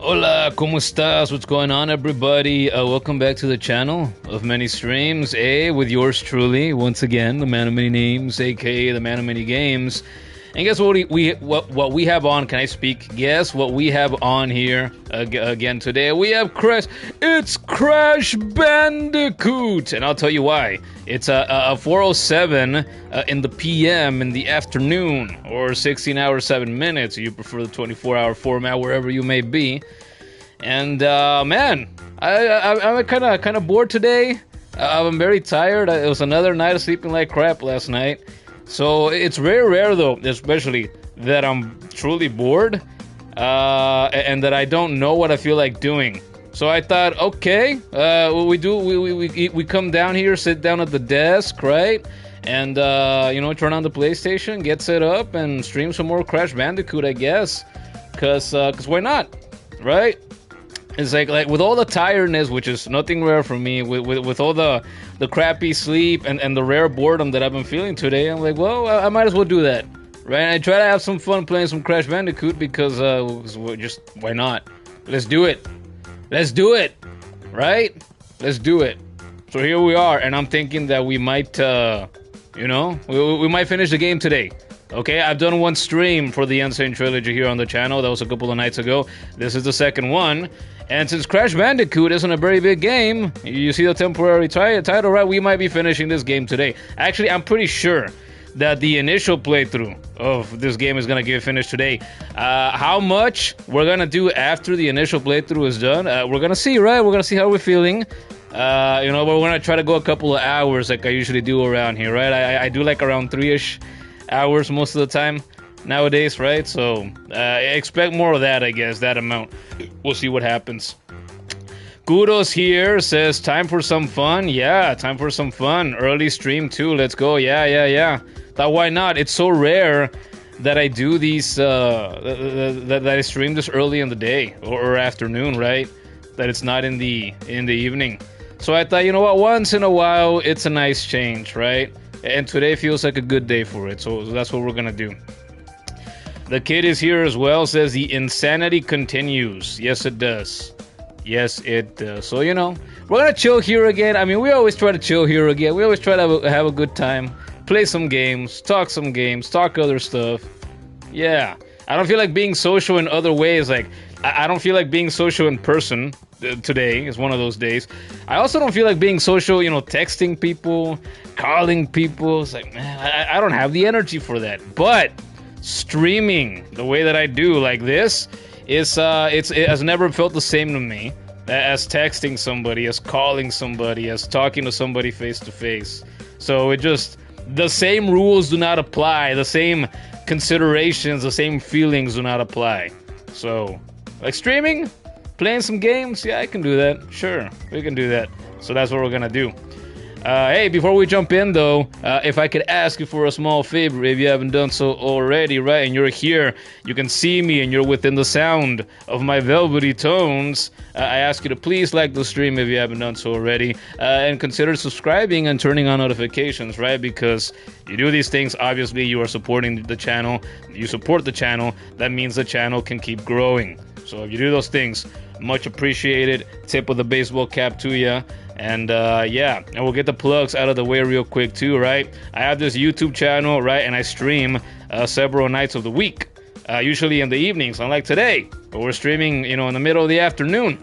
Hola, ¿cómo estás? What's going on, everybody? Welcome back to the channel of many streams, with yours truly, once again, the man of many names, aka the man of many games. And guess what what we have on? Can I speak? Guess what we have on here again today? We have It's Crash Bandicoot, and I'll tell you why. It's a 4:07 in the PM in the afternoon, or 16 hours 7 minutes. You prefer the 24-hour format, wherever you may be. And man, I'm kind of bored today. I'm very tired. It was another night of sleeping like crap last night. So it's very rare, though, especially that I'm truly bored and that I don't know what I feel like doing. So I thought, okay, we come down here, sit down at the desk, right? And, turn on the PlayStation, get set up, and stream some more Crash Bandicoot, I guess. Because why not, right? It's like with all the tiredness, which is nothing rare for me, with all the crappy sleep and the rare boredom that I've been feeling today, I'm like, well, I might as well do that, right? And I try to have some fun playing some Crash Bandicoot because just why not? Let's do it, right? Let's do it. So here we are, and I'm thinking that we might, we might finish the game today. Okay, I've done one stream for the SANE Trilogy here on the channel. That was a couple of nights ago. This is the second one. And since Crash Bandicoot isn't a very big game, you see the temporary title, right? We might be finishing this game today. Actually, I'm pretty sure that the initial playthrough of this game is going to get finished today. How much we're going to do after the initial playthrough is done, we're going to see, right? We're going to see how we're feeling. But we're going to try to go a couple of hours like I usually do around here, right? I do like around 3-ish hours most of the time nowadays, right? So expect more of that, I guess, that amount. We'll see what happens. Kudos here says time for some fun. Yeah, time for some fun. Early stream too. Let's go. Yeah. Thought why not? It's so rare that I do these that I stream this early in the day or afternoon, right? That it's not in the evening. So I thought, you know what? Once in a while, it's a nice change, right? And today feels like a good day for it, so that's what we're gonna do. The kid is here as well, says the insanity continues. Yes, it does. Yes, it does. So, we're gonna chill here again. I mean, we always try to chill here again. We always try to have a good time, play some games, talk other stuff. Yeah. I don't feel like being social in other ways. Like, I don't feel like being social in person. Today is one of those days. I also don't feel like being social, texting people, calling people. It's like, man, I don't have the energy for that. But streaming the way that I do like this is it has never felt the same to me as texting somebody, as calling somebody, as talking to somebody face to face. So the same rules do not apply, the same considerations, the same feelings do not apply. So like streaming, playing some games, yeah, I can do that. Sure, we can do that. So that's what we're gonna do. Hey, before we jump in, though, if I could ask you for a small favor, if you haven't done so already, right, and you're here, you can see me, and you're within the sound of my velvety tones, I ask you to please like the stream if you haven't done so already, and consider subscribing and turning on notifications, right, because you do these things, obviously you are supporting the channel, you support the channel, that means the channel can keep growing. So if you do those things, much appreciated. Tip of the baseball cap to ya. And and we'll get the plugs out of the way real quick too, right? I have this YouTube channel, right, and I stream several nights of the week, usually in the evenings, unlike today, but we're streaming, in the middle of the afternoon.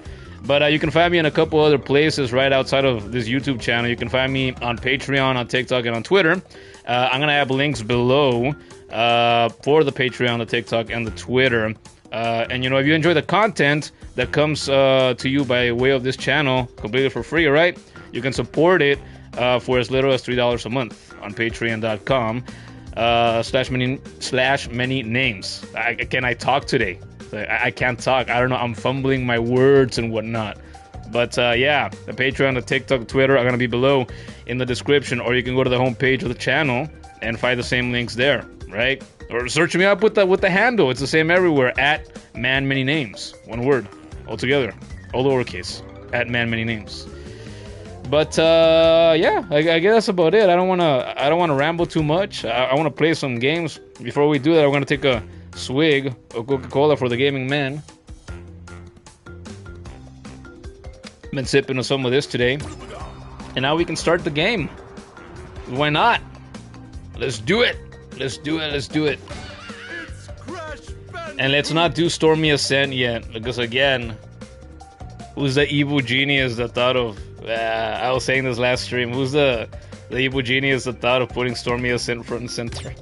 But you can find me in a couple other places right outside of this YouTube channel. You can find me on Patreon, on TikTok, and on Twitter. I'm gonna have links below for the Patreon, the TikTok, and the Twitter. And if you enjoy the content that comes to you by way of this channel completely for free, right? You can support it for as little as $3 a month on patreon.com /many names. Can I talk today? I can't talk. I don't know. I'm fumbling my words and whatnot. But the Patreon, the TikTok, Twitter are going to be below in the description, or you can go to the homepage of the channel and find the same links there, right? Or search me up with the handle. It's the same everywhere, at manmanynames. One word, all together, all lowercase, at manmanynames. But I guess that's about it. I don't wanna ramble too much. I want to play some games. Before we do that, I'm gonna take a swig of Coca-Cola for the gaming man. Been sipping on some of this today. And now we can start the game. Why not? Let's do it. Let's do it. Let's do it. And let's not do Stormy Ascent yet. Because again, who's the evil genius that thought of... I was saying this last stream. Who's the evil genius that thought of putting Stormy Ascent front and center?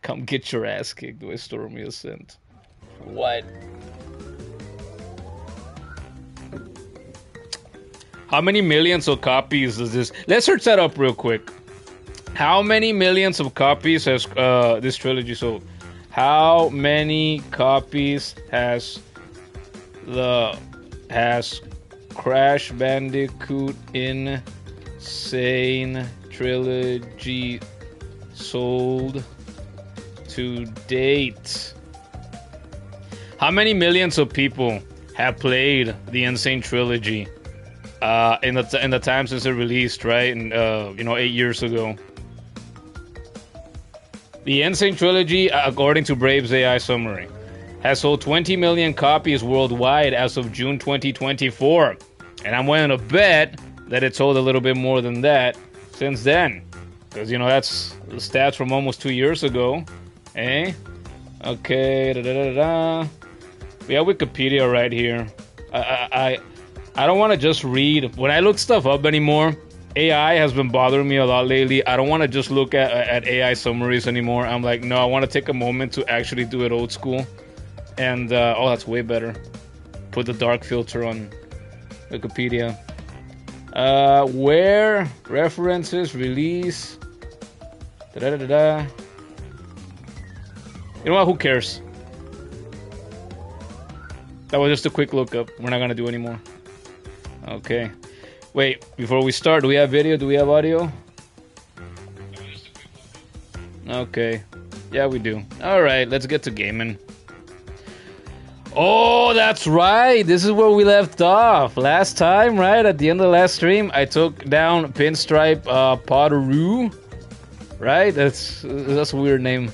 Come get your ass kicked by Stormy Ascent. What? How many millions of copies does this... Let's search that up real quick. How many millions of copies has this trilogy sold? How many copies has Crash Bandicoot Insane Trilogy sold to date? How many millions of people have played the Insane Trilogy in the time since it released, right? And 8 years ago. The Insane Trilogy, according to Brave's AI summary, has sold 20 million copies worldwide as of June 2024. And I'm willing to bet that it sold a little bit more than that since then. Because, that's the stats from almost 2 years ago. Eh? Okay, We have Wikipedia right here. I don't want to just read. When I look stuff up anymore, AI has been bothering me a lot lately. I don't want to just look at AI summaries anymore. I'm like, no, I want to take a moment to actually do it old school. And, oh, that's way better. Put the dark filter on Wikipedia. Where? References, release. Da-da-da-da-da. You know what? Who cares? That was just a quick lookup. We're not going to do any more. Okay. Wait, before we start, do we have video? Do we have audio? Okay. Yeah, we do. Alright, let's get to gaming. Oh, that's right! This is where we left off. Last time, right? At the end of the last stream, I took down Pinstripe Potteroo. Right? That's a weird name.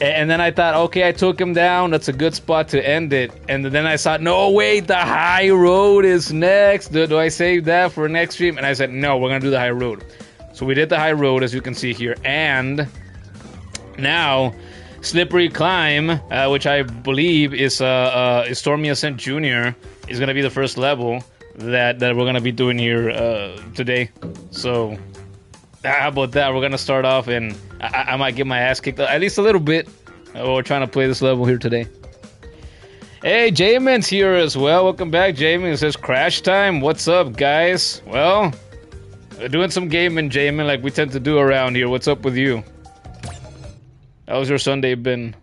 And then I thought, okay, I took him down. That's a good spot to end it. And then I thought, no, wait, the high road is next. Do I save that for next stream? And I said, no, we're going to do the high road. So we did the high road, as you can see here. And now, Slippery Climb, which I believe is Stormy Ascent Jr., is going to be the first level that we're going to be doing here today. So... how about that? We're gonna start off, and I might get my ass kicked at least a little bit. We're trying to play this level here today. Hey, Jamin's here as well. Welcome back, Jamin. It says Crash Time. What's up, guys? Well, we're doing some gaming, Jamin, like we tend to do around here. What's up with you? How's your Sunday been?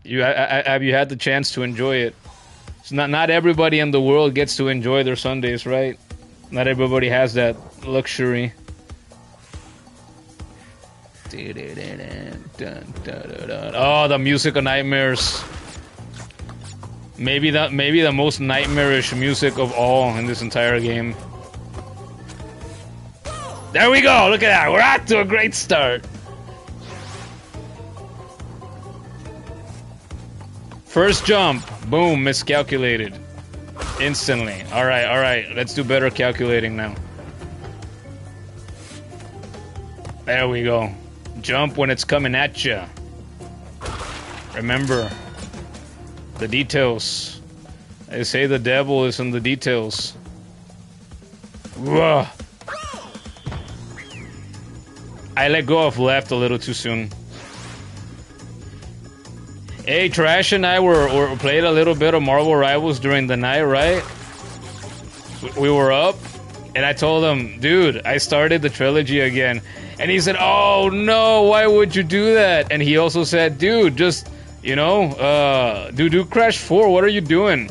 Have you had the chance to enjoy it? It's not everybody in the world gets to enjoy their Sundays, right? Not everybody has that luxury. Oh, the music of nightmares. Maybe the most nightmarish music of all in this entire game. There we go. Look at that. We're off to a great start. First jump. Boom. Miscalculated. Instantly. All right. Let's do better calculating now. There we go. Jump when it's coming at you. Remember the details. They say the devil is in the details. Whoa. I let go of left a little too soon. Hey, Trash and I were played a little bit of Marvel Rivals during the night, right? We were up, and I told him, dude, I started the trilogy again. And he said, oh no, why would you do that? And he also said, dude, just, do Crash 4, what are you doing?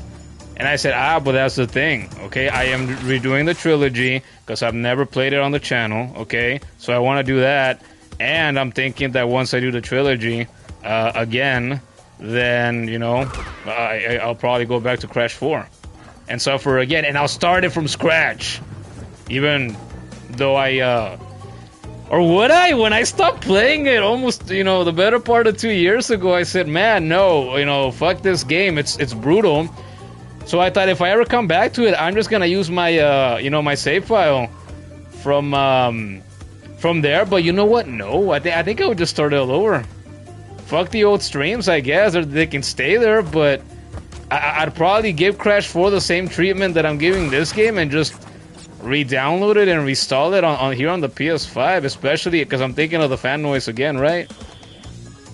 And I said, but that's the thing, okay? I am redoing the trilogy, because I've never played it on the channel, okay? So I want to do that, and I'm thinking that once I do the trilogy, again, then, I'll probably go back to Crash 4. And suffer again, and I'll start it from scratch. Even though or would I? When I stopped playing it almost, the better part of 2 years ago, I said, man, no, fuck this game. It's brutal. So I thought if I ever come back to it, I'm just gonna use my, you know, my save file from there. But you know what? No, I think I would just start it all over. Fuck the old streams, I guess, or they can stay there. But I'd probably give Crash 4 the same treatment that I'm giving this game and just re-download it and reinstall it on here on the PS5, especially because I'm thinking of the fan noise again, right?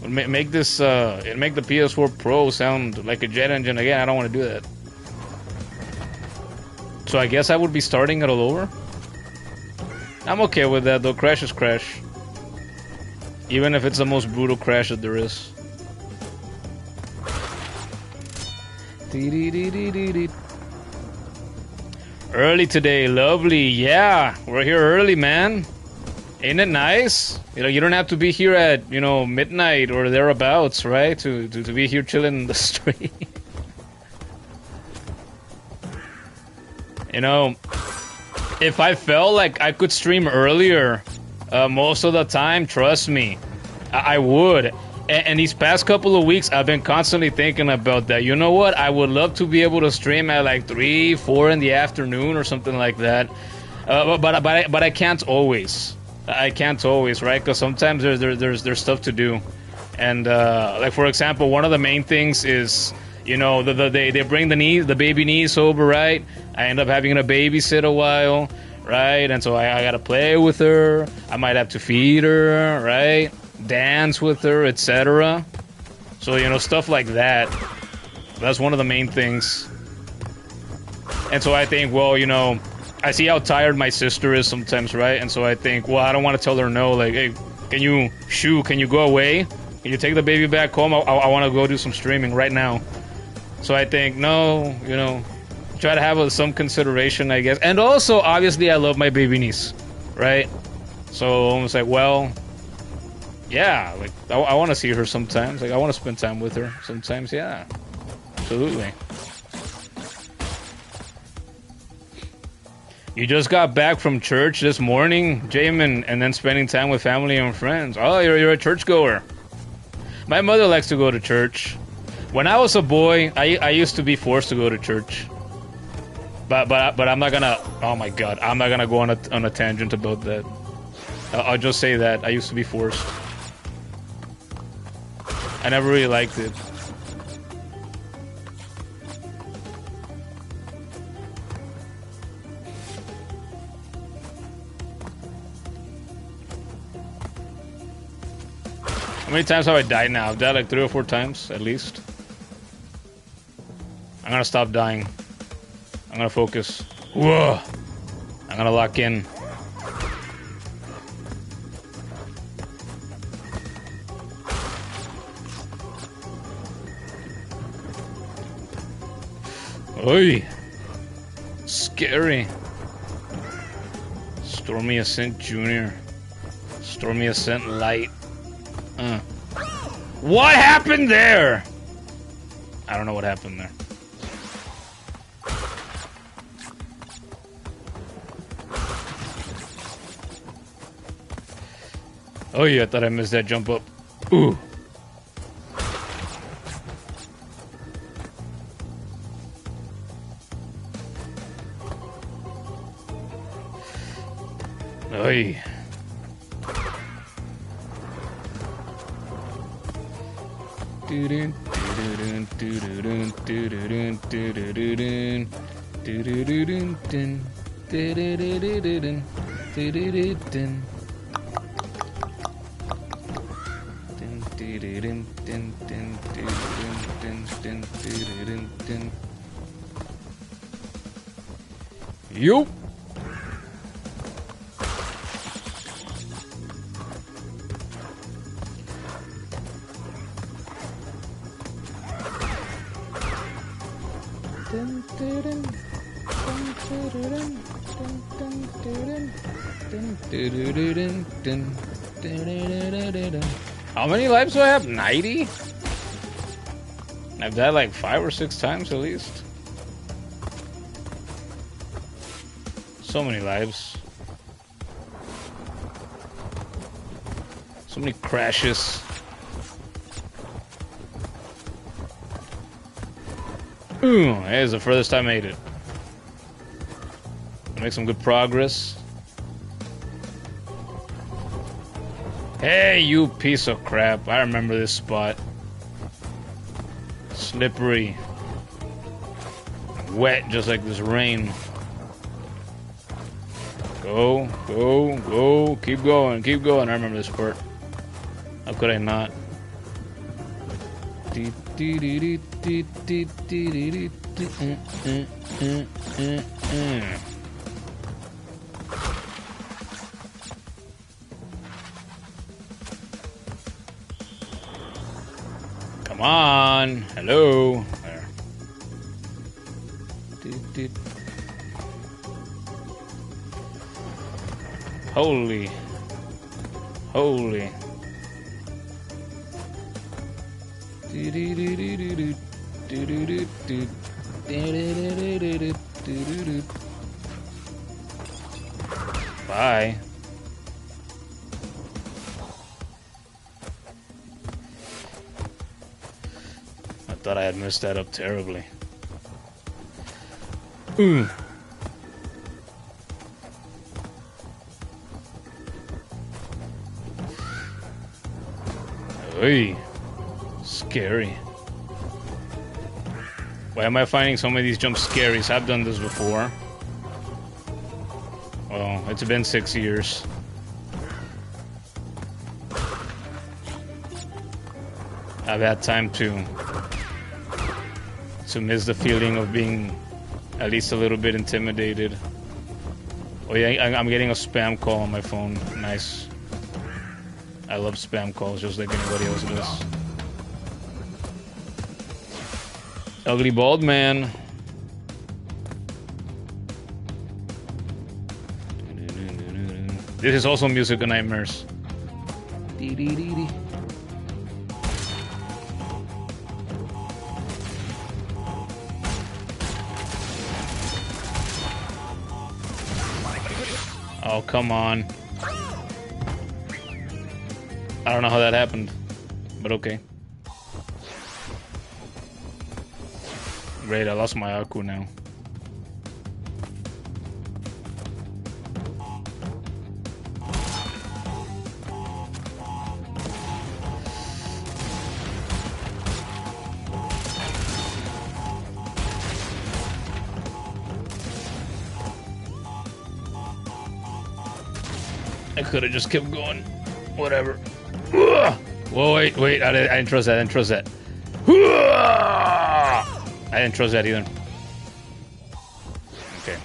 Make this make the PS4 Pro sound like a jet engine again. I don't want to do that. So I guess I would be starting it all over. I'm okay with that though. Crash is Crash. Even if it's the most brutal Crash that there is. Early today, lovely. Yeah, we're here early, man. Ain't it nice? You know, you don't have to be here at, you know, midnight or thereabouts, right? To be here chilling in the street. You know, if I felt like I could stream earlier, most of the time, trust me, I would. And these past couple of weeks, I've been constantly thinking about that. You know what? I would love to be able to stream at like 3, 4 in the afternoon or something like that. But I can't always. I can't always, right? Because sometimes there's stuff to do. And like for example, one of the main things is, you know, they bring the baby niece over, right? I end up having to babysit a while, right? And so I gotta play with her. I might have to feed her, right? Dance with her, etc. So, you know, stuff like that. That's one of the main things. And so I think, well, you know, I see how tired my sister is sometimes, right? And so I think, well, I don't want to tell her no. Like, hey, can you go away? Can you take the baby back home? I want to go do some streaming right now. So I think, no, you know, try to have some consideration, I guess. And also, obviously, I love my baby niece, right? So I was like, well, yeah, like, I want to see her sometimes. Like, I want to spend time with her sometimes, yeah. Absolutely. You just got back from church this morning, Jamin, and then spending time with family and friends. Oh, you're a churchgoer. My mother likes to go to church. When I was a boy, I used to be forced to go to church. But I'm not gonna. Oh my God, I'm not gonna go on a tangent about that. I'll just say that I used to be forced. I never really liked it. How many times have I died now? I've died like 3 or 4 times, at least. I'm gonna stop dying. I'm gonna focus. Whoa! I'm gonna lock in. Oi! Scary. Stormy Ascent Jr. Stormy Ascent Light. What happened there? I don't know what happened there. Oh yeah, I thought I missed that jump up. Ooh. Oi. Yup. How many lives do I have? 90? I've died like 5 or 6 times at least. So many lives. So many crashes. Hey, it's the furthest I made it. Make some good progress. Hey, you piece of crap. I remember this spot. Slippery. Wet, just like this rain. Go, go, go. Keep going, keep going. I remember this part. How could I not? Come on. Hello. There. Holy. Holy. Bye. I thought I had messed that up terribly. Hey, scary. Why am I finding so many of these jumps scary? I've done this before. Well, it's been 6 years. I've had time to miss the feeling of being at least a little bit intimidated. Oh yeah, I'm getting a spam call on my phone. Nice. I love spam calls just like anybody else does. Ugly bald man. This is also music of nightmares. Oh, come on. I don't know how that happened, but okay. Great, I lost my Aku now. I could have just kept going. Whatever. Whoa, wait. I didn't trust that. I didn't trust that. I didn't trust that either. Okay.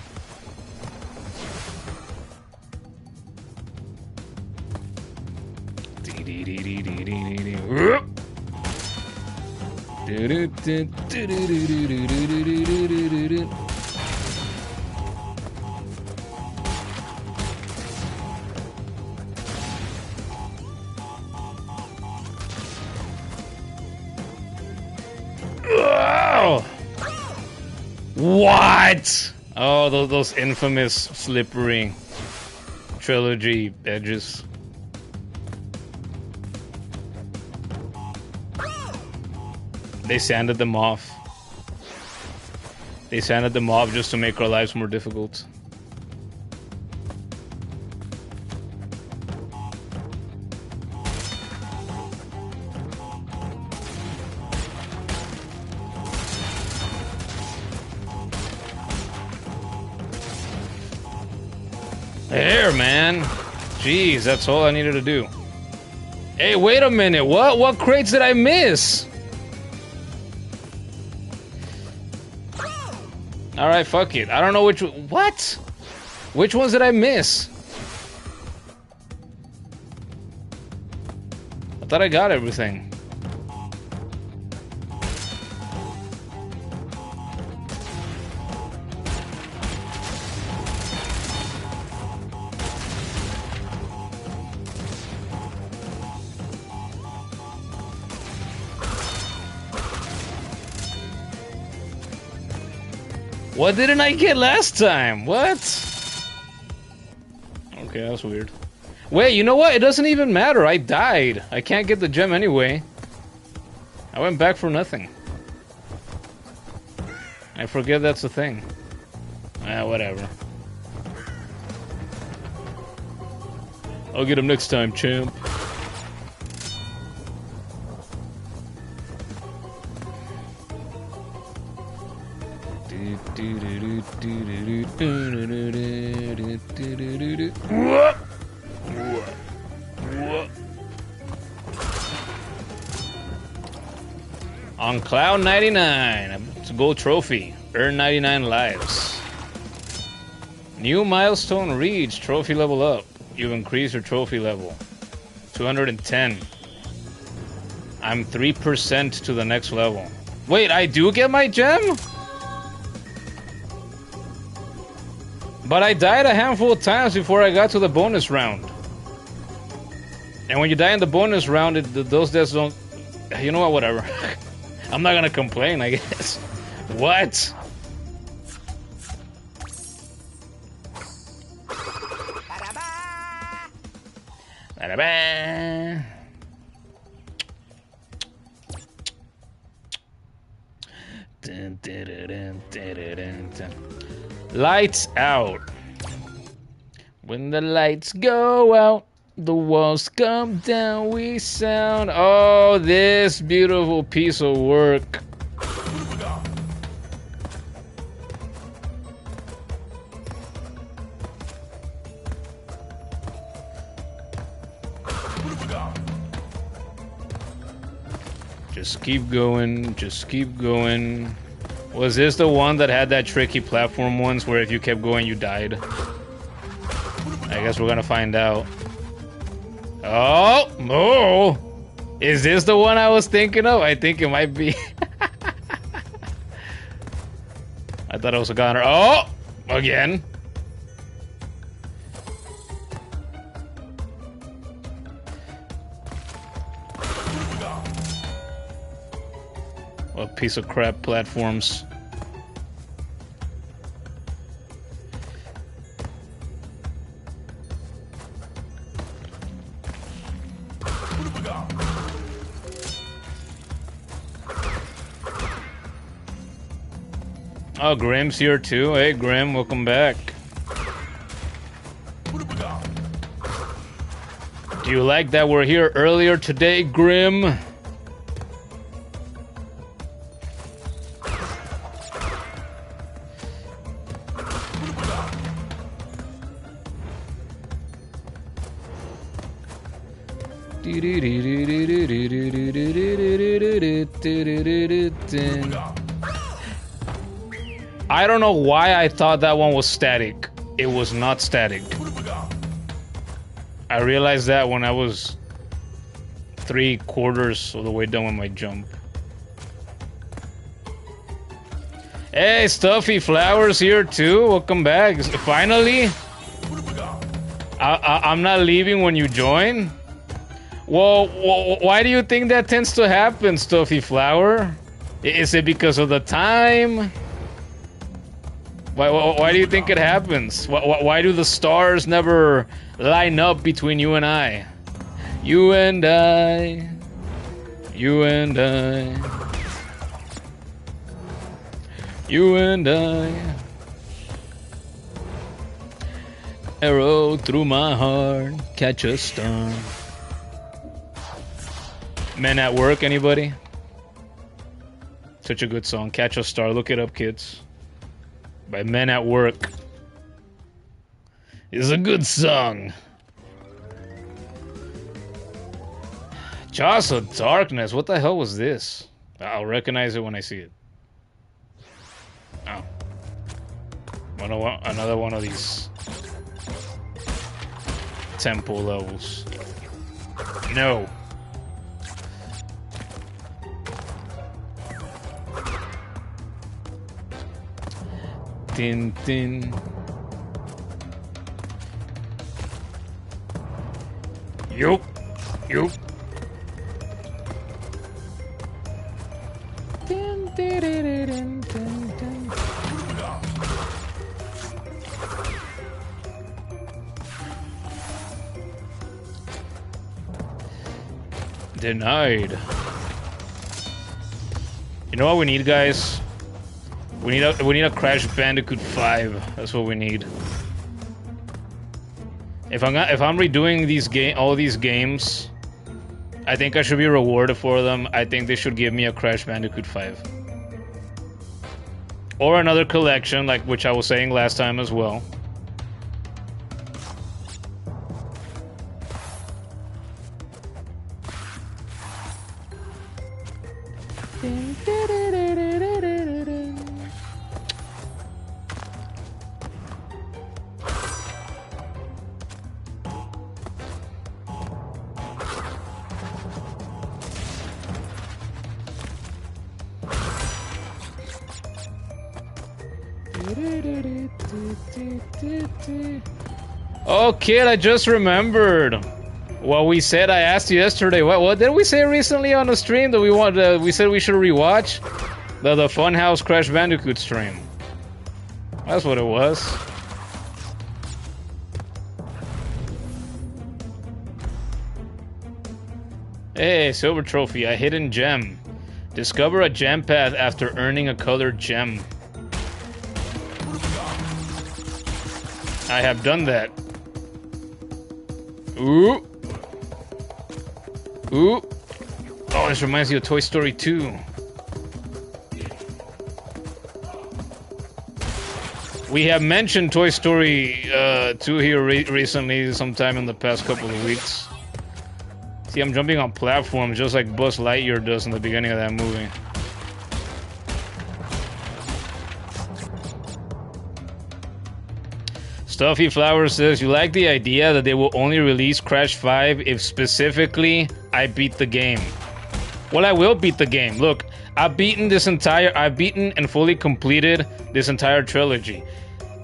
What? Oh, those infamous slippery trilogy edges. They sanded them off. They sanded them off just to make our lives more difficult. There, man. Jeez, that's all I needed to do. Hey, wait a minute. What crates did I miss? Alright, fuck it. I don't know which... What? Which ones did I miss? I thought I got everything. What didn't I get last time? What? Okay, that's weird. Wait, you know what? It doesn't even matter. I died. I can't get the gem anyway. I went back for nothing. I forget that's a thing. Whatever. I'll get him next time, champ. On Cloud 99, it's a gold trophy. Earn 99 lives. New milestone reached. Trophy level up. You've increased your trophy level. 210. I'm 3% to the next level. Wait, I do get my gem? But I died a handful of times before I got to the bonus round. And when you die in the bonus round, those deaths don't... You know what, whatever. I'm not gonna complain, I guess. What? Lights out. When the lights go out, the walls come down, we sound. Oh, this beautiful piece of work. Just keep going, just keep going. Was this the one that had that tricky platform once where if you kept going you died? I guess we're gonna find out. Oh! Oh! Is this the one I was thinking of? I think it might be. I thought it was a goner. Oh! Again. What piece of crap platforms. Oh, Grim's here too. Hey, Grim, welcome back. Do you like that we're here earlier today, Grim? I don't know why I thought that one was static. It was not static. I realized that when I was 3/4 of the way done with my jump. Hey, Stuffy Flowers here too. Welcome back. Finally? I'm not leaving when you join? Well, why do you think that tends to happen, Stuffy Flower? Is it because of the time? Why do you think it happens? Why do the stars never line up between you and I? You and I. You and I. You and I. Arrow through my heart, catch a star. Men at Work, anybody? Such a good song. Catch a Star. Look it up, kids. By Men at Work. It's a good song. Jaws of Darkness. What the hell was this? I'll recognize it when I see it. Oh. Another one of these temple levels. No. Tin tin. Yup. Yup. Denied. You know what we need, guys? We need a Crash Bandicoot 5. That's what we need. If I'm redoing all these games, I think I should be rewarded for them. I think they should give me a Crash Bandicoot 5. Or another collection, like which I was saying last time as well. Oh, kid, I just remembered what we said. I asked you yesterday. What did we say recently on the stream that we said we should rewatch? The Funhouse Crash Bandicoot stream. That's what it was. Hey, silver trophy, a hidden gem. Discover a gem path after earning a colored gem. I have done that. Ooh. Ooh. Oh, this reminds me of Toy Story 2. We have mentioned Toy Story 2 here recently, sometime in the past couple of weeks. See, I'm jumping on platforms just like Buzz Lightyear does in the beginning of that movie. Stuffy Flower says, you like the idea that they will only release Crash 5 if specifically I beat the game. Well, I will beat the game. Look, I've beaten and fully completed this entire trilogy.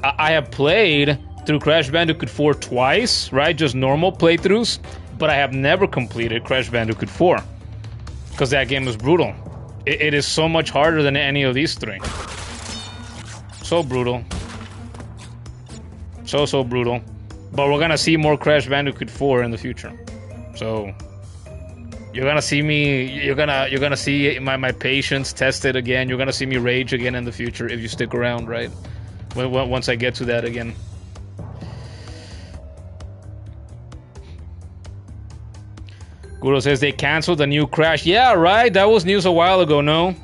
I have played through Crash Bandicoot 4 twice, right? Just normal playthroughs, but I have never completed Crash Bandicoot 4. Because that game is brutal. It is so much harder than any of these three. So brutal. So brutal. But we're gonna see more Crash Bandicoot 4 in the future. So you're gonna see me, you're gonna see my patience tested again. You're gonna see me rage again in the future if you stick around, right? Once I get to that again. Guro says they canceled the new Crash. Yeah, right? That was news a while ago, no?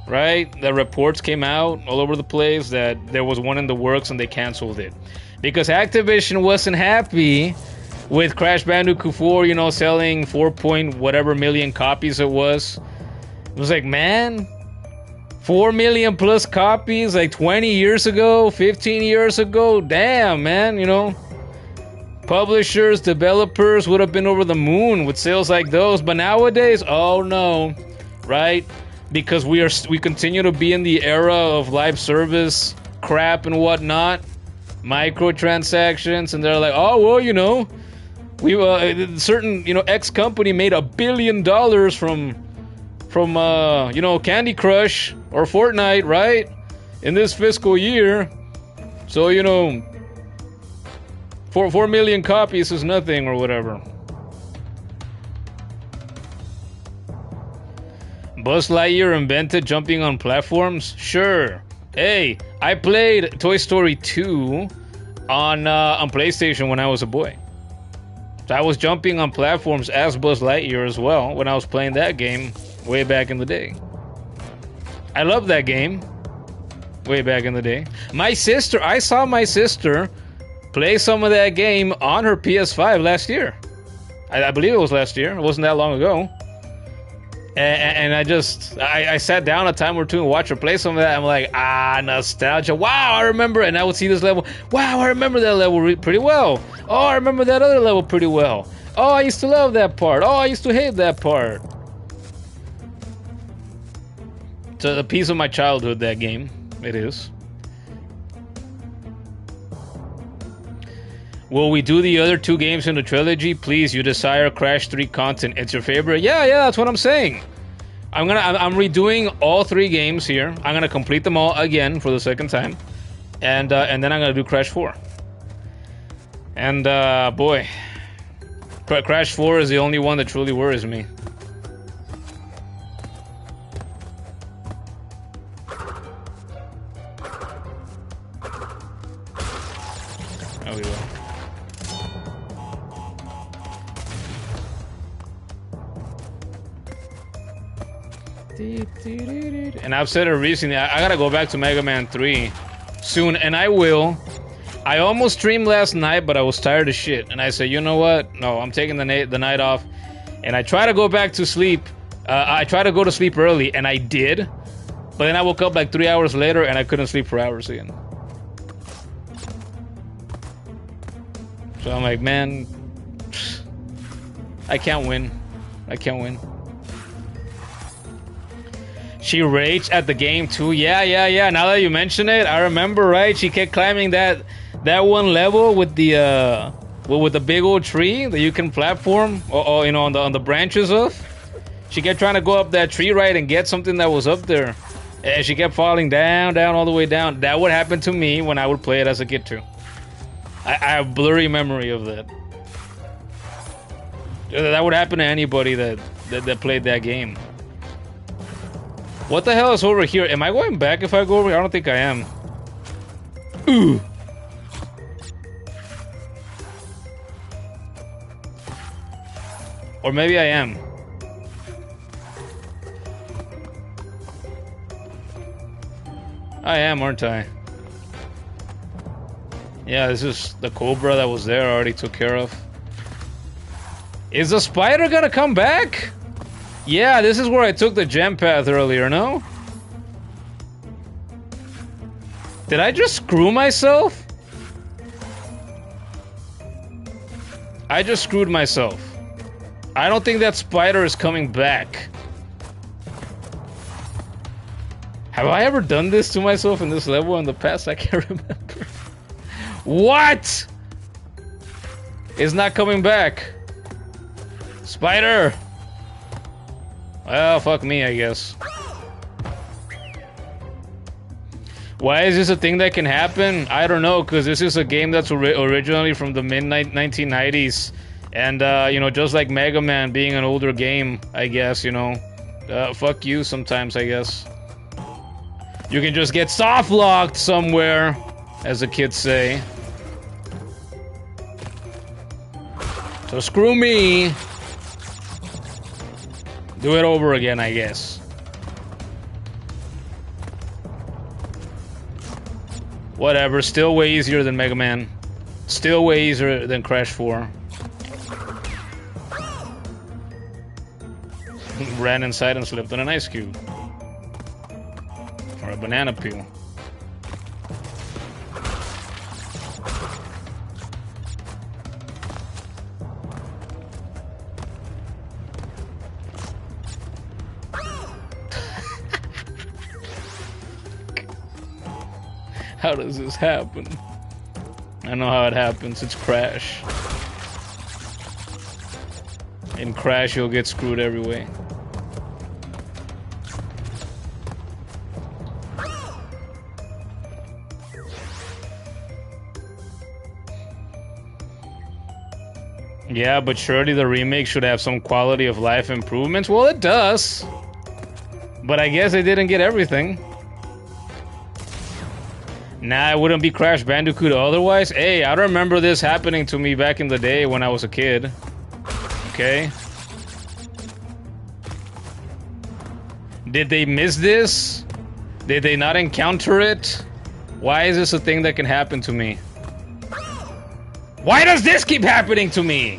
Right? The reports came out all over the place that there was one in the works and they canceled it. Because Activision wasn't happy with Crash Bandicoot 4, you know, selling 4 point whatever million copies it was. It was like, man, 4 million plus copies like 20 years ago, 15 years ago. Damn, man, you know. Publishers, developers would have been over the moon with sales like those. But nowadays, oh no, right? Because we continue to be in the era of live service crap and whatnot. Microtransactions, and they're like, oh well, you know, we certain, you know, X company made $1 billion from you know, Candy Crush or Fortnite, right, in this fiscal year. So, you know, 4 million copies is nothing or whatever. Buzz Lightyear invented jumping on platforms? Sure. Hey, I played Toy Story 2 on PlayStation when I was a boy. So I was jumping on platforms as Buzz Lightyear as well when I was playing that game way back in the day. I love that game way back in the day. I saw my sister play some of that game on her PS5 last year. I believe it was last year. It wasn't that long ago. And I sat down a time or two and watched her play some of that. I'm like, nostalgia. Wow, I remember it. And I would see this level. Wow, I remember that level pretty well. Oh, I remember that other level pretty well. Oh, I used to love that part. Oh, I used to hate that part. It's a piece of my childhood, that game. It is. Will we do the other 2 games in the trilogy? Please, you desire Crash 3 content. It's your favorite? Yeah, that's what I'm saying. I'm redoing all 3 games here. I'm gonna complete them all again for the second time. And then I'm gonna do Crash 4. And boy, Crash 4 is the only one that truly worries me. There we go. And I've said it recently, I gotta go back to Mega Man 3 soon, and I will. I almost streamed last night, but I was tired as shit, and I said, you know what? No, I'm taking the night off, and I try to go back to sleep. I try to go to sleep early, and I did, but then I woke up like 3 hours later, and I couldn't sleep for hours again. So I'm like, man, I can't win. I can't win. She raged at the game too. Yeah. Now that you mention it, I remember, right? She kept climbing that one level with the big old tree that you can platform, or you know, on the branches of. She kept trying to go up that tree, right, and get something that was up there, and she kept falling down, all the way down. That would happen to me when I would play it as a kid too. I have blurry memory of that. That would happen to anybody that played that game. What the hell is over here? Am I going back if I go over here? I don't think I am. Ooh. Or maybe I am. I am, aren't I? Yeah, this is the Cobra that was there. I already took care of. Is the spider gonna come back? Yeah, this is where I took the gem path earlier, no? Did I just screw myself? I just screwed myself. I don't think that spider is coming back. Have I ever done this to myself in this level in the past? I can't remember. What? It's not coming back. Spider! Well, fuck me, I guess. Why is this a thing that can happen? I don't know, because this is a game that's originally from the mid-1990s. And, you know, just like Mega Man being an older game, I guess, you know. Fuck you sometimes, I guess. You can just get soft-locked somewhere, as the kids say. So screw me. Do it over again, I guess. Whatever, still way easier than Mega Man. Still way easier than Crash 4. Ran inside and slipped on an ice cube. Or a banana peel. How does this happen? I know how it happens. It's Crash. In Crash, you'll get screwed every way. Yeah, but surely the remake should have some quality of life improvements. Well, it does. But I guess they didn't get everything. Nah, it wouldn't be Crash Bandicoot otherwise. Hey, I remember this happening to me back in the day when I was a kid. Okay. Did they miss this? Did they not encounter it? Why is this a thing that can happen to me? Why does this keep happening to me?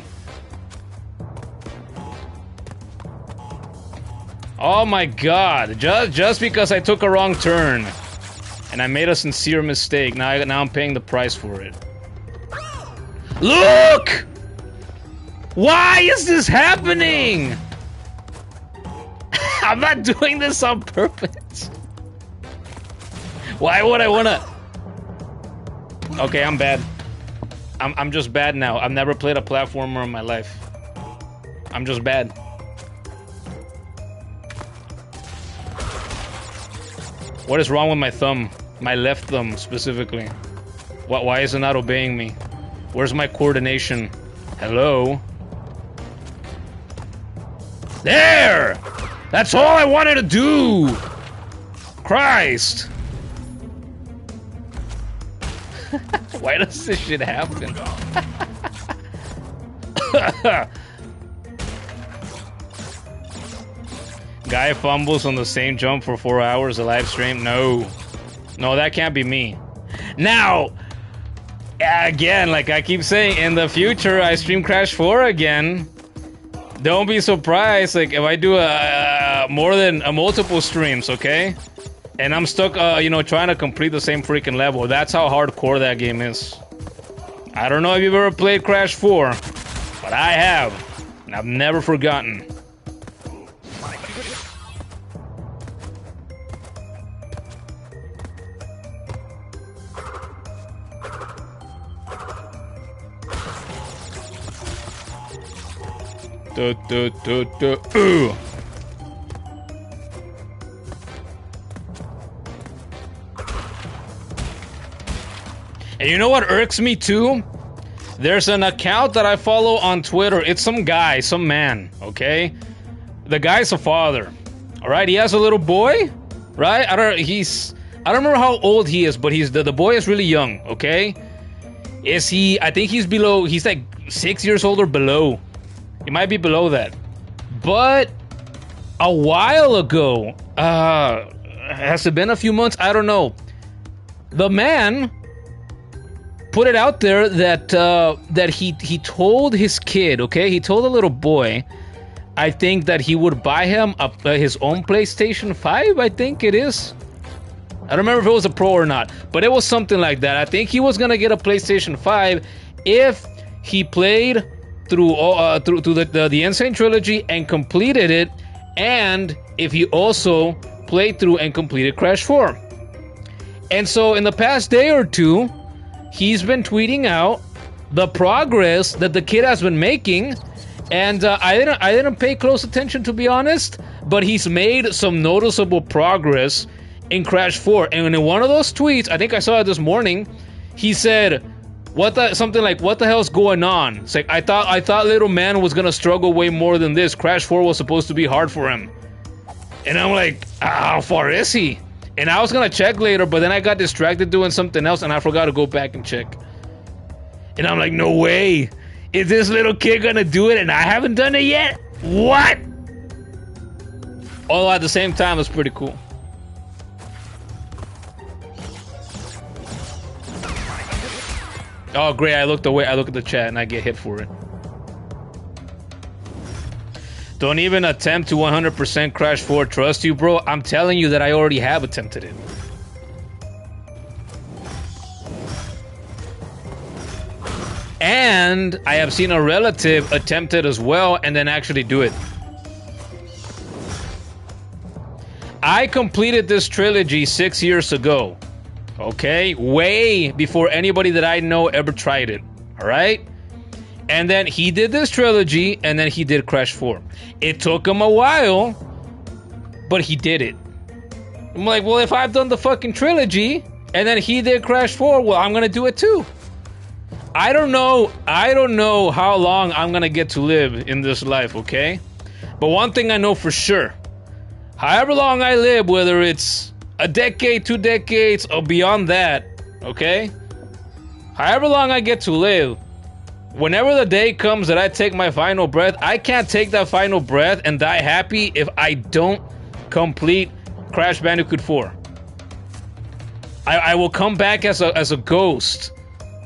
Oh my god, just because I took a wrong turn. And I made a sincere mistake. Now I'm paying the price for it. Look! Why is this happening? I'm not doing this on purpose. Why would I wanna... Okay, I'm bad. I'm just bad now. I've never played a platformer in my life. I'm just bad. What is wrong with my thumb? My left thumb, specifically. Why is it not obeying me? Where's my coordination? Hello? There! That's all I wanted to do! Christ! Why does this shit happen? Guy fumbles on the same jump for 4 hours, a live stream? No. No, that can't be me. Now, again, like I keep saying, in the future, I stream Crash 4 again. Don't be surprised, like, if I do more than multiple streams, okay? And I'm stuck, you know, trying to complete the same freaking level. That's how hardcore that game is. I don't know if you've ever played Crash 4, but I have. And I've never forgotten. Ooh. And you know what irks me too? There's an account that I follow on Twitter. It's some guy, some man, okay? The guy's a father. Alright, he has a little boy, right? I don't remember how old he is, but the boy is really young, okay? Is he, I think he's like 6 years old or below. He might be below that. But a while ago, has it been a few months? I don't know. The man put it out there that that he told his kid, okay? He told the little boy, I think that he would buy him his own PlayStation 5, I think it is. I don't remember if it was a Pro or not, but it was something like that. I think he was gonna get a PlayStation 5 if he played through the N Trilogy and completed it, and if he also played through and completed Crash 4. And so in the past day or two, he's been tweeting out the progress that the kid has been making, and I didn't pay close attention, to be honest, but he's made some noticeable progress in Crash 4. And in one of those tweets, I think I saw it this morning, he said, something like, what the hell's going on? It's like, I thought little man was gonna struggle way more than this. Crash 4 was supposed to be hard for him. And I'm like, how far is he? And I was gonna check later, but then I got distracted doing something else and I forgot to go back and check. And I'm like, no way. Is this little kid gonna do it and I haven't done it yet? What? Although at the same time, it's pretty cool. Oh, great, I looked away, I look at the chat and I get hit for it. Don't even attempt to 100% Crash 4. Trust you, bro. I'm telling you that I already have attempted it. And I have seen a relative attempt it as well and then actually do it. I completed this trilogy 6 years ago. Okay? Way before anybody that I know ever tried it. Alright? And then he did this trilogy, and then he did Crash 4. It took him a while, but he did it. I'm like, well, if I've done the fucking trilogy, and then he did Crash 4, well, I'm gonna do it too. I don't know how long I'm gonna get to live in this life, okay? But one thing I know for sure, however long I live, whether it's a decade, 2 decades, or beyond that, okay? However long I get to live, whenever the day comes that I take my final breath, I can't take that final breath and die happy if I don't complete Crash Bandicoot 4. I will come back as a ghost,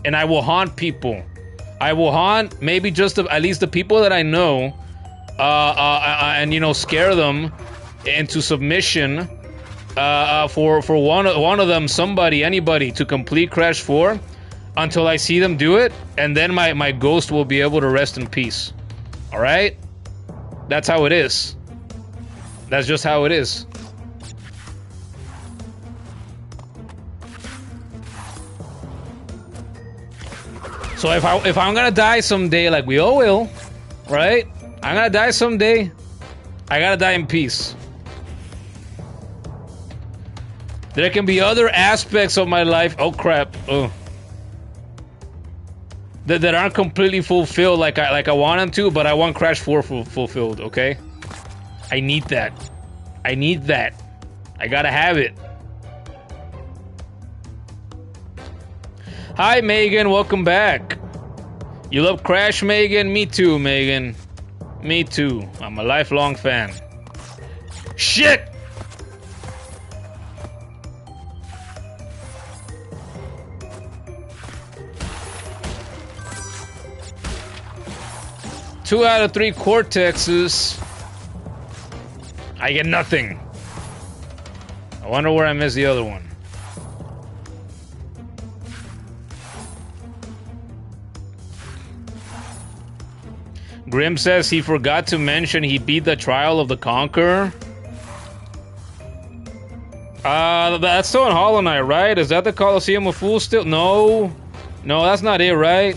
and I will haunt people. I will haunt maybe just at least the people that I know, and you know, scare them into submission. For one of them, anybody, to complete Crash 4 until I see them do it, and then my ghost will be able to rest in peace. Alright? That's how it is. That's just how it is. So if I'm gonna die someday, like we all will, right? I'm gonna die someday, I gotta die in peace. There can be other aspects of my life, oh crap, oh, that aren't completely fulfilled like I want them to, but I want Crash 4 fulfilled, okay? I need that. I need that. I gotta have it. Hi, Megan. Welcome back. You love Crash, Megan? Me too, Megan. Me too. I'm a lifelong fan. Shit! Two out of 3 Cortexes. I get nothing. I wonder where I missed the other one. Grim says he forgot to mention he beat the Trial of the Conqueror. That's still in Hollow Knight, right? Is that the Colosseum of Fools still? No. No, that's not it, right?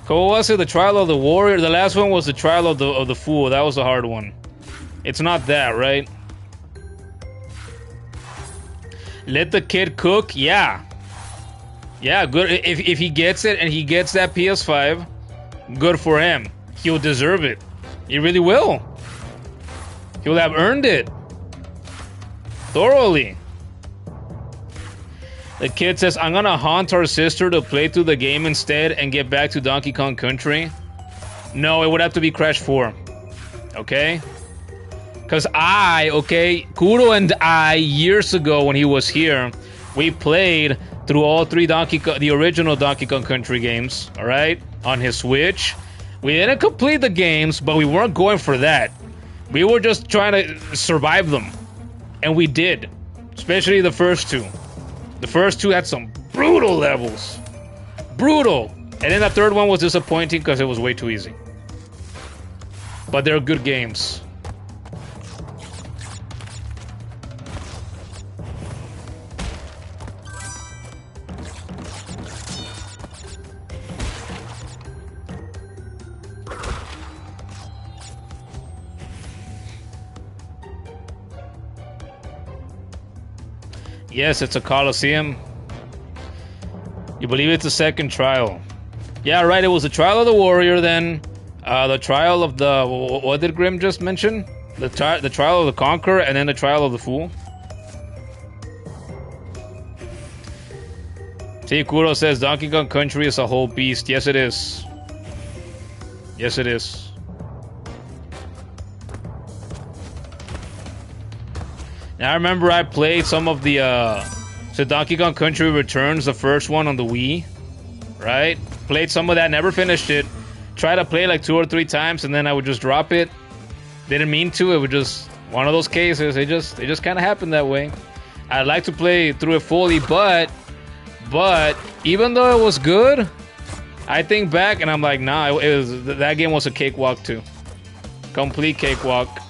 What was it? The Trial of the Warrior? The last one was the Trial of the Fool. That was the hard one. It's not that, right? Let the kid cook? Yeah. Yeah, good. If he gets it and he gets that PS5, good for him. He'll deserve it. He really will. He'll have earned it. Thoroughly. The kid says, I'm gonna haunt our sister to play through the game instead and get back to Donkey Kong Country. No, it would have to be Crash 4. Okay? Because Kuro and I, years ago when he was here, we played through all 3 the original Donkey Kong Country games, alright? On his Switch. We didn't complete the games, but we weren't going for that. We were just trying to survive them. And we did. Especially the first 2. The first 2 had some brutal levels. Brutal. And then the third one was disappointing because it was way too easy. But they're good games. Yes, it's a Colosseum. You believe it's a second trial? Yeah, right. It was the Trial of the Warrior, then the Trial of the... What did Grim just mention? The Trial of the Conqueror, and then the Trial of the Fool. T. Kuro says Donkey Kong Country is a whole beast. Yes, it is. Yes, it is. Now, I remember I played some of the, so Donkey Kong Country Returns, the first one on the Wii, right? Played some of that, never finished it. Tried to play like 2 or 3 times, and then I would just drop it. Didn't mean to, it was just one of those cases. It just kind of happened that way. I'd like to play through it fully, but even though it was good, I think back and I'm like, nah, that game was a cakewalk too. Complete cakewalk.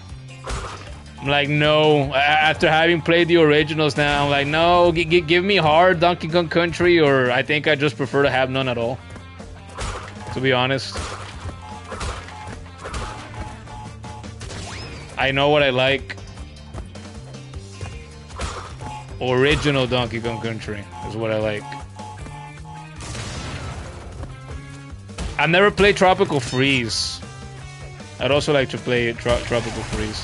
I'm like, no. After having played the originals now, I'm like, no, give me hard Donkey Kong Country, or I think I just prefer to have none at all. To be honest. I know what I like. Original Donkey Kong Country is what I like. I've never played Tropical Freeze. I'd also like to play Tropical Freeze.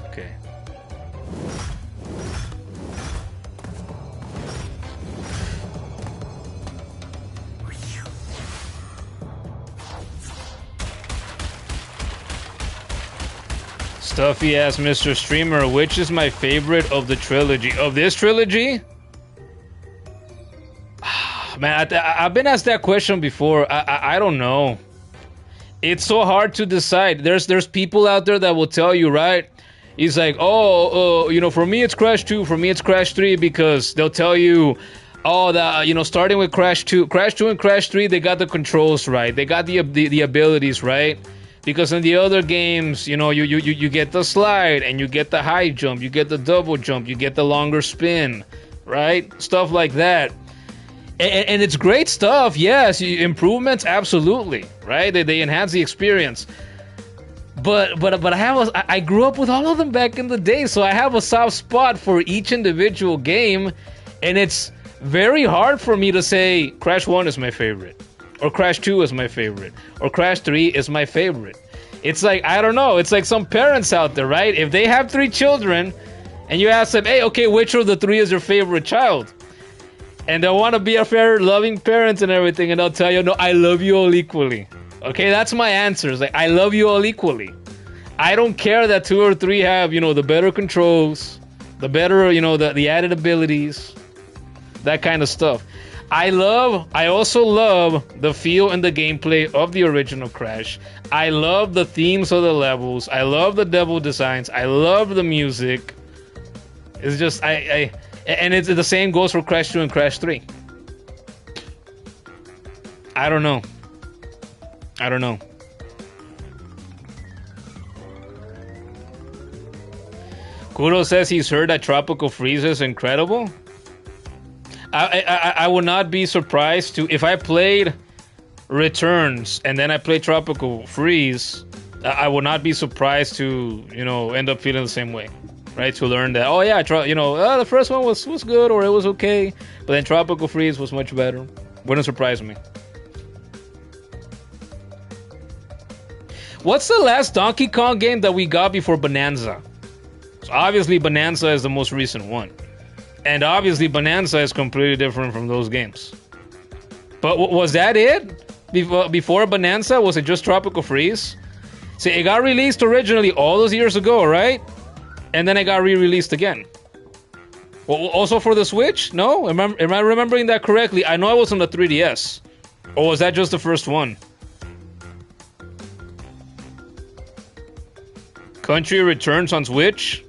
Okay. Stuffy ass Mr. Streamer, which is my favorite of the trilogy? Of this trilogy? Man, I've been asked that question before. I don't know. It's so hard to decide. There's people out there that will tell you, right? He's like, oh, you know, for me it's Crash 2, for me it's Crash 3, because they'll tell you, oh, that, you know, starting with Crash 2 and Crash 3, they got the controls right, they got the abilities right, because in the other games, you know, you get the slide, and you get the high jump, you get the double jump, you get the longer spin, right? Stuff like that. And it's great stuff, yes, improvements, absolutely, right? They enhance the experience. But I grew up with all of them back in the day, so I have a soft spot for each individual game, and it's very hard for me to say Crash 1 is my favorite, or Crash 2 is my favorite, or Crash 3 is my favorite. It's like, I don't know, it's like some parents out there, right? If they have 3 children, and you ask them, hey, okay, which of the 3 is your favorite child? And they want to be a fair, loving parents and everything, and they'll tell you, no, I love you all equally. Okay, that's my answer. It's like, I love you all equally. I don't care that 2 or 3 have, you know, the better controls, the better, you know, the added abilities, that kind of stuff. I also love the feel and the gameplay of the original Crash. I love the themes of the levels. I love the level designs. I love the music. It's just, and it's the same goes for Crash 2 and Crash 3. I don't know. Kuro says he's heard that Tropical Freeze is incredible. I would not be surprised to, if I played Returns and then I played Tropical Freeze, I would not be surprised to, you know, end up feeling the same way. Right, to learn that, oh yeah, the first one was good, or it was okay, but then Tropical Freeze was much better. Wouldn't surprise me. What's the last Donkey Kong game that we got before Bonanza? So obviously Bonanza is the most recent one. And obviously Bonanza is completely different from those games. But was that it? Before Bonanza, was it just Tropical Freeze? See, it got released originally all those years ago, right? And then it got re-released again. Well, also for the Switch? No? Am I remembering that correctly? I know it was on the 3DS. Or was that just the first one? Country Returns on Switch?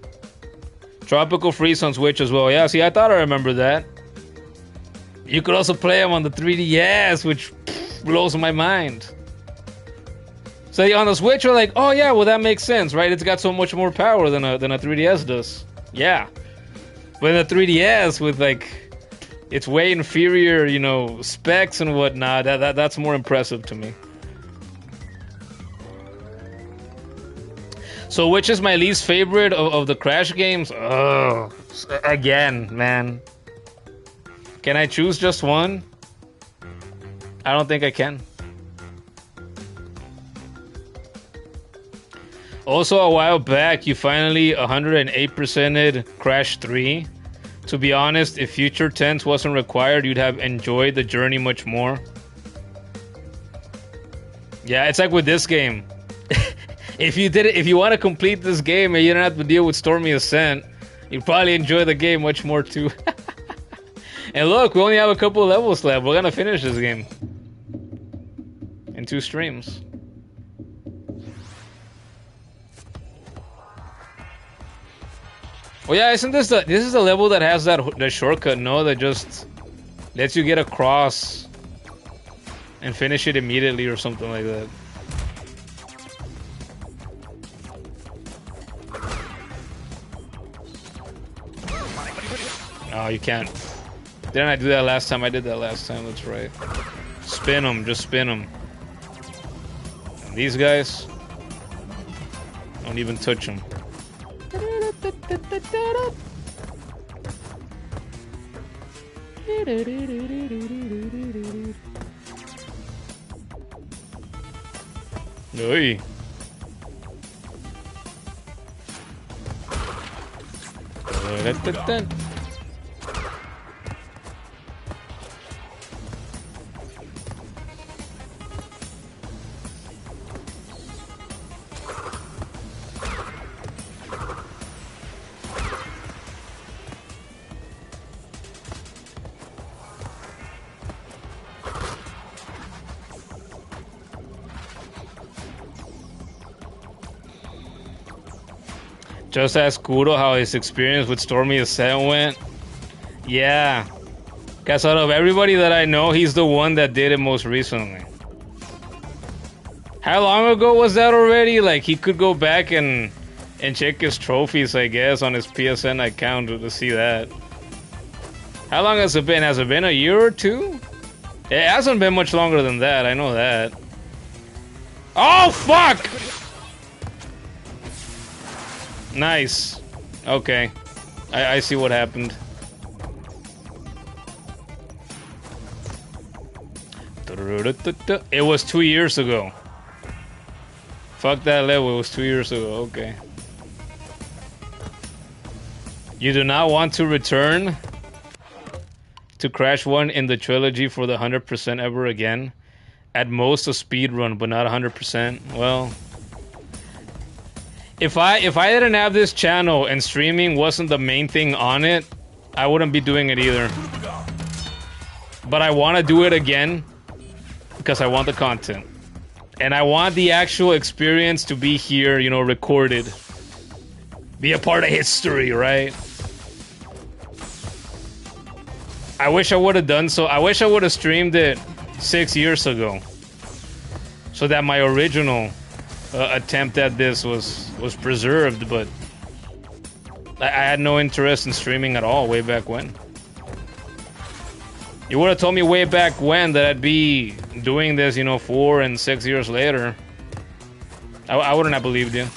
Tropical Freeze on Switch as well. Yeah, see, I thought I remember that. You could also play them on the 3DS, which blows my mind. So on the Switch, you're like, oh yeah, well that makes sense, right? It's got so much more power than a 3DS does. Yeah. But in the 3DS, with like, it's way inferior, you know, specs and whatnot, that's more impressive to me. So which is my least favorite of the Crash games? Oh, again, man. Can I choose just one? I don't think I can. Also, a while back, you finally 108%ed Crash 3. To be honest, if Future Tense wasn't required, you'd have enjoyed the journey much more. Yeah, it's like with this game. If you want to complete this game and you don't have to deal with Stormy Ascent, you'd probably enjoy the game much more too. And look, we only have a couple of levels left. We're gonna finish this game in 2 streams. Oh yeah, isn't this this is the level that has the shortcut, no? That just lets you get across and finish it immediately or something like that. Oh, you can't. Didn't I do that last time? I did that last time, that's right. Spin them, just spin them. And these guys, don't even touch them. Oi. Just ask Kuro how his experience with Stormy Ascent went. Yeah. Guess out of everybody that I know, he's the one that did it most recently. How long ago was that already? Like, he could go back and check his trophies, I guess, on his PSN account to see that. How long has it been? Has it been a year or 2? It hasn't been much longer than that, I know that. Oh, fuck! Nice. Okay. I see what happened. It was 2 years ago. Fuck that level, it was 2 years ago, okay. You do not want to return to Crash 1 in the trilogy for the 100% ever again. At most a speed run, but not 100%. Well, if I didn't have this channel and streaming wasn't the main thing on it, I wouldn't be doing it either. But I want to do it again because I want the content. And I want the actual experience to be here, you know, recorded. Be a part of history, right? I wish I would have done so. I wish I would have streamed it 6 years ago. So that my original attempt at this was preserved, but I had no interest in streaming at all way back when. You would have told me way back when that I'd be doing this, you know, 4 and 6 years later. I wouldn't have believed you.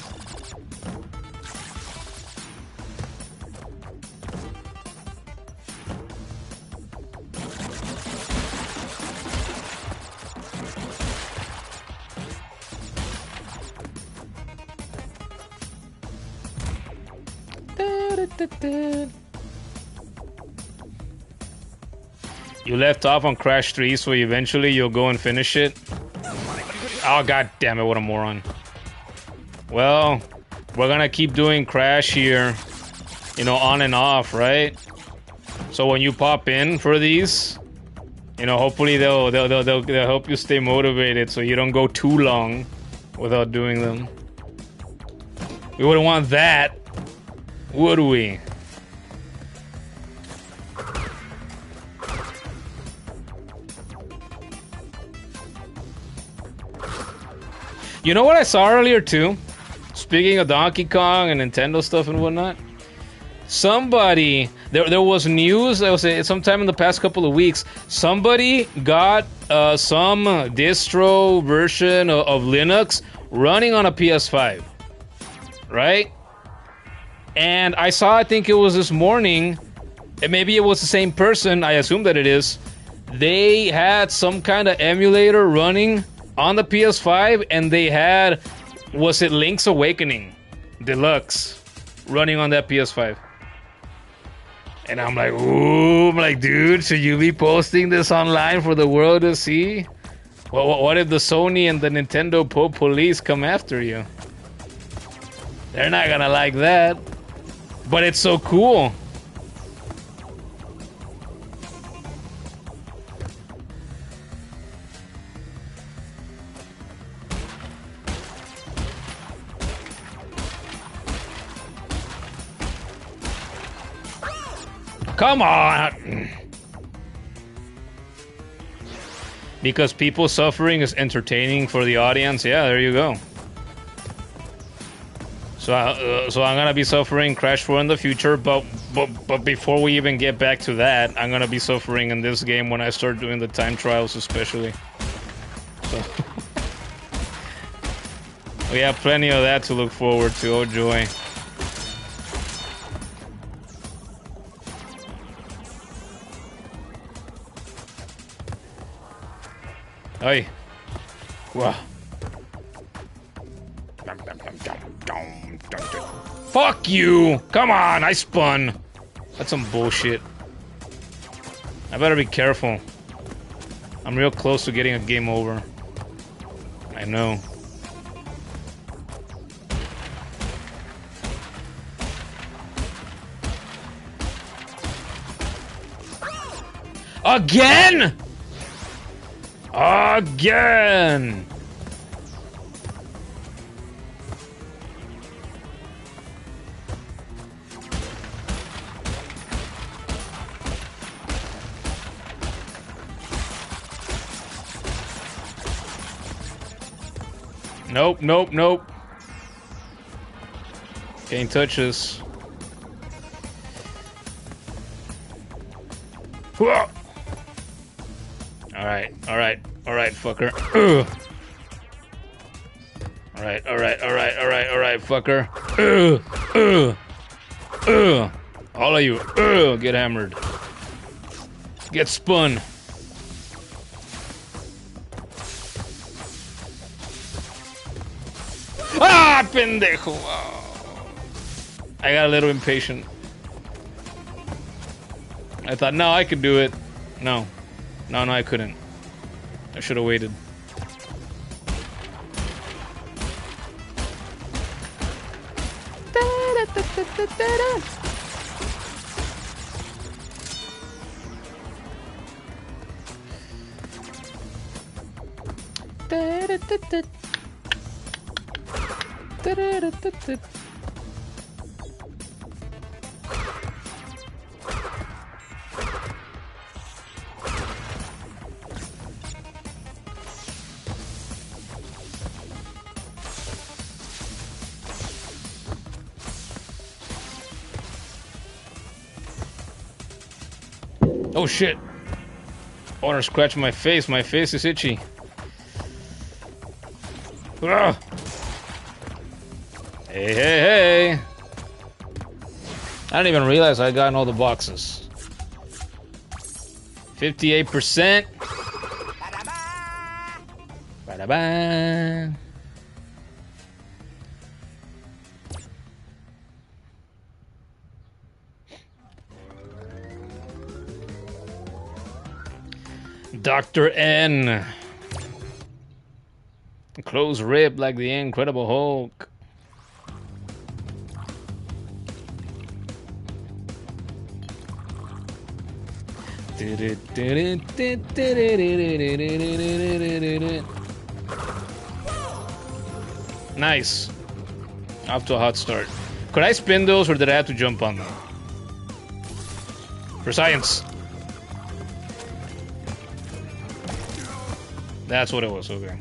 You left off on Crash 3, so eventually you'll go and finish it. Oh, god damn it, what a moron. Well, we're gonna keep doing Crash here, you know, on and off, right? So when you pop in for these, you know, hopefully they'll help you stay motivated so you don't go too long without doing them. We wouldn't want that, would we? You know what I saw earlier too? Speaking of Donkey Kong and Nintendo stuff and whatnot, somebody there was news. I was sometime in the past couple of weeks. Somebody got some distro version of Linux running on a PS5, right? And I saw. I think it was this morning. And maybe it was the same person. I assume that it is. They had some kind of emulator running on the PS5, and they had, was it Link's Awakening Deluxe running on that PS5? And I'm like, ooh, I'm like, dude, should you be posting this online for the world to see? Well, what if the Sony and the Nintendo police come after you? They're not gonna like that. But it's so cool. Come on! Because people suffering is entertaining for the audience. Yeah, there you go. So I'm gonna be suffering Crash 4 in the future, but before we even get back to that, I'm gonna be suffering in this game when I start doing the time trials, especially. So we have plenty of that to look forward to. Oh joy! Hey. Wow. Fuck you! Come on, I spun. That's some bullshit. I better be careful. I'm real close to getting a game over. I know. Again! Again! Nope, nope, nope. Can't touch this. Alright, alright, alright, fucker. Alright, alright, alright, alright, alright, fucker. All of you, get hammered. Get spun. pendejo! Oh. I got a little impatient. I thought, no, I could do it. No. No, I couldn't. I should have waited. Oh shit! I wanna scratch my face. My face is itchy. Ugh. Hey, hey, hey! I didn't even realize I got in all the boxes. 58%. Ba-da-ba. Dr. N. Close rib like the Incredible Hulk. Nice. Off to a hot start. Could I spin those or did I have to jump on them? For science. That's what it was, okay.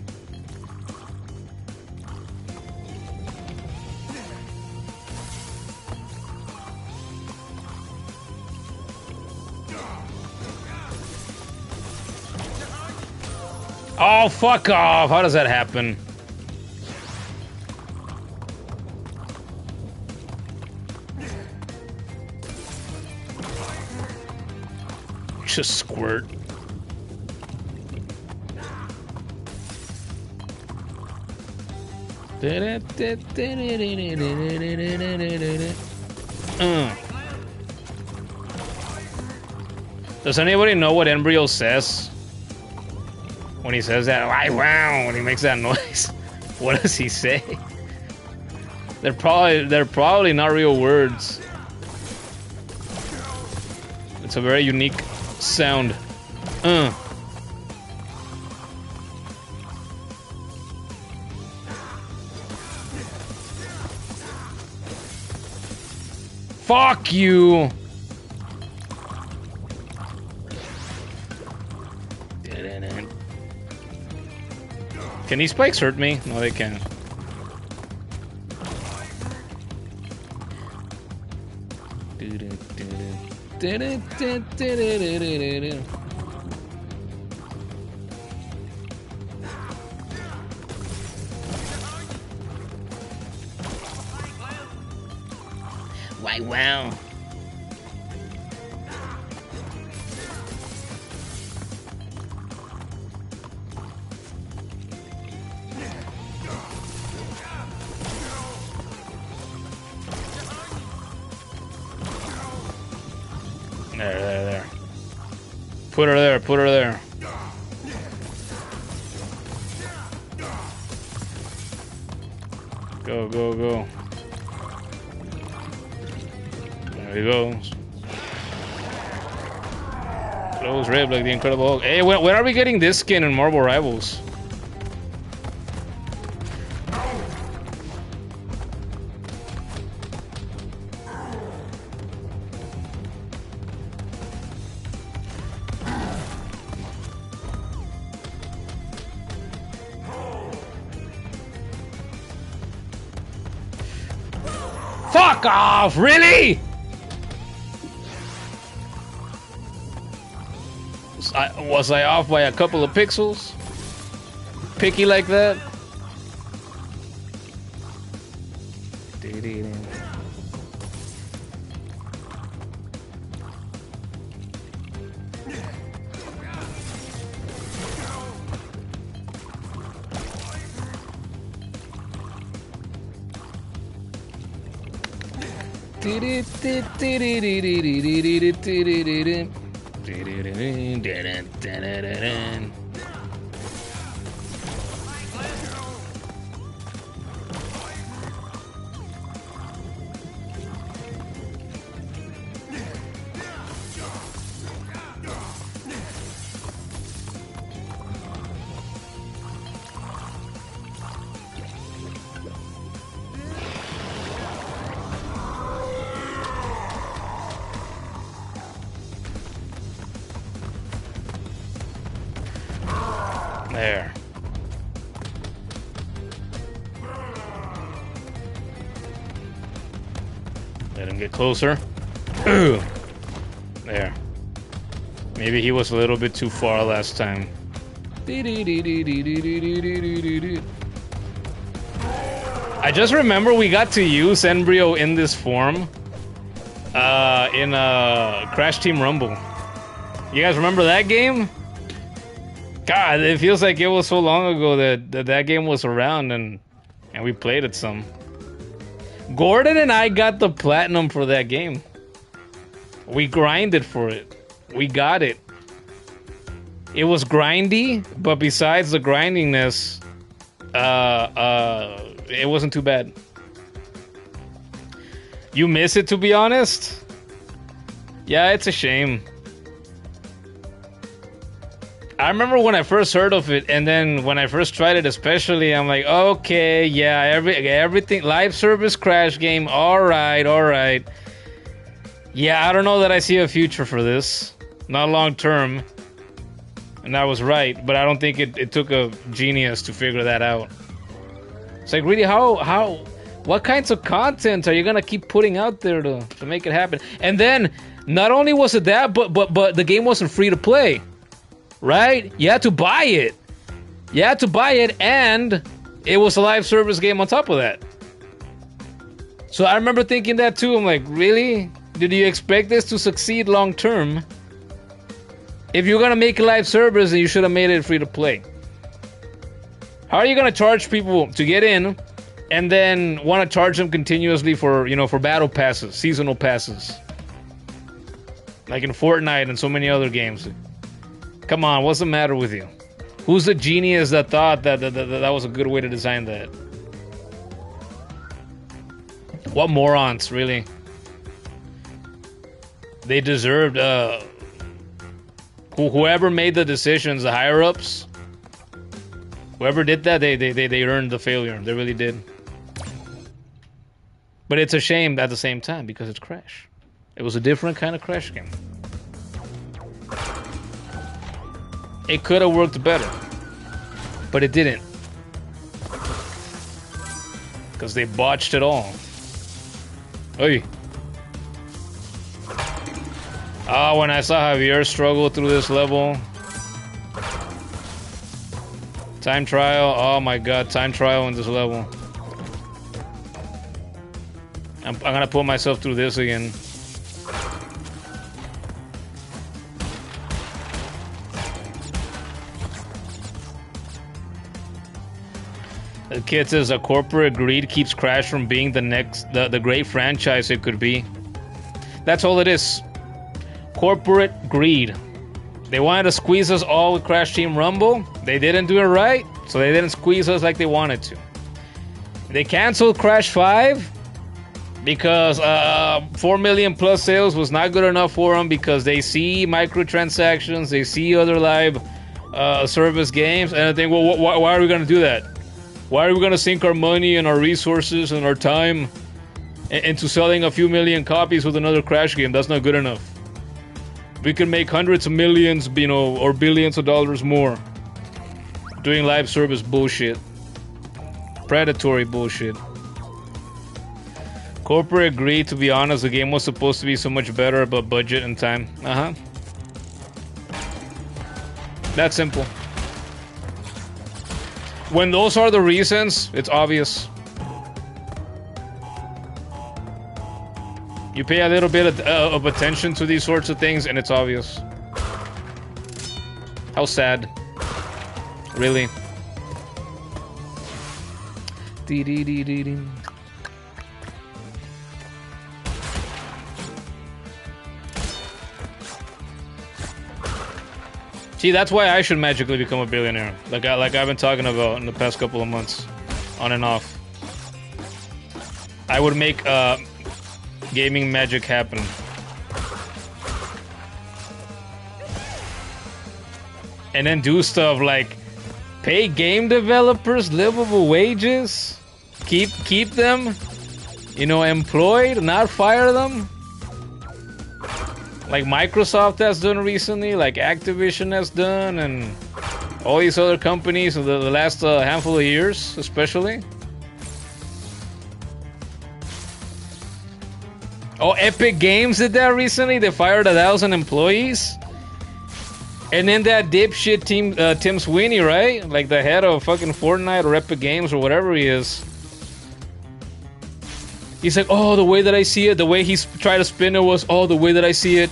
Oh, fuck off! How does that happen? Just squirt. Does anybody know what Embryo says when he says that? Wow, when he makes that noise, what does he say? They're probably not real words. It's a very unique sound. Fuck you! Can these spikes hurt me? No, they can't. Why, wow. There. Put her there. Go. There he goes. Close rib like the Incredible Hulk. Hey, when are we getting this skin in Marvel Rivals? Fuck off! Really? Was I off by a couple of pixels? Picky like that? There. Let him get closer. There. Maybe he was a little bit too far last time. I just remember we got to use Brio in this form in Crash Team Rumble. You guys remember that game? God, it feels like it was so long ago that game was around and we played it some. Gordon and I got the platinum for that game. We grinded for it. We got it. It was grindy, but besides the grindiness, it wasn't too bad. You miss it, to be honest? Yeah, it's a shame. I remember when I first heard of it, and then when I first tried it especially, I'm like, okay, yeah, everything, live service Crash game, alright. Yeah, I don't know that I see a future for this. Not long term. And I was right, but I don't think it took a genius to figure that out. It's like, really, what kinds of content are you gonna keep putting out there to make it happen? And then, not only was it that, but the game wasn't free to play. Right? You had to buy it. And it was a live service game on top of that. So I remember thinking that too. I'm like, really? Did you expect this to succeed long term? If you're gonna make a live service, then you should have made it free to play. How are you gonna charge people to get in and then want to charge them continuously for, for battle passes, seasonal passes? Like in Fortnite and so many other games. Come on, what's the matter with you? Who's the genius that thought that was a good way to design that? What morons, really? They deserved, whoever made the decisions, the higher-ups, whoever did that, they earned the failure. They really did. But it's a shame at the same time, because it's Crash. It was a different kind of Crash game. It could have worked better, but it didn't. Because they botched it all. Hey. When I saw Javier struggle through this level. Time trial, oh my god, time trial in this level. I'm gonna put myself through this again. The kid says that corporate greed keeps Crash from being the great franchise it could be. That's all it is. Corporate greed. They wanted to squeeze us all with Crash Team Rumble. They didn't do it right, so they didn't squeeze us like they wanted to. They canceled Crash 5 because 4 million plus sales was not good enough for them, because they see microtransactions, they see other live service games, and they think, well, why are we going to do that? Why are we going to sink our money and our resources and our time into selling a few million copies with another Crash game? That's not good enough. We can make hundreds of millions, or billions of dollars more doing live service bullshit. Predatory bullshit. Corporate agreed, to be honest. The game was supposed to be so much better, but budget and time. That's simple. When those are the reasons, it's obvious. You pay a little bit of attention to these sorts of things, and it's obvious. How sad. Really. See, that's why I should magically become a billionaire. Like I've been talking about in the past couple of months, on and off. I would make gaming magic happen. And then do stuff like pay game developers livable wages, keep them, you know, employed, not fire them. Like Microsoft has done recently, like Activision has done, and all these other companies in the last handful of years, especially. Oh, Epic Games did that recently. They fired 1,000 employees. And then that dipshit Tim Sweeney, right? Like the head of fucking Fortnite or Epic Games or whatever he is. He's like, oh, the way that I see it, the way he's tried to spin it was, oh, the way that I see it,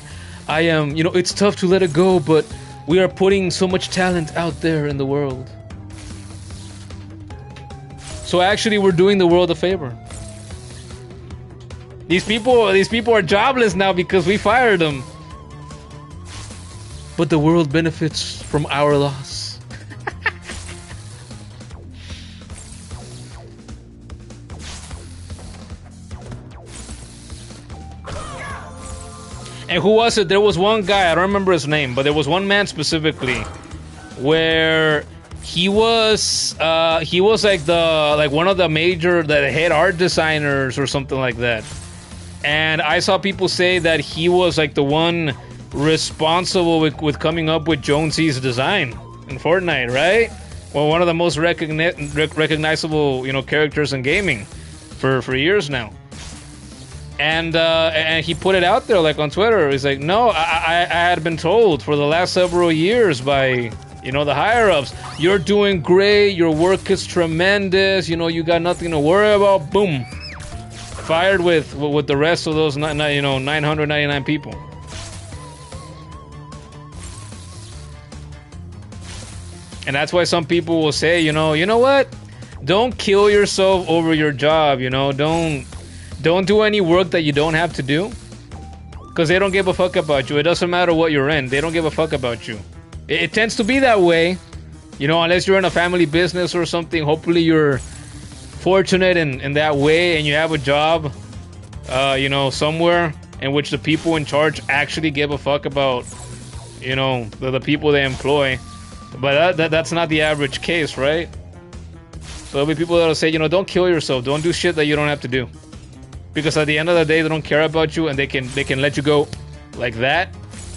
I am, you know, it's tough to let it go, but we are putting so much talent out there in the world. So actually, we're doing the world a favor. These people are jobless now because we fired them. But the world benefits from our loss. And who was it? There was one guy, I don't remember his name, but there was one man specifically where he was like one of the head art designers or something like that. And I saw people say that he was like the one responsible with coming up with Jonesy's design in Fortnite, right? Well, one of the most recognizable, you know, characters in gaming for years now. And he put it out there, like on Twitter. He's like, no, I had been told for the last several years by, you know, the higher ups, you're doing great, your work is tremendous, you know, you got nothing to worry about. Boom, fired with the rest of those, 999 people. And that's why some people will say, you know what? Don't kill yourself over your job, you know, don't do any work that you don't have to do, because they don't give a fuck about you. It doesn't matter what you're in. They don't give a fuck about you. It tends to be that way, you know, unless you're in a family business or something. Hopefully you're fortunate in that way and you have a job, you know, somewhere in which the people in charge actually give a fuck about, you know, the people they employ. But that's not the average case, right? So there'll be people that'll say, you know, don't kill yourself. Don't do shit that you don't have to do. Because at the end of the day, they don't care about you, and they can let you go like that,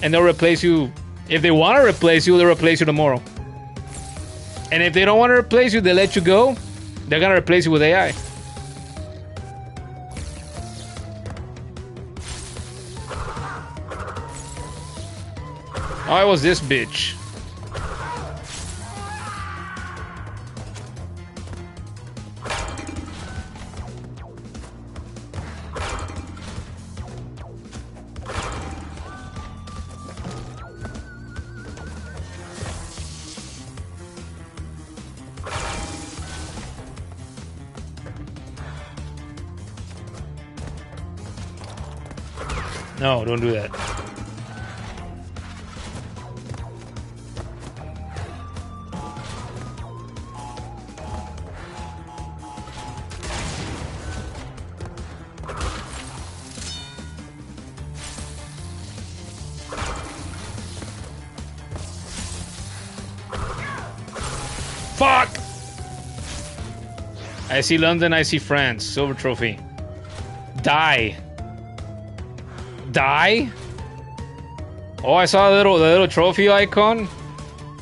and they'll replace you. If they want to replace you, they'll replace you tomorrow. And if they don't want to replace you, they let you go, they're gonna replace you with AI. Oh, it was this bitch. No, don't do that. Fuck! I see London, I see France. Silver trophy. Die. Die? Oh, I saw the little trophy icon.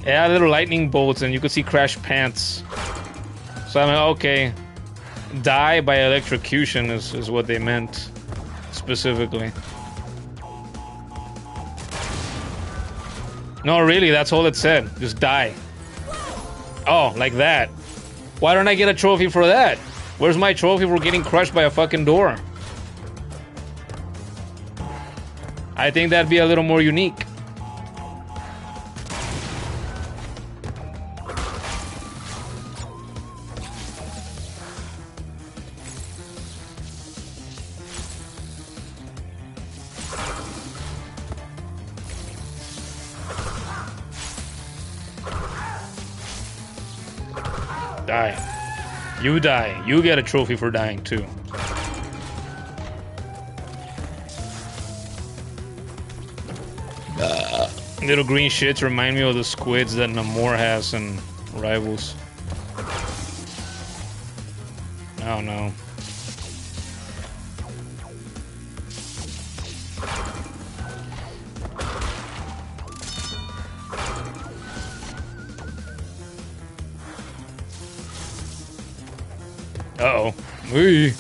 Yeah, little lightning bolts, and you could see Crash Pants. So I'm like, okay. Die by electrocution is what they meant specifically. No, really, that's all it said. Just die. Oh, like that. Why don't I get a trophy for that? Where's my trophy for getting crushed by a fucking door? I think that'd be a little more unique. Die. You die. You get a trophy for dying too. Little green shits remind me of the squids that Namor has in Rivals. Oh no. Uh-oh. Wee.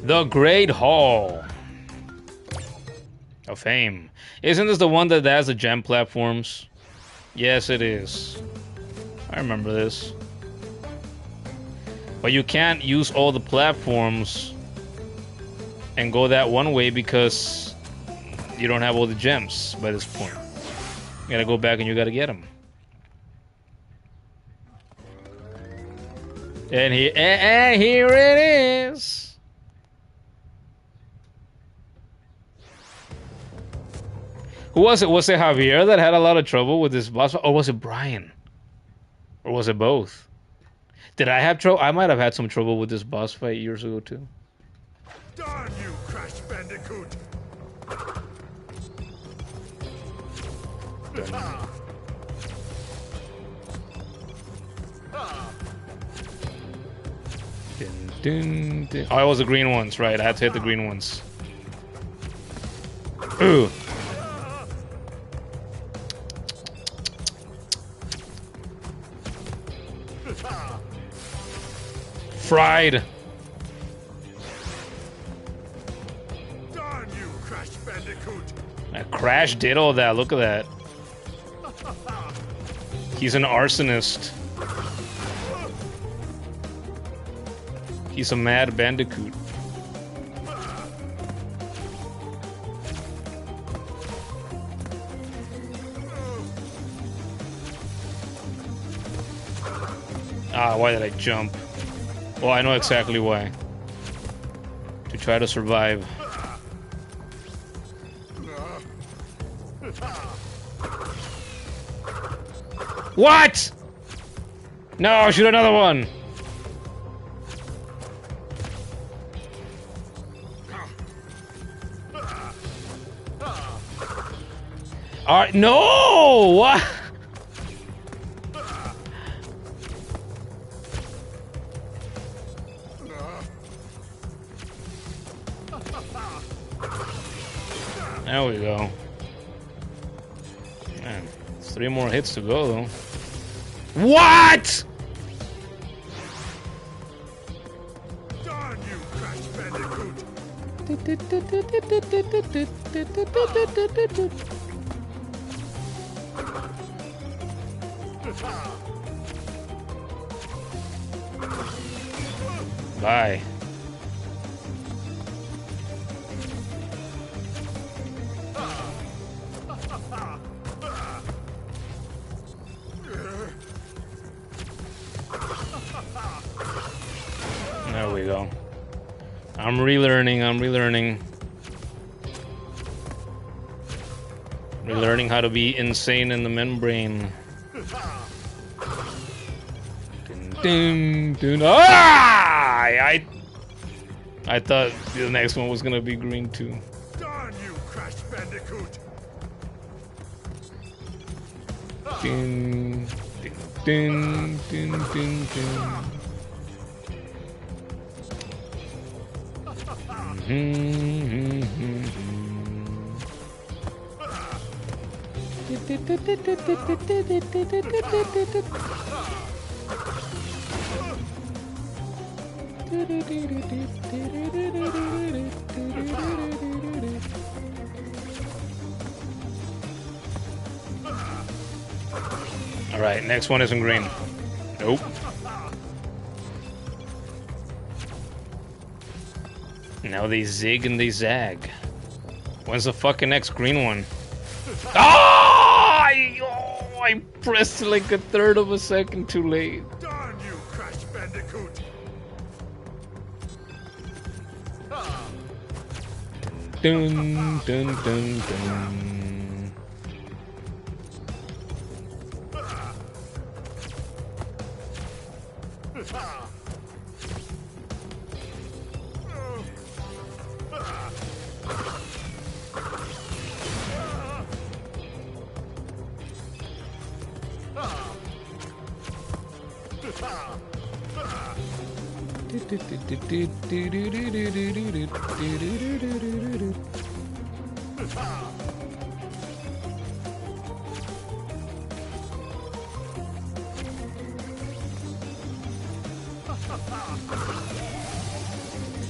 The Great Hall of Fame. Isn't this the one that has the gem platforms? Yes, it is. I remember this. But you can't use all the platforms and go that one way because you don't have all the gems by this point. You gotta go back and you gotta get them. And here it is. Who was it? Was it Javier that had a lot of trouble with this boss? Or was it Brian? Or was it both? Did I have trouble? I might have had some trouble with this boss fight years ago too. Darn you, Crash Bandicoot! Dun, dun, dun. Oh, it was the green ones, right? I had to hit the green ones. Ooh. Fried. Darn you, Crash Bandicoot! Crash did all that. Look at that. He's an arsonist. He's a mad bandicoot. Ah, why did I jump? Well, I know exactly why. To try to survive. What? No, shoot another one. Alright, no! What? There we go. Man, 3 more hits to go though. What? Darn you, Crash Bandicoot! Bye. There we go. I'm relearning, Relearning how to be insane in the membrane. Dun, dun, dun. Ah! I thought the next one was gonna be green too. Darn you, Crash Bandicoot! Dun, dun, dun, dun, dun. All right, next one isn't green. Nope. Now they zig and they zag. When's the fucking next green one? I pressed like a third of a second too late. Darn you, Crash Bandicoot! Dun dun dun dun.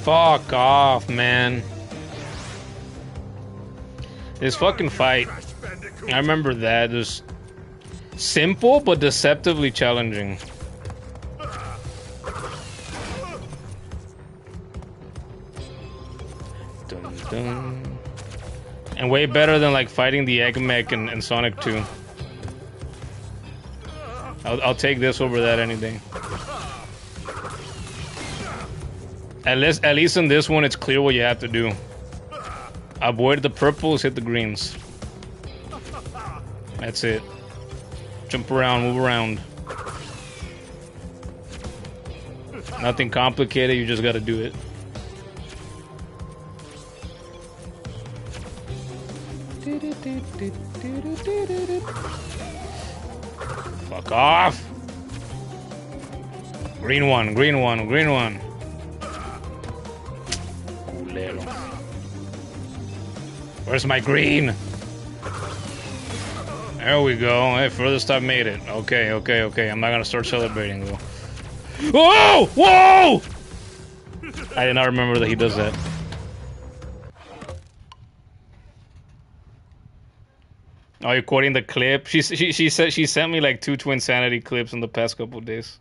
Fuck off, man. This fucking fight, I remember that. It was simple but deceptively challenging. Dun, dun. And way better than like fighting the Egg Mech in Sonic 2. I'll take this over that any day. At least in this one, it's clear what you have to do. Avoid the purples, hit the greens. That's it. Jump around, move around. Nothing complicated, you just gotta do it. Fuck off! Green one, green one, green one. Culero. Where's my green? There we go. Hey, furthest I've made it. Okay, okay, okay. I'm not gonna start celebrating though. Whoa! Whoa! I did not remember that he does that. Oh, you're quoting the clip? She said she sent me like 2 Twinsanity clips in the past couple days.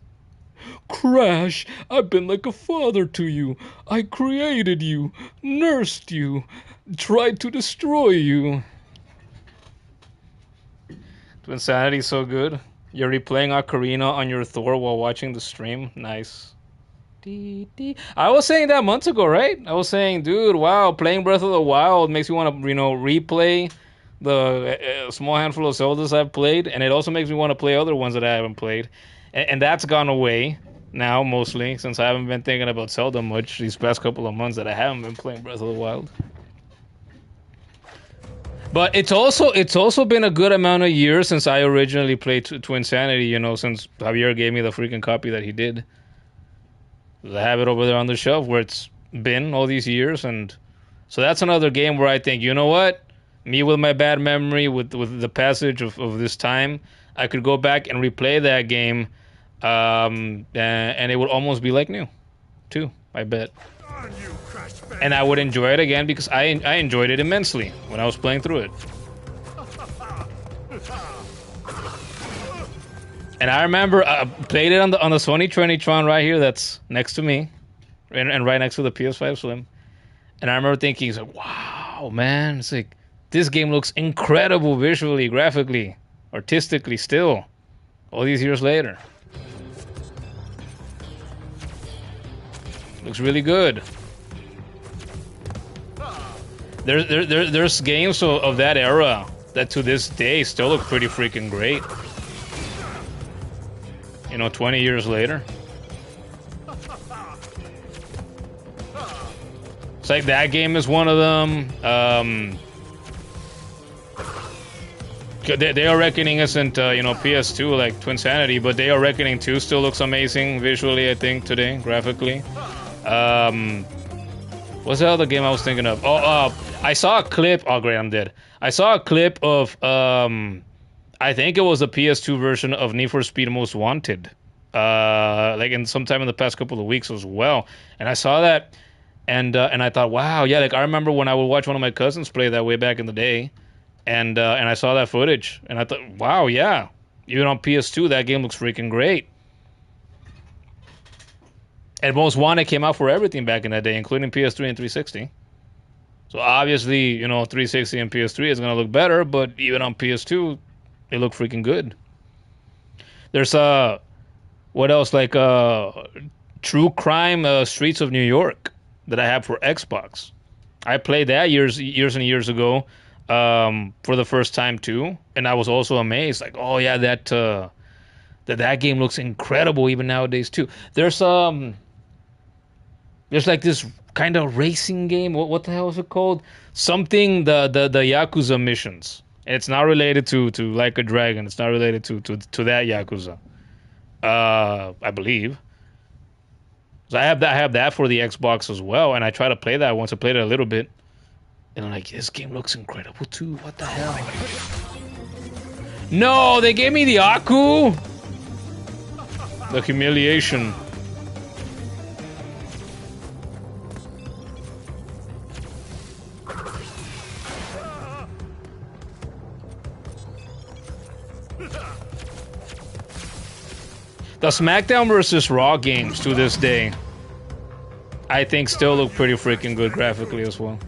Crash, I've been like a father to you. I created you, nursed you, tried to destroy you. Twinsanity's so good. You're replaying Ocarina on your Thor while watching the stream. Nice. I was saying that months ago, right? I was saying, dude, wow, playing Breath of the Wild makes me want to, replay the small handful of Zeldas I've played, and it also makes me want to play other ones that I haven't played. And that's gone away now, mostly, since I haven't been thinking about Zelda much these past couple of months that I haven't been playing Breath of the Wild. But it's also been a good amount of years since I originally played Twinsanity, since Javier gave me the freaking copy that he did. I have it over there on the shelf where it's been all these years, and so that's another game where I think, you know what? Me with my bad memory, with the passage of this time, I could go back and replay that game, and it would almost be like new, too, I bet. And I would enjoy it again because I enjoyed it immensely when I was playing through it. And I remember I played it on the Sony Trinitron right here that's next to me, and right next to the PS5 Slim. And I remember thinking, it's like, wow, man, it's like, this game looks incredible visually, graphically, artistically still, all these years later. Looks really good. There's games of that era that to this day still look pretty freaking great. 20 years later. It's like that game is one of them. They Are Reckoning isn't, PS2 like Twinsanity, but They Are Reckoning 2 still looks amazing visually, I think, today, graphically. What's the other game I was thinking of? I saw a clip. Oh, great, I'm dead. I saw a clip of, I think it was the PS2 version of Need for Speed Most Wanted. Like sometime in the past couple of weeks as well. And I saw that, and I thought, wow, yeah, like I remember when I would watch one of my cousins play that way back in the day. And I saw that footage, and I thought, wow, yeah. Even on PS2, that game looks freaking great. And Most Wanted came out for everything back in that day, including PS3 and 360. So obviously, you know, 360 and PS3 is going to look better, but even on PS2, they look freaking good. There's what else, like True Crime Streets of New York that I have for Xbox. I played that years and years ago for the first time too, and I was also amazed, like, oh yeah, that game looks incredible even nowadays too. There's like this kind of racing game. What the hell is it called? Something the Yakuza missions. And it's not related to Like a Dragon. It's not related to that Yakuza. I believe. So I have that for the Xbox as well, and I try to play that once. I played it a little bit, and I'm like, this game looks incredible too. What the hell? No, they gave me the Aku. The humiliation. The SmackDown versus Raw games to this day, I think, still look pretty freaking good graphically as well.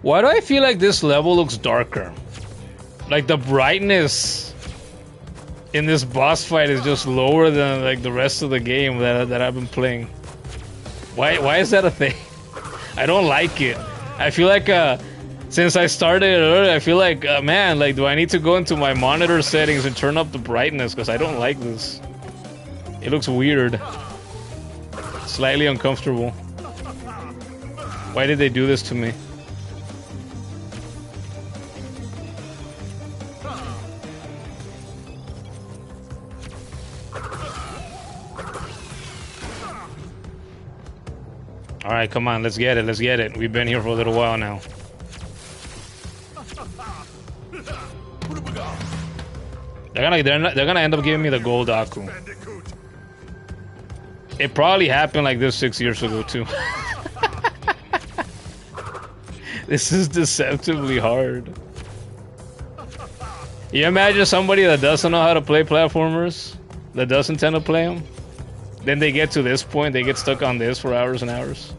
Why do I feel like this level looks darker? Like the brightness in this boss fight is just lower than like the rest of the game that I've been playing. Why is that a thing? I don't like it. I feel like since I started early, I feel like man, like, do I need to go into my monitor settings and turn up the brightness, because I don't like this. It looks weird. Slightly uncomfortable. Why did they do this to me? All right, come on, let's get it. Let's get it. We've been here for a little while now. They're gonna end up giving me the gold Aku. It probably happened like this 6 years ago too. This is deceptively hard. You imagine somebody that doesn't know how to play platformers, that doesn't tend to play them, then they get to this point, they get stuck on this for hours and hours.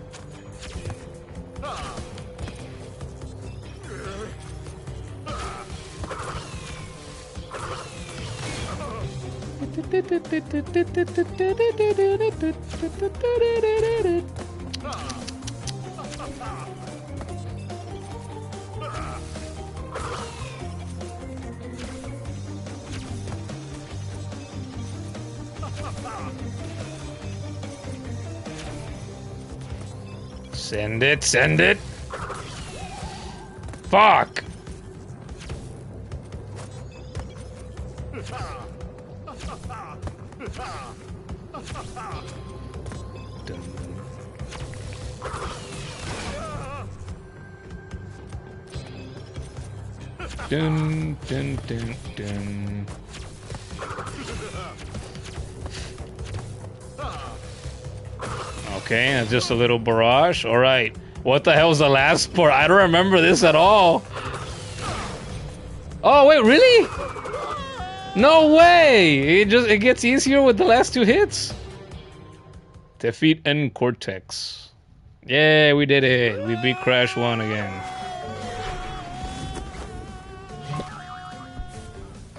Send it, send it. Fuck. Dun, dun, dun, dun. Okay, that's just a little barrage. All right. What the hell's the last part? I don't remember this at all. Oh, wait, really? No way! It gets easier with the last two hits. Defeat N Cortex. Yeah, we did it. We beat Crash 1 again.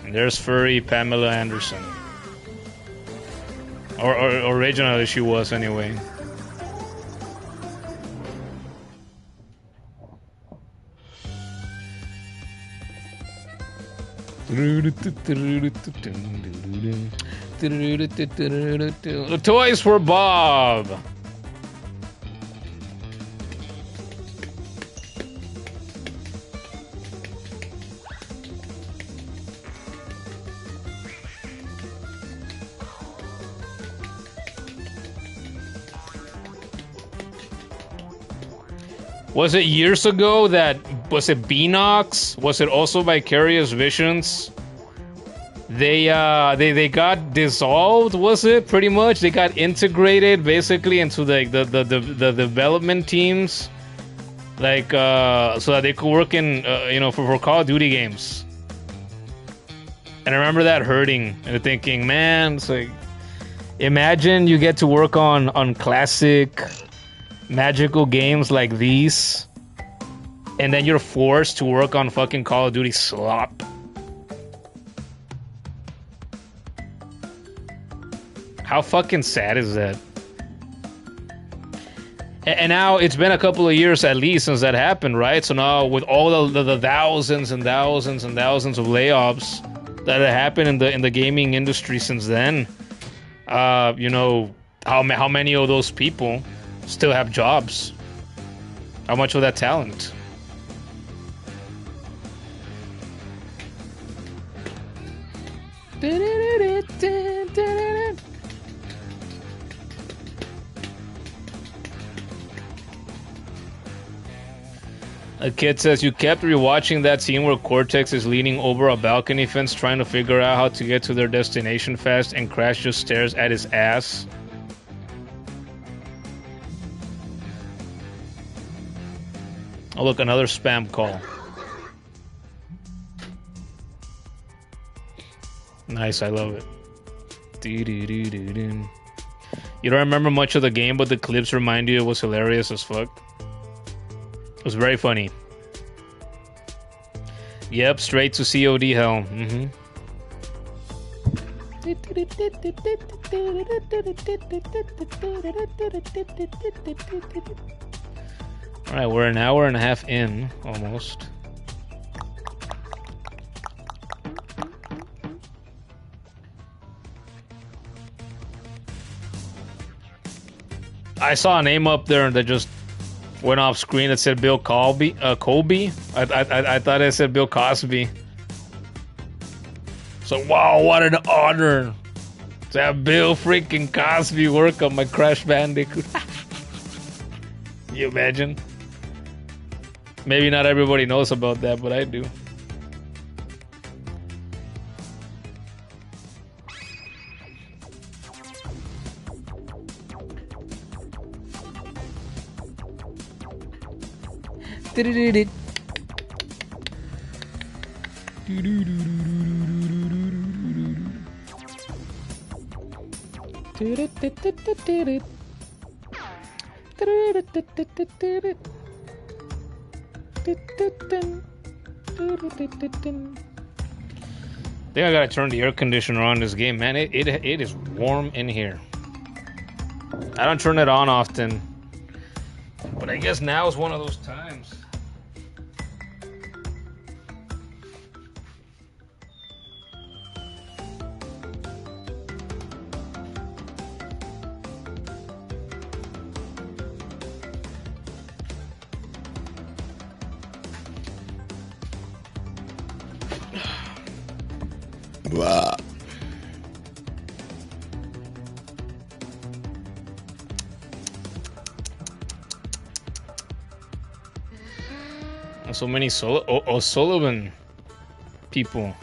And there's furry Pamela Anderson. Or originally she was anyway. The toys for Bob. Was it years ago that, was it Beanox? Was it also Vicarious Visions they got dissolved, was it? Pretty much, they got integrated basically into the development teams, like so that they could work in you know, for Call of Duty games. And I remember that hurting and thinking, man, it's like, imagine you get to work on classic magical games like these, and then you're forced to work on fucking Call of Duty slop. How fucking sad is that? And now it's been a couple of years at least since that happened, right? So now with all the thousands and thousands and thousands of layoffs that have happened in the gaming industry since then, you know, how many of those people still have jobs? How much of that talent? A kid says, you kept rewatching that scene where Cortex is leaning over a balcony fence trying to figure out how to get to their destination fast, and Crash just stares at his ass. Oh look, another spam call. Nice, I love it. You don't remember much of the game, but the clips remind you it was hilarious as fuck. It was very funny. Yep, straight to COD hell. Alright, we're an hour and a half in, almost. I saw a name up there that just went off screen that said Bill Colby. Colby? I thought it said Bill Cosby. So wow, what an honor to have Bill freaking Cosby work on my Crash Bandicoot. Can you imagine? Maybe not everybody knows about that, but I do. I think I gotta turn the air conditioner on this game, man. It is warm in here. I don't turn it on often, but I guess now is one of those times. Blah. So many Sullivan people.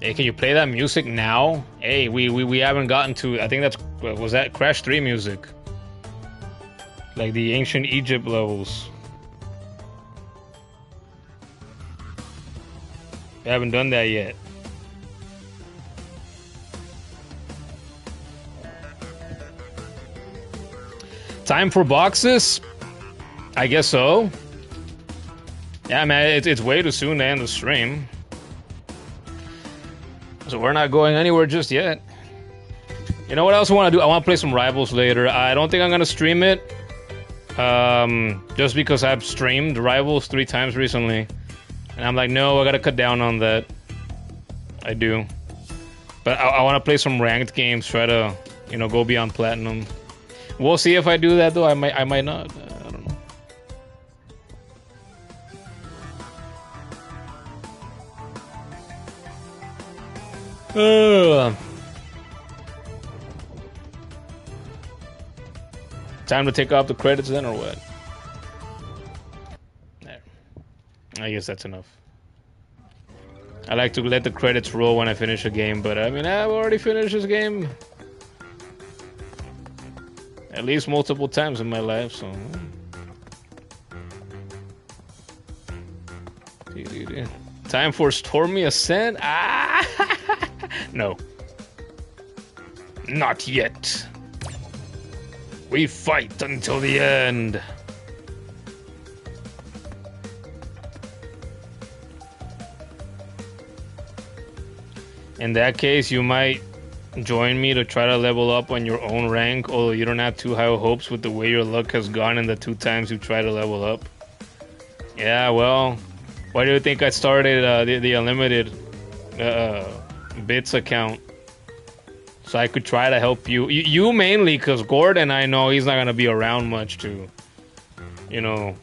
Hey, can you play that music now? Hey, we haven't gotten to. I think that's, was that Crash 3 music? Like the ancient Egypt levels. We haven't done that yet. Time for boxes? I guess so. Yeah, man, it's way too soon to end the stream. So we're not going anywhere just yet. You know what else I want to do? I want to play some Rivals later. I don't think I'm going to stream it. Just because I've streamed Rivals 3 times recently. And I'm like, no, I got to cut down on that. I do. But I want to play some ranked games, try to, you know, go beyond Platinum. We'll see if I do that, though. I might not. I don't know. Time to take off the credits then, or what? I guess that's enough. I like to let the credits roll when I finish a game, but I mean, I've already finished this game at least multiple times in my life, so... Time for Stormy Ascent? Ah! No. Not yet. We fight until the end. In that case, you might join me to try to level up on your own rank, although you don't have too high hopes with the way your luck has gone in the 2 times you try to level up. Yeah, well, why do you think I started the unlimited bits account? So I could try to help you. You mainly, because Gordon, I know he's not going to be around much to, you know,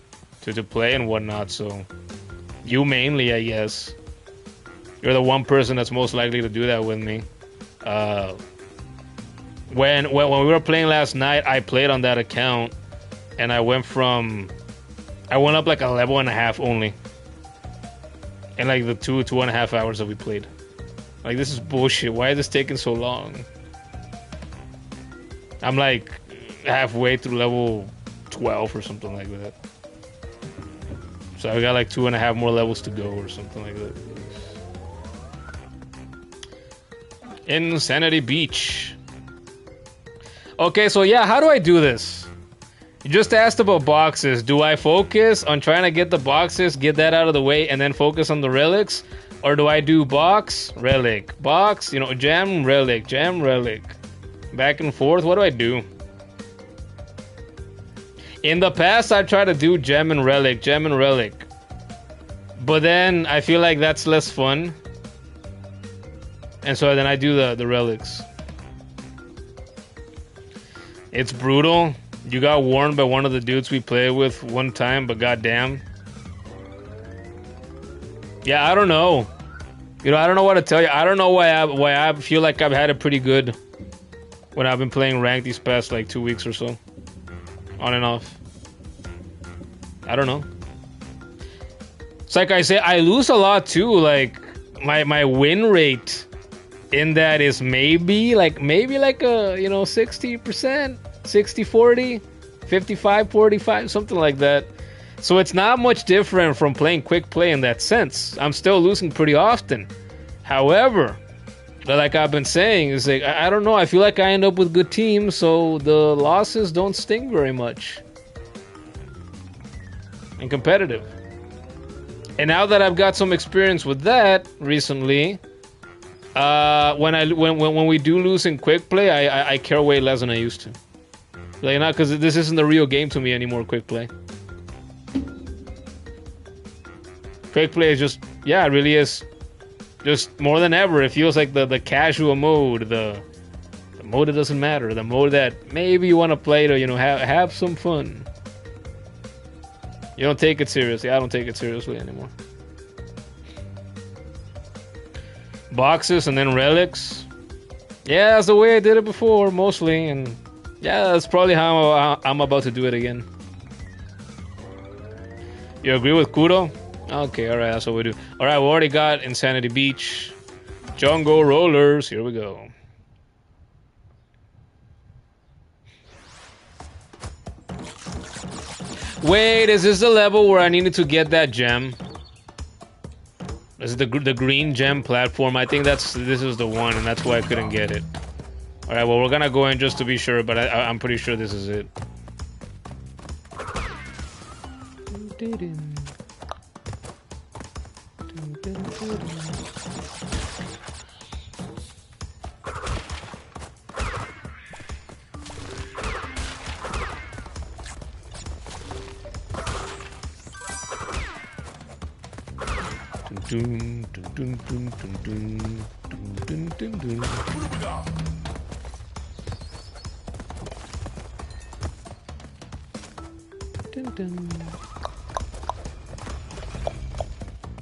to play and whatnot, so you mainly, I guess. You're the one person that's most likely to do that with me. When we were playing last night, I played on that account, and I went up like a level and a half only. In like the 2.5 hours that we played. Like, this is bullshit. Why is this taking so long? I'm like halfway through level 12 or something like that. So I got like 2.5 more levels to go or something like that. Insanity Beach. Okay, so yeah, how do I do this? You just asked about boxes. Do I focus on trying to get the boxes, get that out of the way, and then focus on the relics? Or do I do box, relic, box, you know, gem, relic, back and forth? What do I do? In the past, I tried to do gem and relic. But then I feel like that's less fun. And so then I do the relics. It's brutal. You got warned by one of the dudes we played with one time, but goddamn. Yeah, I don't know. You know, I don't know what to tell you. I don't know why I feel like I've had it pretty good when I've been playing ranked these past like 2 weeks or so. On and off. I don't know. It's like I say, I lose a lot too. Like my win rate in that is maybe like a, you know, 60%, 60-40, 55-45, something like that. So it's not much different from playing quick play in that sense. I'm still losing pretty often. However, like I've been saying, is like I don't know, I feel like I end up with good teams, so the losses don't sting very much. And competitive. And now that I've got some experience with that recently, when we do lose in quick play, I care way less than I used to. Like, not because this isn't the real game to me anymore. Quick play. Quick play is just, yeah, it really is. Just more than ever, it feels like the casual mode, the mode that doesn't matter, the mode that maybe you want to play to, you know, have some fun. You don't take it seriously. I don't take it seriously anymore. Boxes and then relics. Yeah, that's the way I did it before, mostly, and yeah, that's probably how I'm about to do it again. You agree with Kudo? Okay, alright, that's what we do. Alright, we already got Insanity Beach. Jungle Rollers, here we go. Wait, is this the level where I needed to get that gem? This is the green gem platform. I think this is the one, and that's why I couldn't get it. Alright, well, we're gonna go in just to be sure, but I'm pretty sure this is it.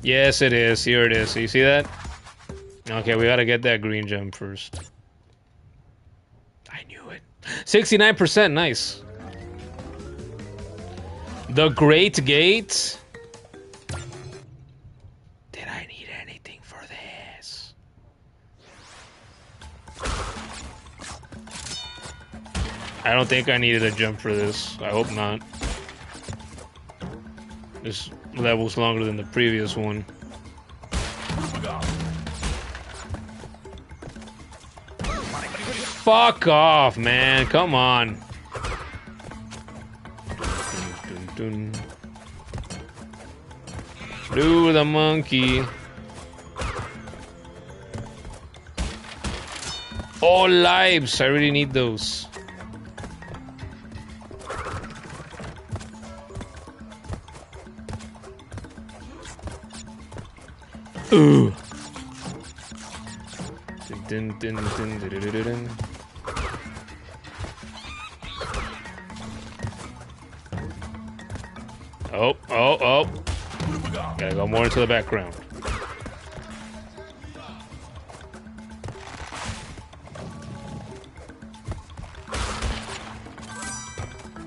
Yes, it is. Here it is. So you see that? Okay, we gotta get that green gem first. I knew it. 69%, nice. The Great Gate. I don't think I needed a jump for this. I hope not. This level's longer than the previous one. Fuck off, man. Come on. Dun, dun, dun. Do the monkey. All lives. I really need those. Ooh. Dun, dun, dun, dun, dun, dun, dun, dun. Oh, oh, oh. Gotta go more into the background.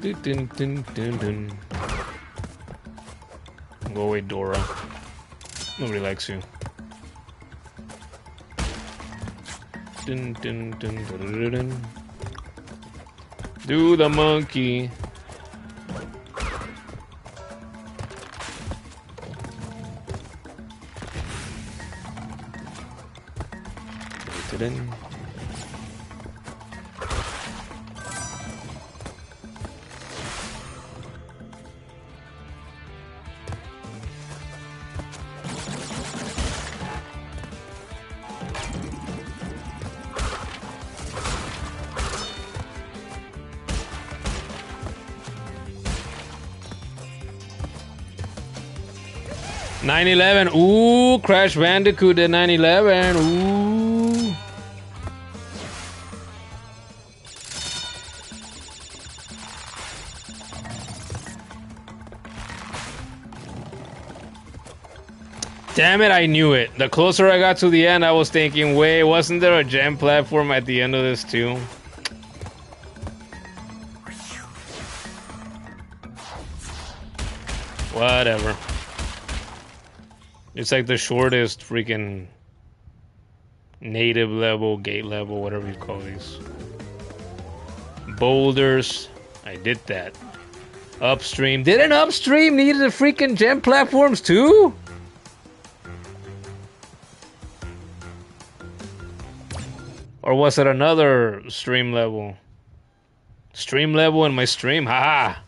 Dun, dun, dun, dun, dun. Go away, Dora. Nobody likes you. Dun, dun, dun, dun, dun, dun. Do the monkey. Dun. 9/11. Ooh, Crash Bandicoot at 9/11. Ooh. Damn it, I knew it. The closer I got to the end, I was thinking, wait, wasn't there a gem platform at the end of this too? Whatever. It's like the shortest freaking native level, gate level, whatever you call these. Boulders. I did that. Upstream. Didn't upstream need the freaking gem platforms too? Or was it another stream level? Stream level in my stream? Haha.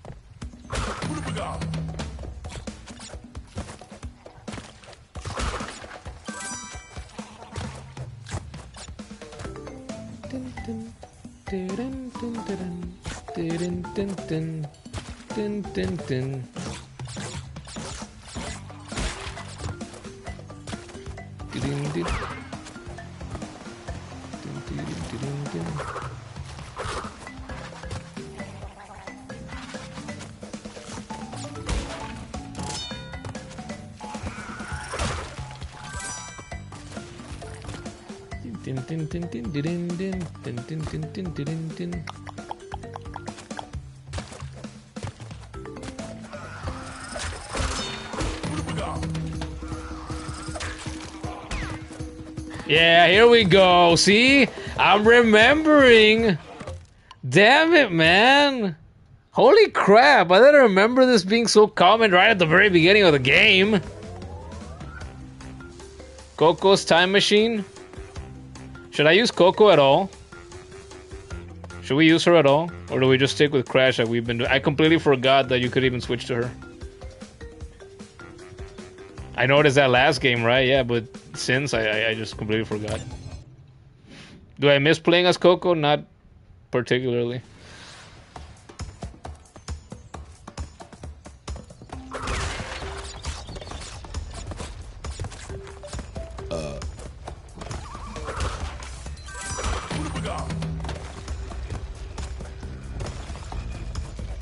Yeah, here we go. See? I'm remembering. Damn it, man. Holy crap. I didn't remember this being so common right at the very beginning of the game. Coco's time machine? Should I use Coco at all? Should we use her at all? Or do we just stick with Crash like we've been doing? I completely forgot that you could even switch to her. I noticed that last game, right? Yeah, but since I just completely forgot. Do I miss playing as Coco? Not particularly.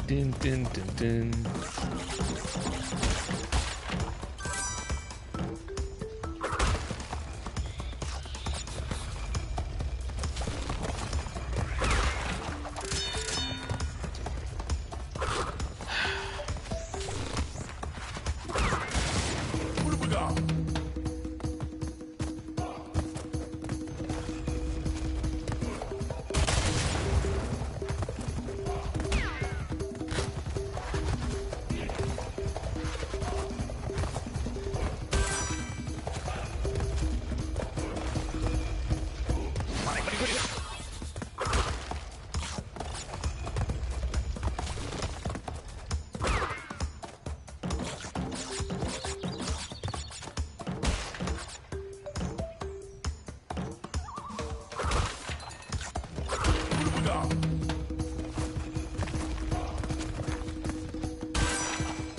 Dun, dun, dun, dun.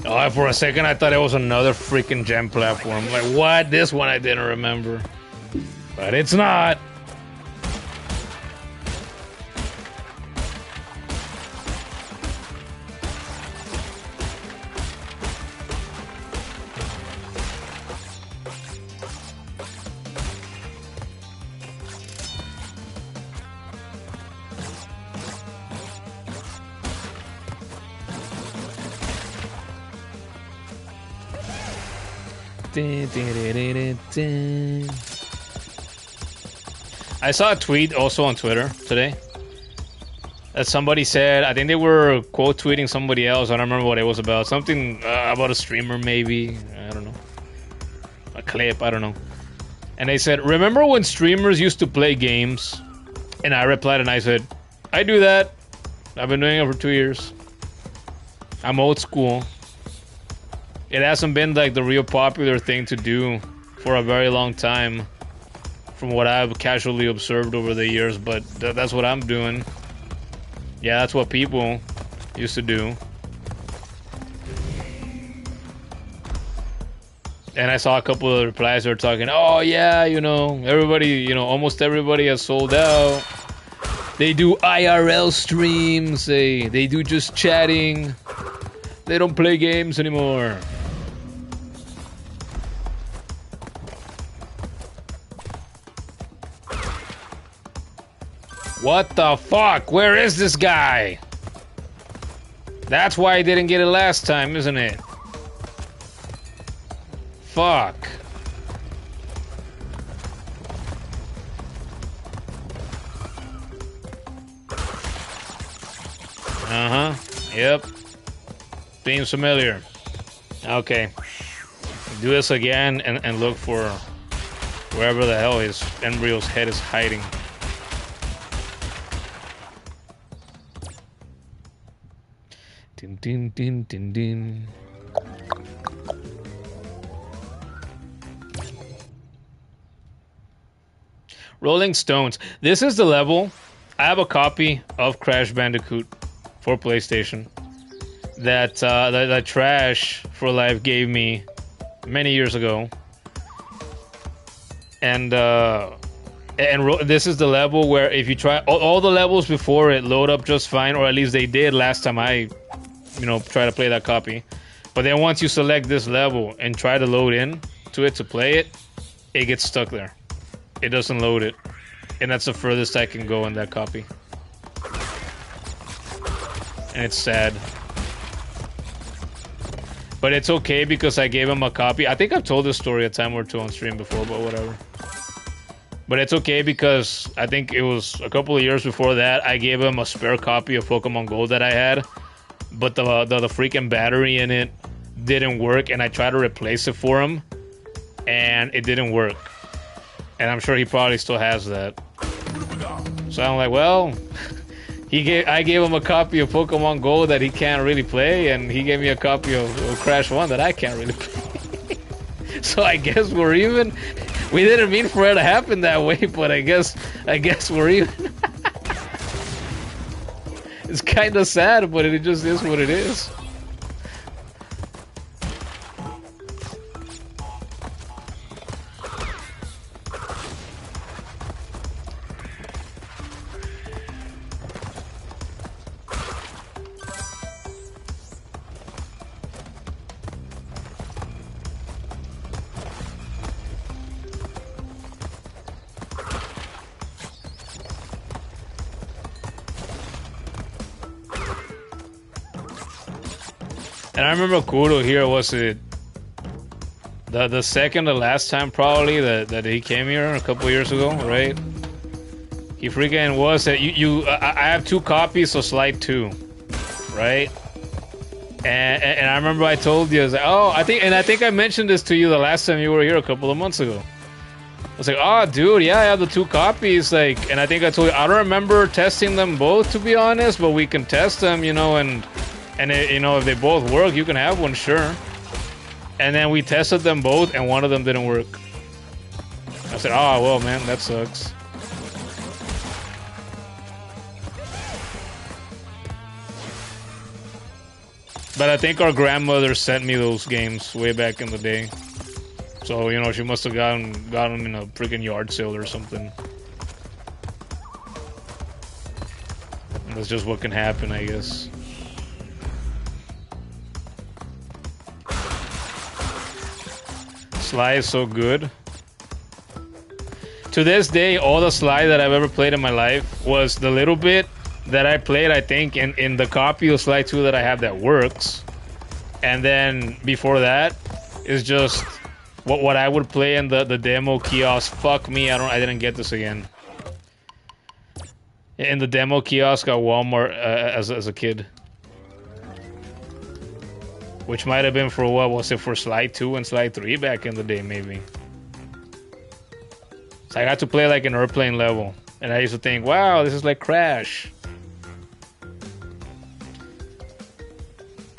Oh, for a second I thought it was another freaking gem platform. Like, what? This one I didn't remember. But it's not. I saw a tweet also on Twitter today that somebody said, I think they were quote tweeting somebody else. I don't remember what it was about. Something about a streamer, maybe. I don't know. A clip, I don't know. And they said, remember when streamers used to play games? And I replied and I said, I do that. I've been doing it for 2 years. I'm old school. It hasn't been like the real popular thing to do for a very long time, from what I've casually observed over the years, but that's what I'm doing. Yeah, that's what people used to do. And I saw a couple of replies that were talking, oh yeah, you know, everybody, you know, almost everybody has sold out. They do IRL streams, they do just chatting. They don't play games anymore. What the fuck? Where is this guy? That's why I didn't get it last time, isn't it? Fuck. Uh-huh. Yep. Seems familiar. Okay. Do this again and look for wherever the hell his embryo's head is hiding. Din din din din din. Rolling Stones. This is the level. I have a copy of Crash Bandicoot for PlayStation that that Trash for Life gave me many years ago, and this is the level where if you try all the levels before it load up just fine, or at least they did last time I, you know, try to play that copy. But then once you select this level and try to load in to it to play it, it gets stuck there. It doesn't load it, and that's the furthest I can go in that copy. And it's sad. But it's okay because I gave him a copy. I think I've told this story a time or two on stream before, but whatever. But it's okay because I think it was a couple of years before that, I gave him a spare copy of Pokemon Gold that I had, but the freaking battery in it didn't work, and I tried to replace it for him, and it didn't work. And I'm sure he probably still has that. So I'm like, well, I gave him a copy of Pokemon Gold that he can't really play, and he gave me a copy of Crash 1 that I can't really play. So I guess we're even. We didn't mean for it to happen that way, but I guess we're even. It's kind of sad, but it just is what it is. And I remember Kudo here, was it the second to last time probably that he came here a couple years ago, right? He freaking was that I have 2 copies of Slide 2, right? And I remember I told you, I was like, oh, I think I mentioned this to you the last time you were here a couple of months ago. I was like, oh, dude, yeah, I have the 2 copies. Like, and I think I told you, I don't remember testing them both, to be honest, but we can test them, you know, and it, you know, if they both work, you can have one, sure. And then we tested them both, and one of them didn't work. I said, oh, well, man, that sucks. But I think our grandmother sent me those games way back in the day. So, you know, she must have got them in a freaking yard sale or something. And that's just what can happen, I guess. Sly is so good. To this day, all the Sly that I've ever played in my life was the little bit that I played, I think, in the copy of Sly 2 that I have that works. And then before that is just what I would play in the demo kiosk. Fuck me, I didn't get this again. In the demo kiosk at Walmart as a kid. Which might have been for, what was it, for Sly 2 and Sly 3 back in the day, maybe. So I got to play like an airplane level. And I used to think, wow, this is like Crash.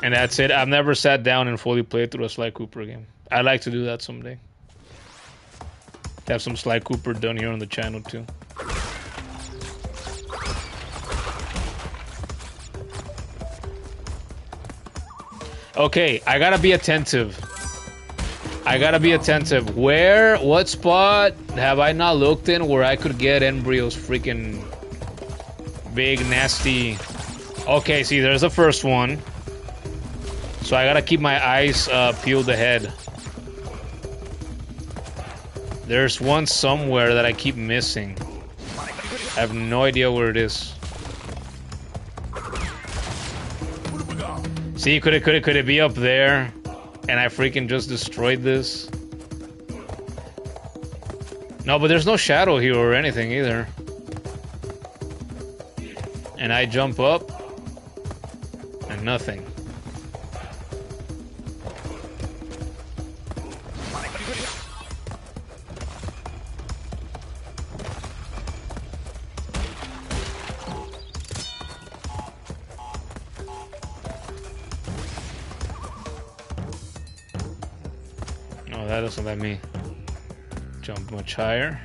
And that's it. I've never sat down and fully played through a Sly Cooper game. I'd like to do that someday. Have some Sly Cooper done here on the channel too. Okay, I gotta be attentive. What spot have I not looked in where I could get Embryo's freaking big, nasty... Okay, see, there's the first one. So I gotta keep my eyes peeled ahead. There's one somewhere that I keep missing. I have no idea where it is. See, could it be up there? And I freaking just destroyed this? No, but there's no shadow here or anything either. And I jump up, and nothing. That doesn't let me jump much higher.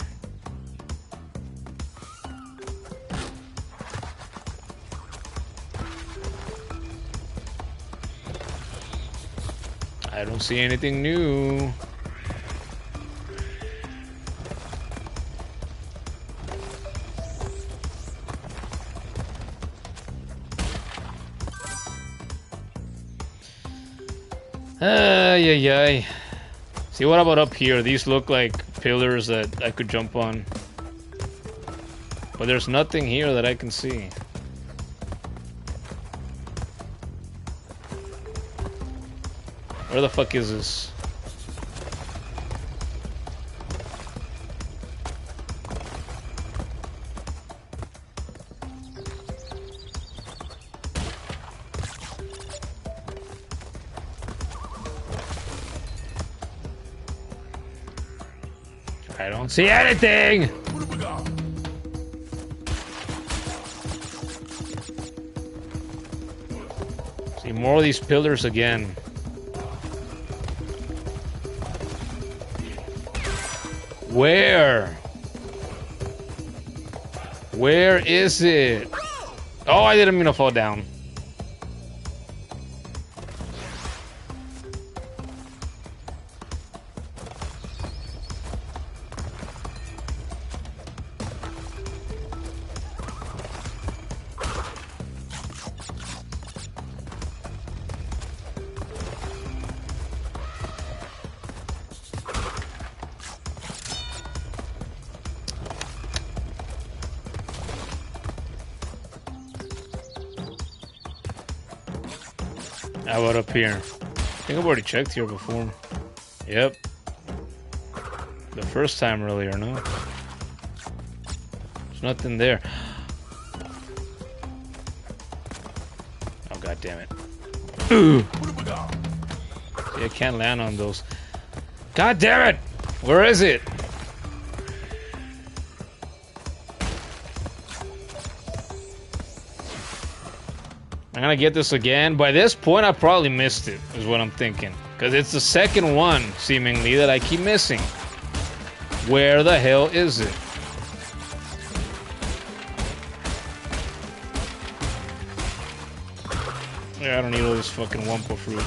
I don't see anything new. Ay. See, what about up here? These look like pillars that I could jump on. But there's nothing here that I can see. Where the fuck is this? I don't see anything! See more of these pillars again. Where? Where is it? Oh, I didn't mean to fall down. How about up here? I think I've already checked here before. Yep. The first time earlier, no? There's nothing there. Oh, god damn it. Ooh. See, I can't land on those. God damn it! Where is it? I'm gonna get this again. By this point, I probably missed it, is what I'm thinking. Because it's the second one, seemingly, that I keep missing. Where the hell is it? Yeah, I don't need all this fucking Wumpa fruit.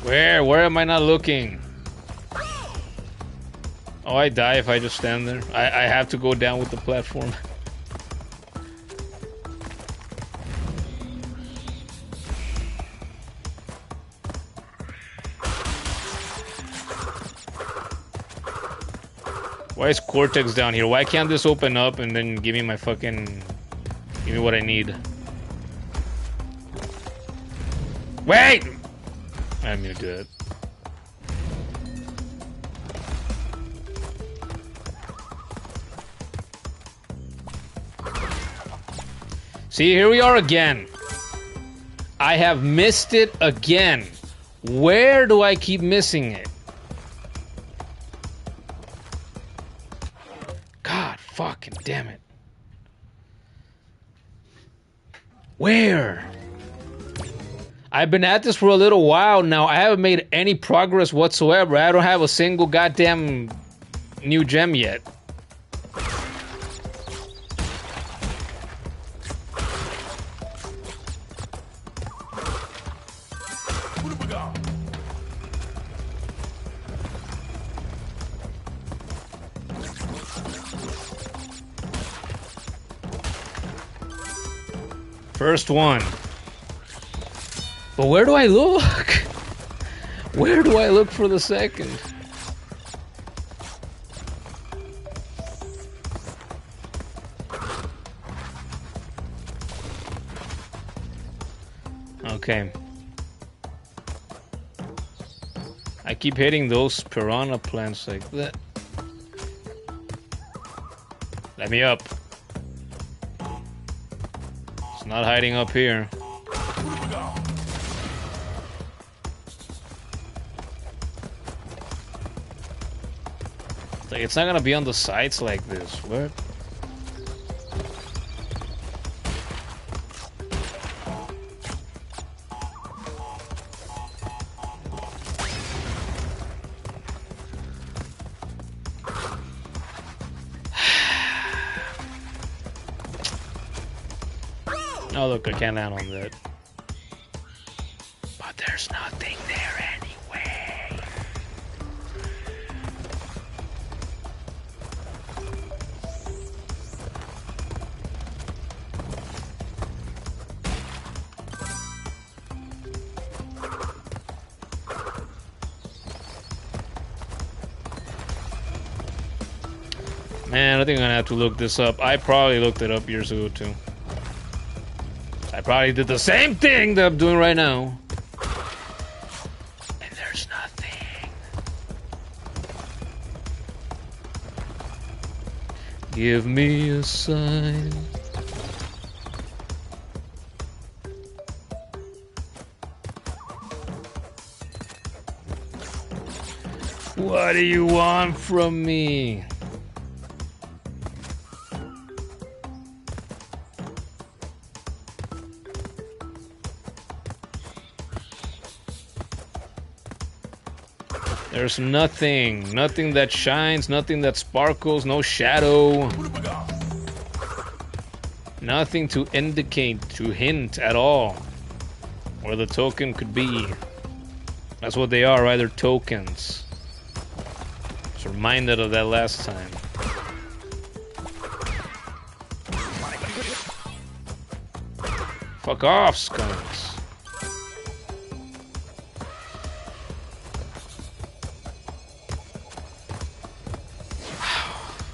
Where? Where am I not looking? Oh, I die if I just stand there. I have to go down with the platform. Why is Cortex down here? Why can't this open up and then give me my fucking... Give me what I need? Wait! I didn't mean to do it. See, here we are again. I have missed it again. Where do I keep missing it? God fucking damn it. Where? I've been at this for a little while now. I haven't made any progress whatsoever. I don't have a single goddamn new gem yet. First one. But where do I look? Where do I look for the second? Okay. I keep hitting those piranha plants like that. Let me up. It's not hiding up here. It's not gonna be on the sides like this. What? Oh look, I can't land on that. But there's nothing there anyway. Man, I think I'm gonna have to look this up. I probably looked it up years ago too. I probably did the same thing that I'm doing right now. And there's nothing. Give me a sign. What do you want from me? There's nothing. Nothing that shines, nothing that sparkles, no shadow. Nothing to indicate, to hint at all where the token could be. That's what they are, right? They're tokens. Just reminded of that last time. Fuck off, skunks.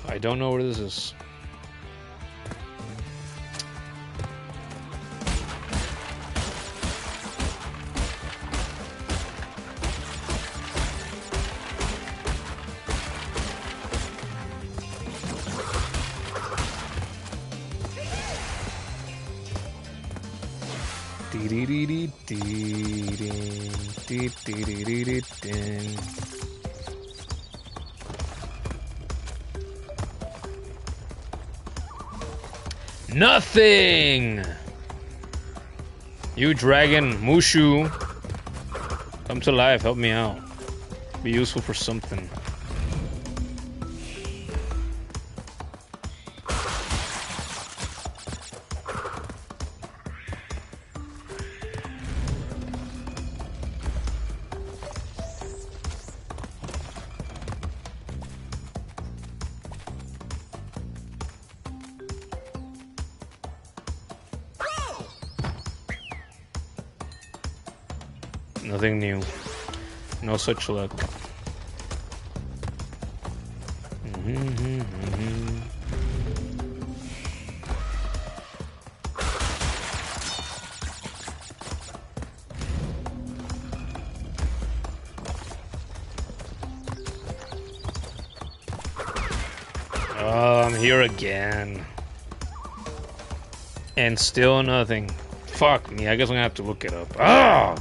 I don't know where this is. Nothing! You dragon, Mushu. Come to life, help me out. Be useful for something. Nothing new. No such luck. Oh, I'm here again. And still nothing. Fuck me, I guess I'm gonna have to look it up. Ah!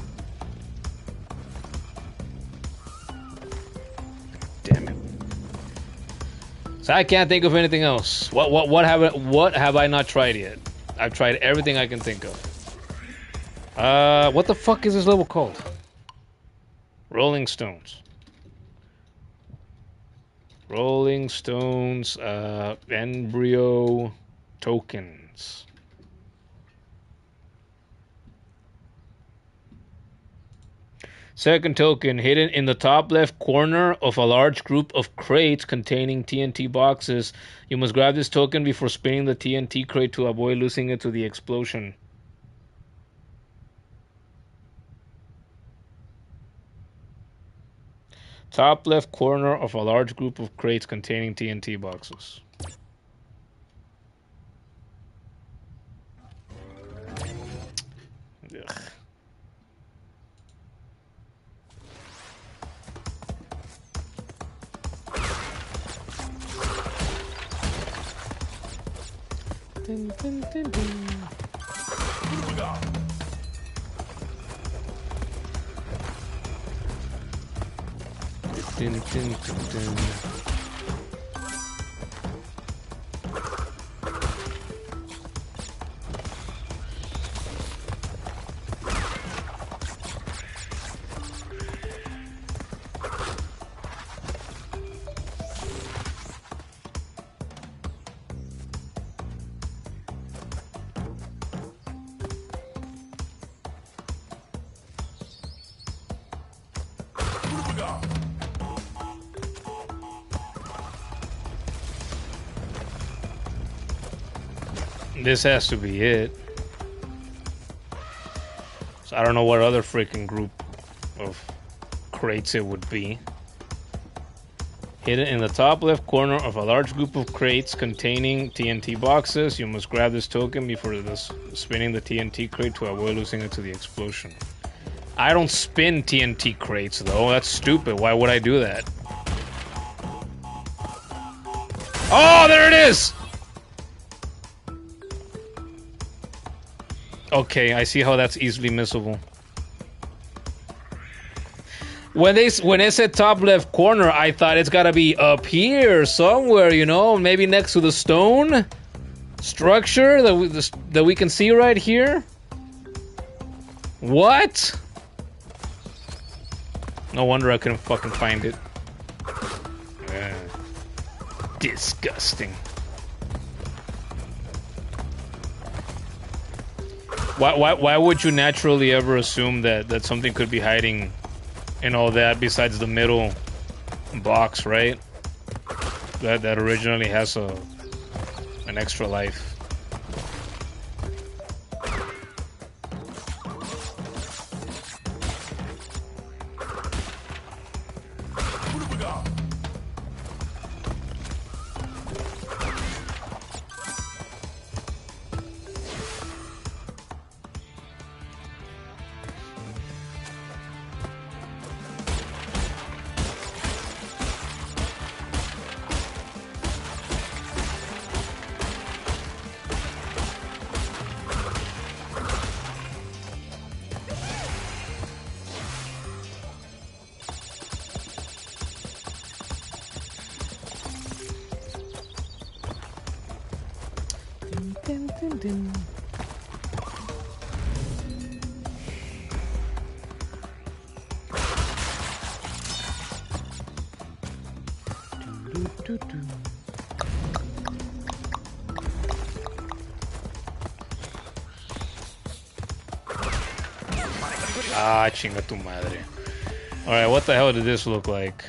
I can't think of anything else. What have I not tried yet? I've tried everything I can think of. What the fuck is this level called? Rolling Stones. Rolling Stones, Brio tokens. Second token, hidden in the top left corner of a large group of crates containing TNT boxes. You must grab this token before spinning the TNT crate to avoid losing it to the explosion. Top left corner of a large group of crates containing TNT boxes. Ugh. Dun, dun, dun, dun. Dun, dun, dun, dun. This has to be it. So I don't know what other freaking group of crates it would be. Hidden in the top left corner of a large group of crates containing TNT boxes. You must grab this token before spinning the TNT crate to avoid losing it to the explosion. I don't spin TNT crates though. That's stupid. Why would I do that? Oh, there it is! Okay, I see how that's easily missable. When it said top left corner, I thought it's gotta be up here somewhere, you know, maybe next to the stone structure that we can see right here. What? No wonder I couldn't fucking find it. Disgusting. Why would you naturally ever assume that something could be hiding in all that besides the middle box, right? That originally has an extra life. Dun, dun. Do, do, do. Ah, chinga tu madre. Alright, what the hell did this look like?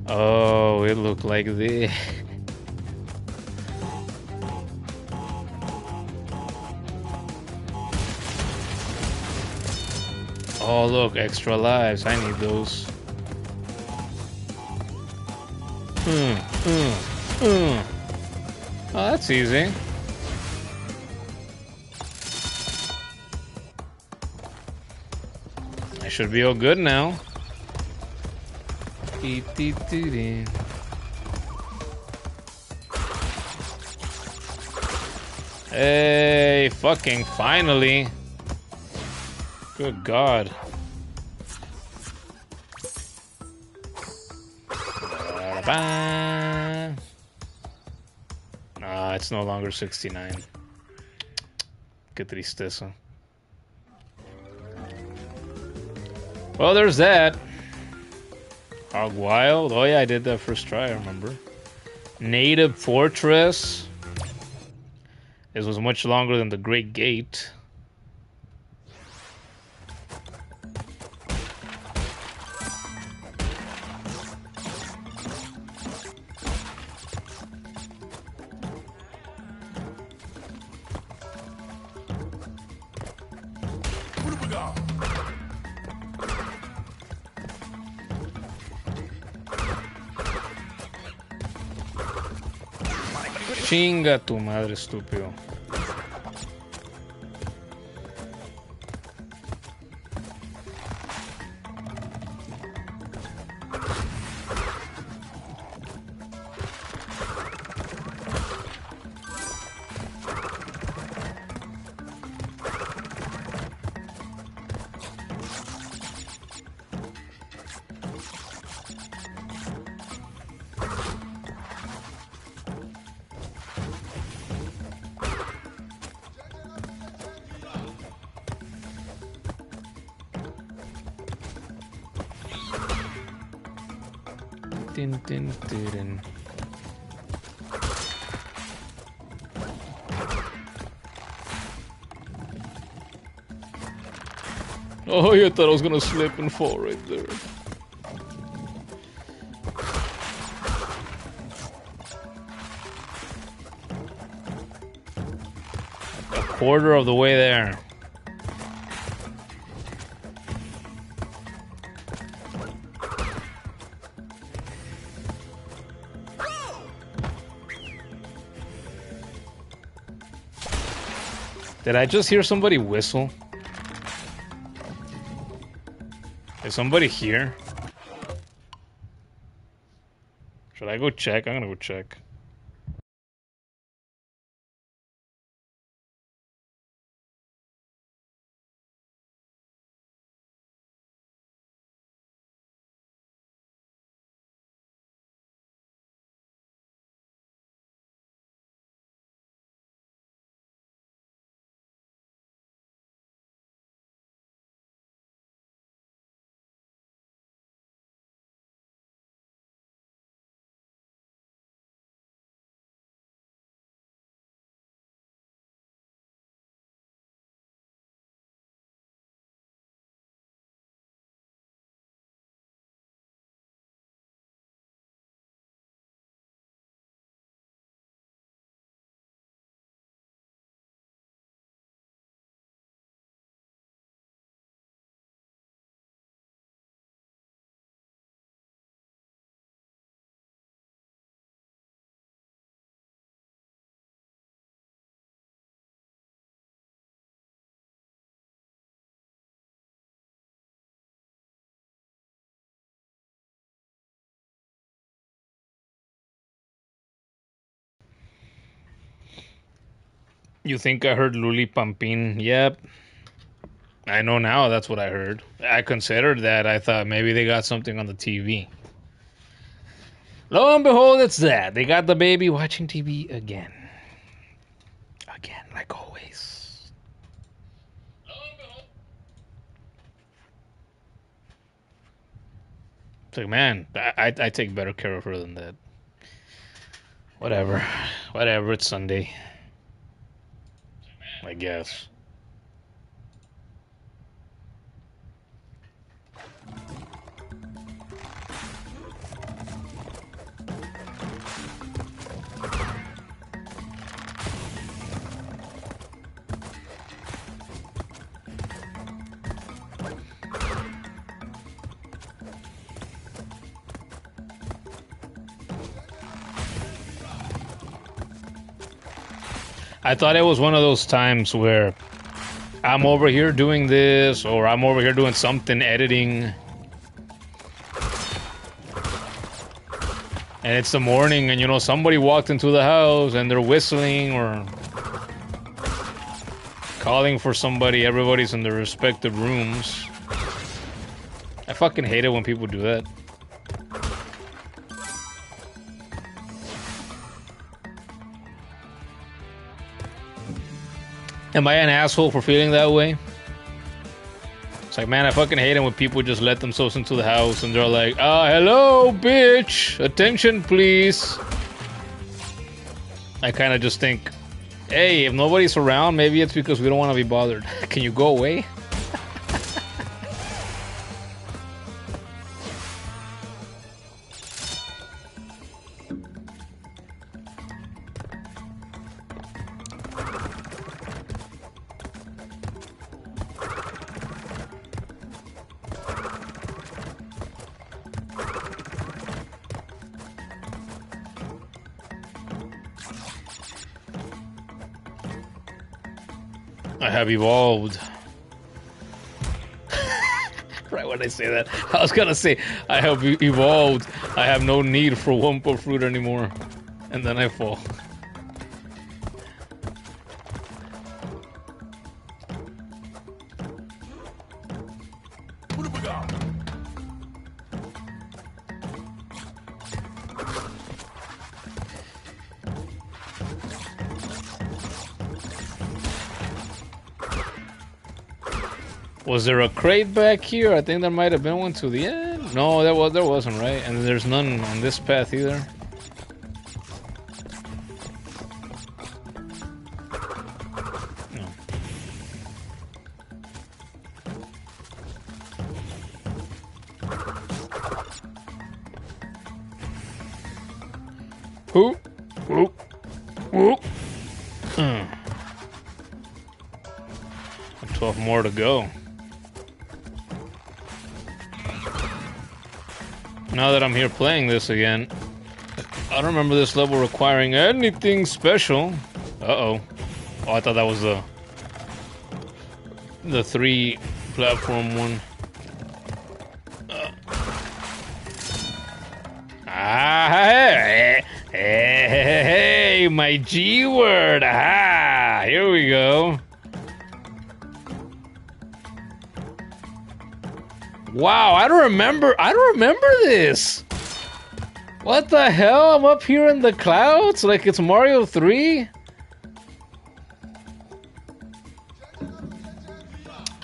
Oh, it looked like this. Oh, look, extra lives. I need those. Oh, that's easy. I should be all good now. Hey, fucking finally. Good God. Ah, it's no longer 69. Qué tristeza. Well, there's that. Hog Wild. Oh yeah, I did that first try, I remember. Native Fortress. This was much longer than the Great Gate. Chinga tu madre, estúpido. Dun, dun, dun, dun. Oh, you thought I was gonna slip and fall right there. A quarter of the way there. Did I just hear somebody whistle? Is somebody here? Should I go check? I'm gonna go check. You think I heard Luli Pampin? Yep. I know now that's what I heard. I considered that. I thought maybe they got something on the TV. Lo and behold, it's that. They got the baby watching TV again. Like always. It's like, man, I take better care of her than that. Whatever. Whatever, it's Sunday. I guess. I thought it was one of those times where I'm over here doing this, or I'm over here doing something, editing, and it's the morning, and you know, somebody walked into the house and they're whistling or calling for somebody. Everybody's in their respective rooms. I fucking hate it when people do that. Am I an asshole for feeling that way? It's like, man, I fucking hate it when people just let themselves into the house and they're like, hello, bitch, attention, please. I kind of just think, hey, if nobody's around, maybe it's because we don't want to be bothered. Can you go away? I have evolved. Right when I say that, I was gonna say, I have evolved. I have no need for Wumpa fruit anymore. And then I fall. Was there a crate back here? I think there might have been one to the end. No, there wasn't, right? And there's none on this path either. No. Whoop, whoop, whoop. 12 more to go. Now that I'm here playing this again, I don't remember this level requiring anything special. Uh-oh. Oh, I thought that was the 3 platform one. Hey, my G word. Ah, here we go. Wow, I don't remember this. What the hell? I'm up here in the clouds like it's Mario 3?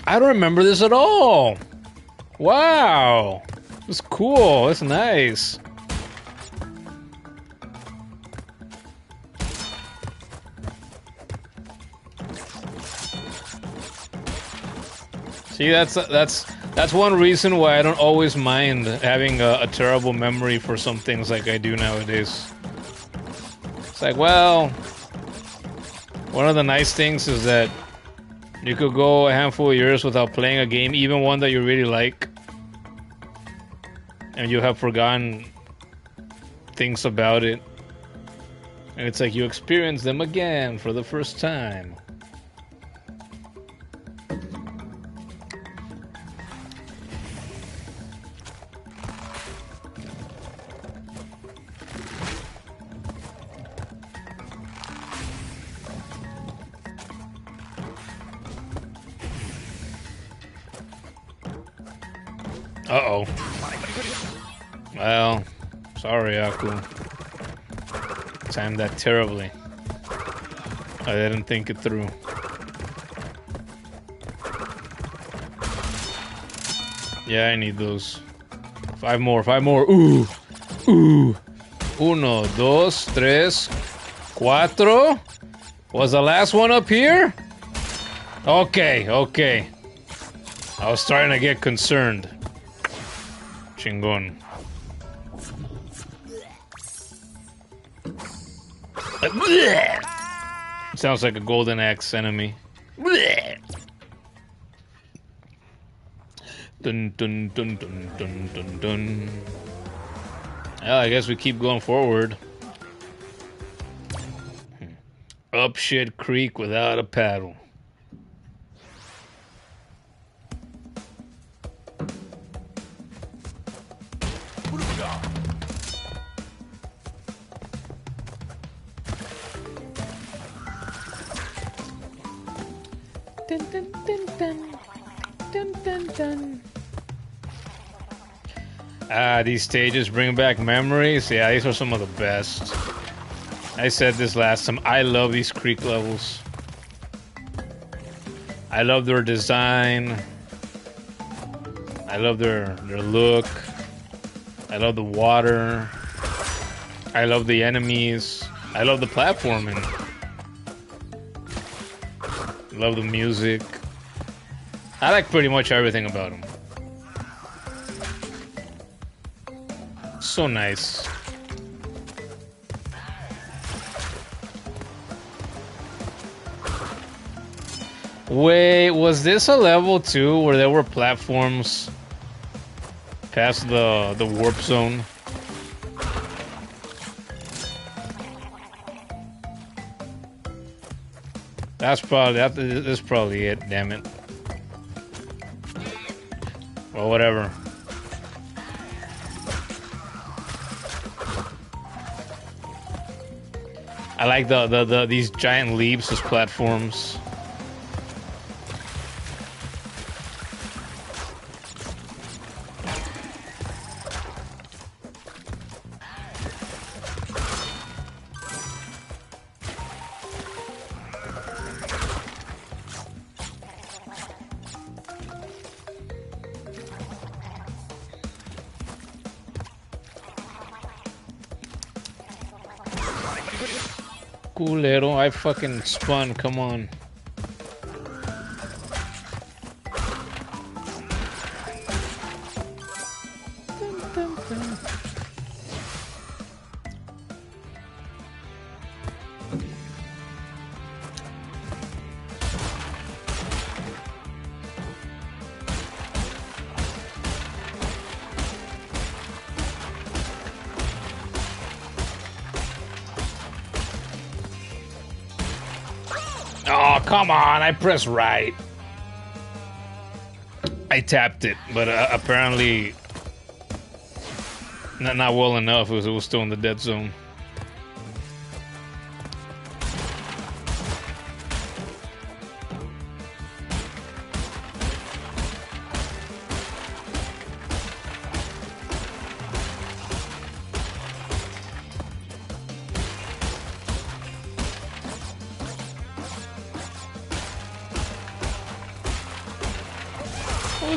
I don't remember this at all. Wow. It's cool. It's nice. See, that's one reason why I don't always mind having a terrible memory for some things like I do nowadays. It's like, well, one of the nice things is that you could go a handful of years without playing a game, even one that you really like, and you have forgotten things about it. And it's like you experience them again for the first time. Uh-oh. Well, sorry, Aku. Timed that terribly. I didn't think it through. Yeah, I need those. 5 more, 5 more. Ooh. Ooh. 1, 2, 3, 4. Was the last one up here? Okay, okay. I was starting to get concerned. Chingon. Sounds like a golden axe enemy. Dun dun dun dun dun dun dun. Well, I guess we keep going forward. Up shit creek without a paddle. Dun, dun, dun, dun. Dun, dun, dun. Ah, these stages bring back memories. Yeah, these are some of the best. I said this last time. I love these creek levels. I love their design. I love their look. I love the water. I love the enemies. I love the platforming. I love the music. I like pretty much everything about them. So nice. Wait, was this a level 2 where there were platforms past the warp zone? That's probably it, damn it. Well, whatever. I like these giant leaps as platforms. Culero, I fucking spun, come on. Oh, come on, I pressed right. I tapped it, but apparently not well enough. It was still in the dead zone.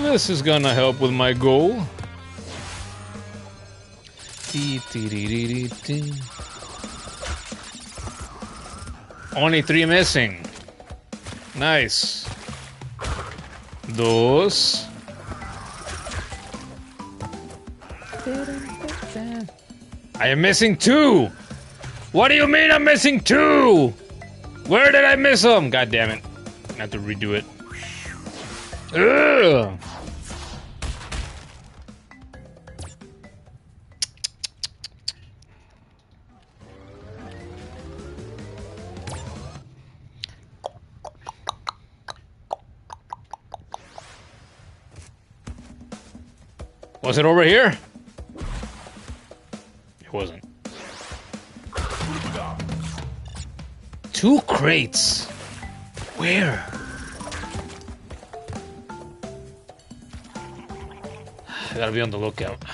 This is gonna help with my goal. Only 3 missing. Nice. 2. I am missing 2. What do you mean I'm missing 2? Where did I miss them? God damn it. I have to redo it. Ugh. Was it over here? It wasn't. 2 crates. Where? I gotta be on the lookout.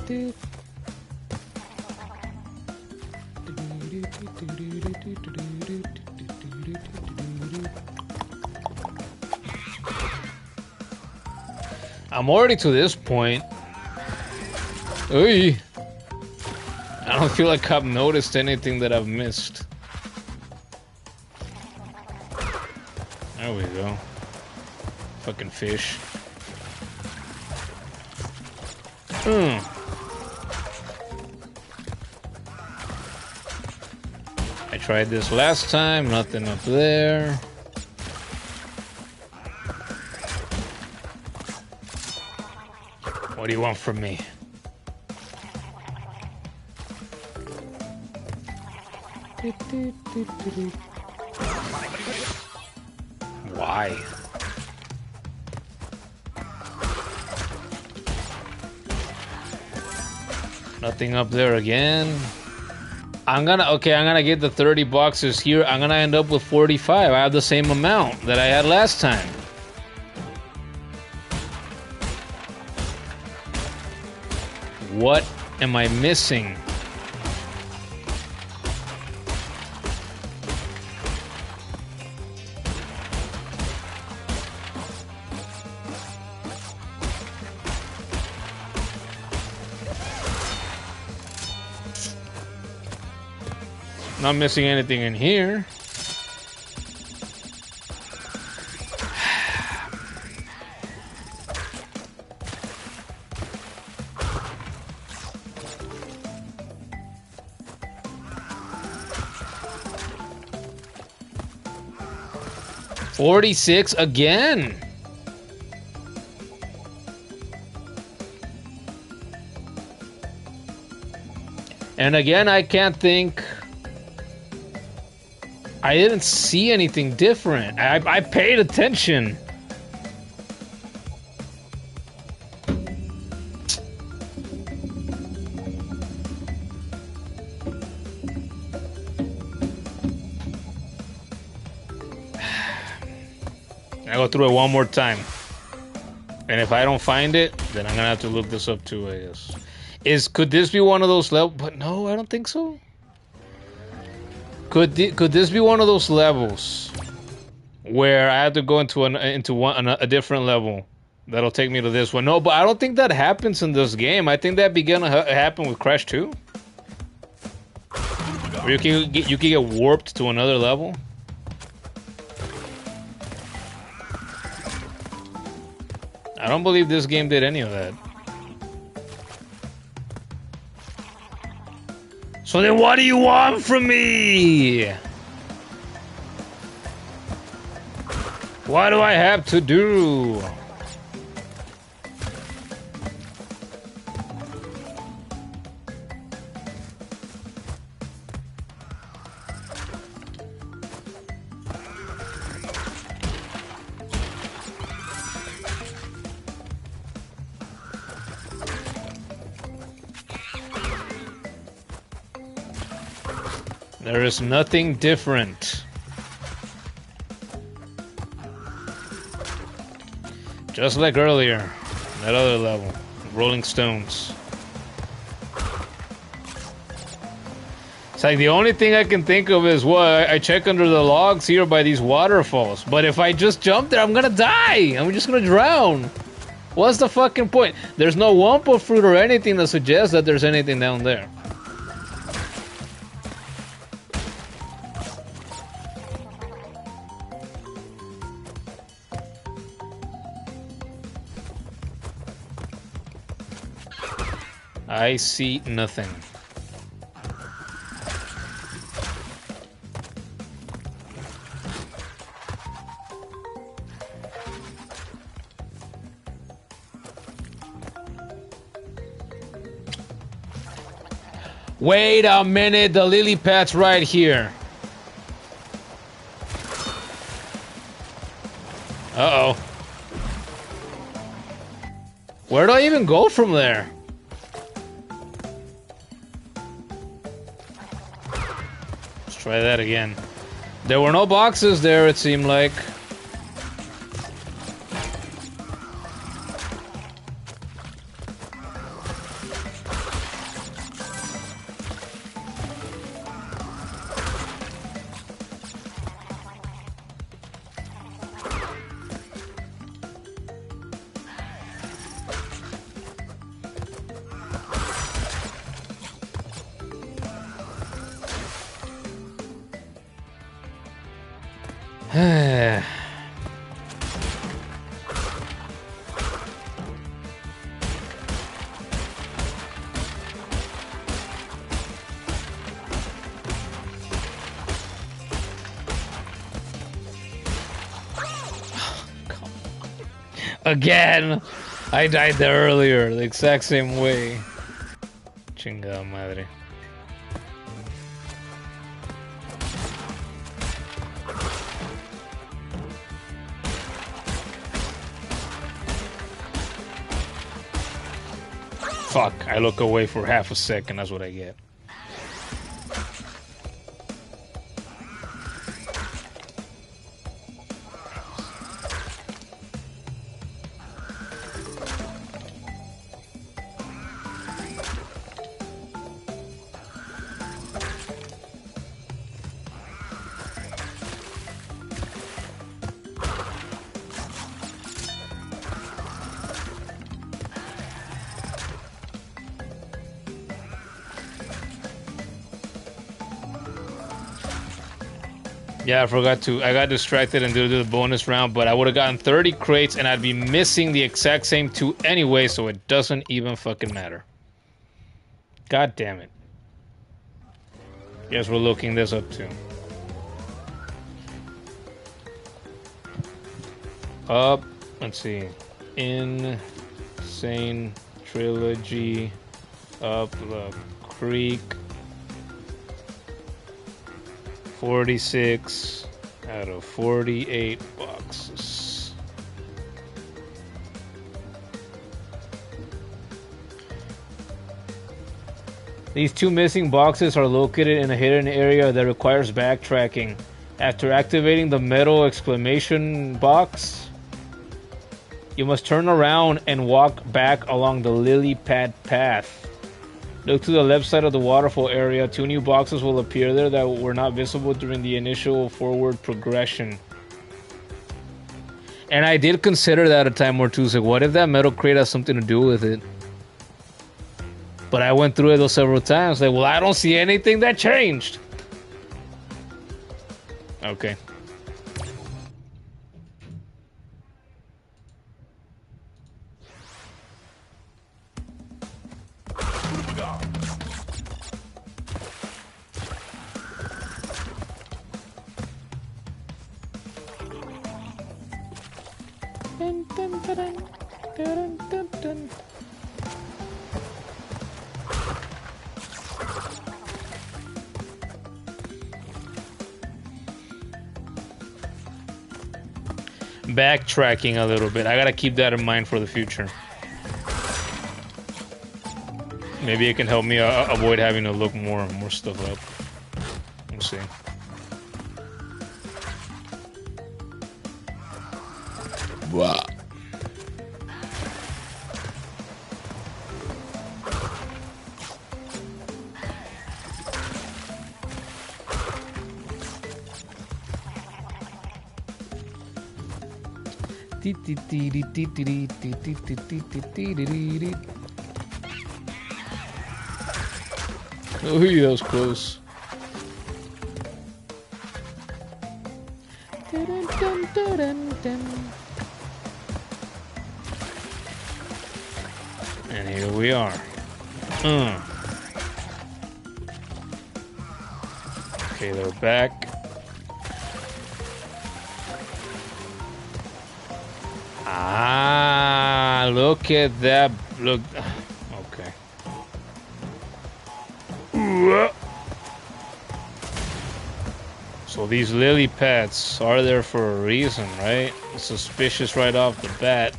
Do. I'm already to this point. Oy. I don't feel like I've noticed anything that I've missed. There we go. Fucking fish. I tried this last time, nothing up there. What do you want from me? Why? Nothing up there again. I'm gonna get the 30 boxes here. I'm gonna end up with 45. I have the same amount that I had last time. What am I missing? Not missing anything in here. $46 again. And again, I can't think. I didn't see anything different. I paid attention. I go through it one more time. And if I don't find it, then I'm gonna have to look this up too, I guess. Could this be one of those levels? But no, I don't think so. Could this be one of those levels where I have to go into a different level that'll take me to this one? No, but I don't think that happens in this game. I think that began to happen with Crash 2. Where you can get warped to another level. I don't believe this game did any of that. So then what do you want from me? What do I have to do? There is nothing different. Just like earlier, that other level, Rolling Stones. It's like the only thing I can think of is what I check under the logs here by these waterfalls. But if I just jump there, I'm gonna die. I'm just gonna drown. What's the fucking point? There's no Wumpa fruit or anything that suggests that there's anything down there. I see nothing. Wait a minute, the lily pad's right here. Uh-oh. Where do I even go from there? Let's try that again. There were no boxes there, it seemed like. Again! I died there earlier, the exact same way. Chingada madre. Fuck, I look away for half a second, that's what I get. Yeah, I forgot to. I got distracted and did the bonus round, but I would have gotten 30 crates and I'd be missing the exact same 2 anyway, so it doesn't even fucking matter. God damn it. Guess we're looking this up too. Up, let's see. SANE Trilogy. Up the creek. 46 out of 48 boxes. These 2 missing boxes are located in a hidden area that requires backtracking. After activating the metal exclamation box, you must turn around and walk back along the lily pad path. Look to the left side of the waterfall area. 2 new boxes will appear there that were not visible during the initial forward progression. And I did consider that a time or two. So what if that metal crate has something to do with it? But I went through it those several times. Like, well, I don't see anything that changed. Okay. Backtracking a little bit. I gotta keep that in mind for the future. Maybe it can help me avoid having to look more stuff up. We'll see. Wow. Oh, that was close. And here we are. Okay, they're back. Ah, look at that. Look. Okay. So these lily pads are there for a reason, right? Suspicious right off the bat.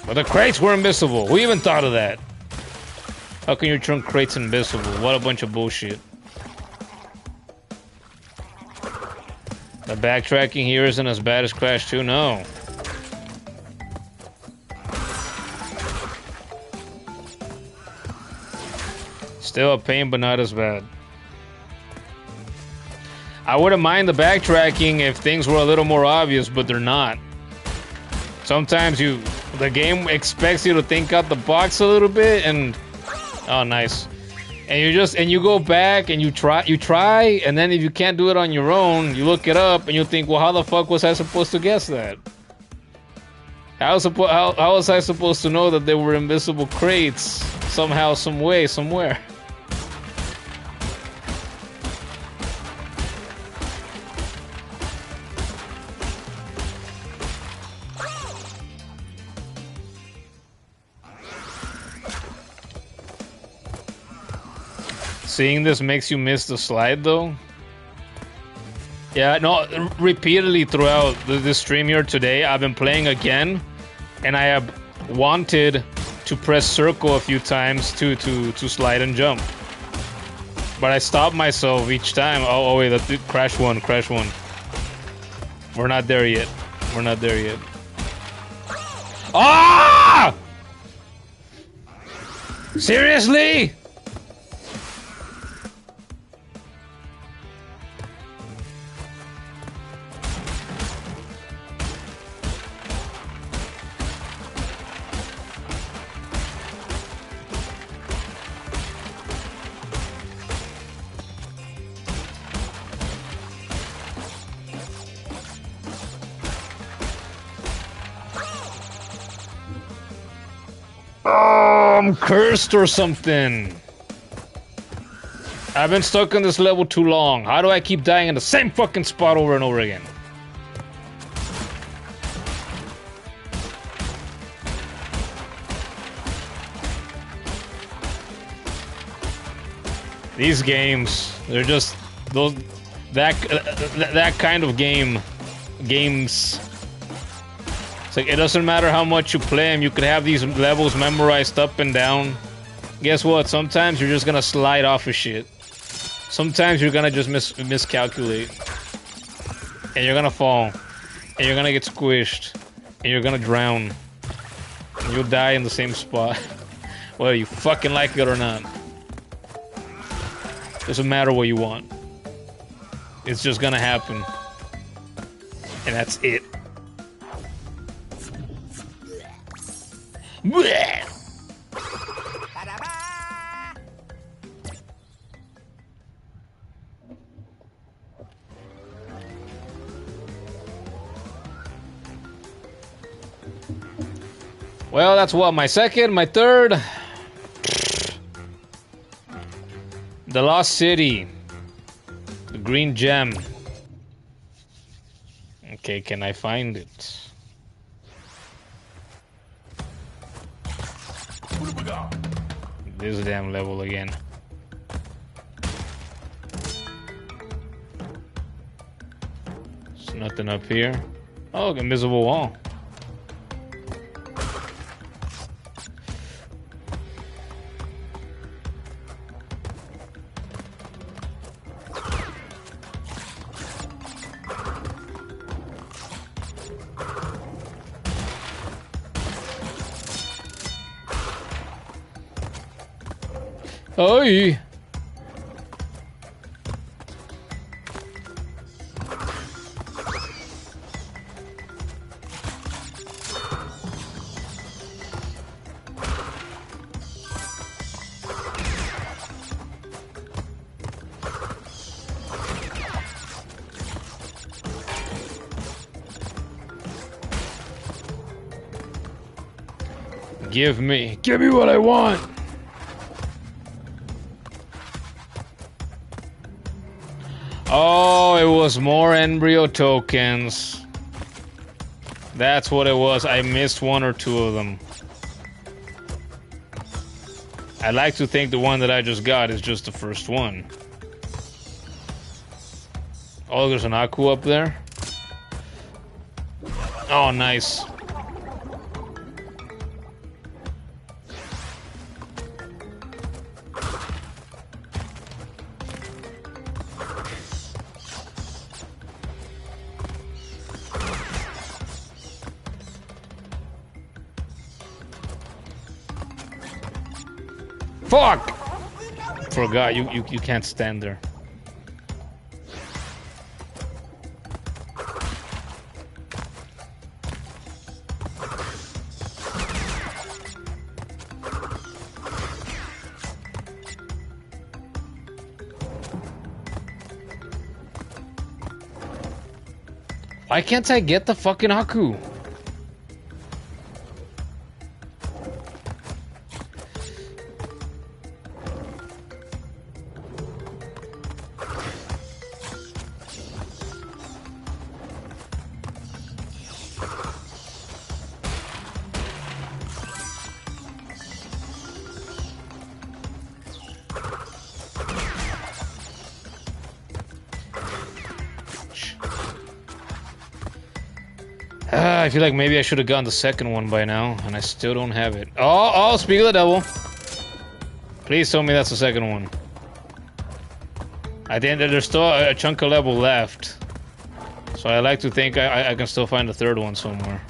But the crates were invisible. Who even thought of that? How can you turn crates invisible? What a bunch of bullshit. The backtracking here isn't as bad as Crash 2, no. Still a pain, but not as bad. I wouldn't mind the backtracking if things were a little more obvious, but they're not. Sometimes the game expects you to think out the box a little bit, and oh, nice. And you go back and you try, and then if you can't do it on your own, you look it up and you think, well, how the fuck was I supposed to guess that? How was I supposed to know that there were invisible crates somehow, some way, somewhere? Seeing this makes you miss the slide, though? Yeah, no, repeatedly throughout the stream here today, I've been playing again, and I have wanted to press circle a few times to slide and jump. But I stop myself each time. Oh wait, crash one. We're not there yet. Ah! Seriously? Oh, I'm cursed or something. I've been stuck on this level too long. How do I keep dying in the same fucking spot over and over again? These games, they're just that kind of games. It's like, it doesn't matter how much you play them, you could have these levels memorized up and down. Guess what? Sometimes you're just gonna slide off of shit. Sometimes you're gonna just miscalculate. And you're gonna fall. And you're gonna get squished. And you're gonna drown. And you'll die in the same spot. Whether you fucking like it or not. Doesn't matter what you want. It's just gonna happen. And that's it. Well, that's what, my second, my third. The Lost City. The Green Gem. Okay, can I find it? This damn level again. There's nothing up here. Oh, invisible wall. Oi! Give me what I want! Oh, it was more embryo tokens. That's what it was. I missed one or two of them. I like to think the one that I just got is just the first one. Oh, there's an Aku up there. Oh, nice. Fuck! Forgot, you can't stand there. Why can't I get the fucking Aku? I feel like maybe I should have gotten the second one by now, and I still don't have it. Oh, speak of the devil. Please tell me that's the second one. I think that there's still a chunk of level left. So I like to think I can still find the third one somewhere.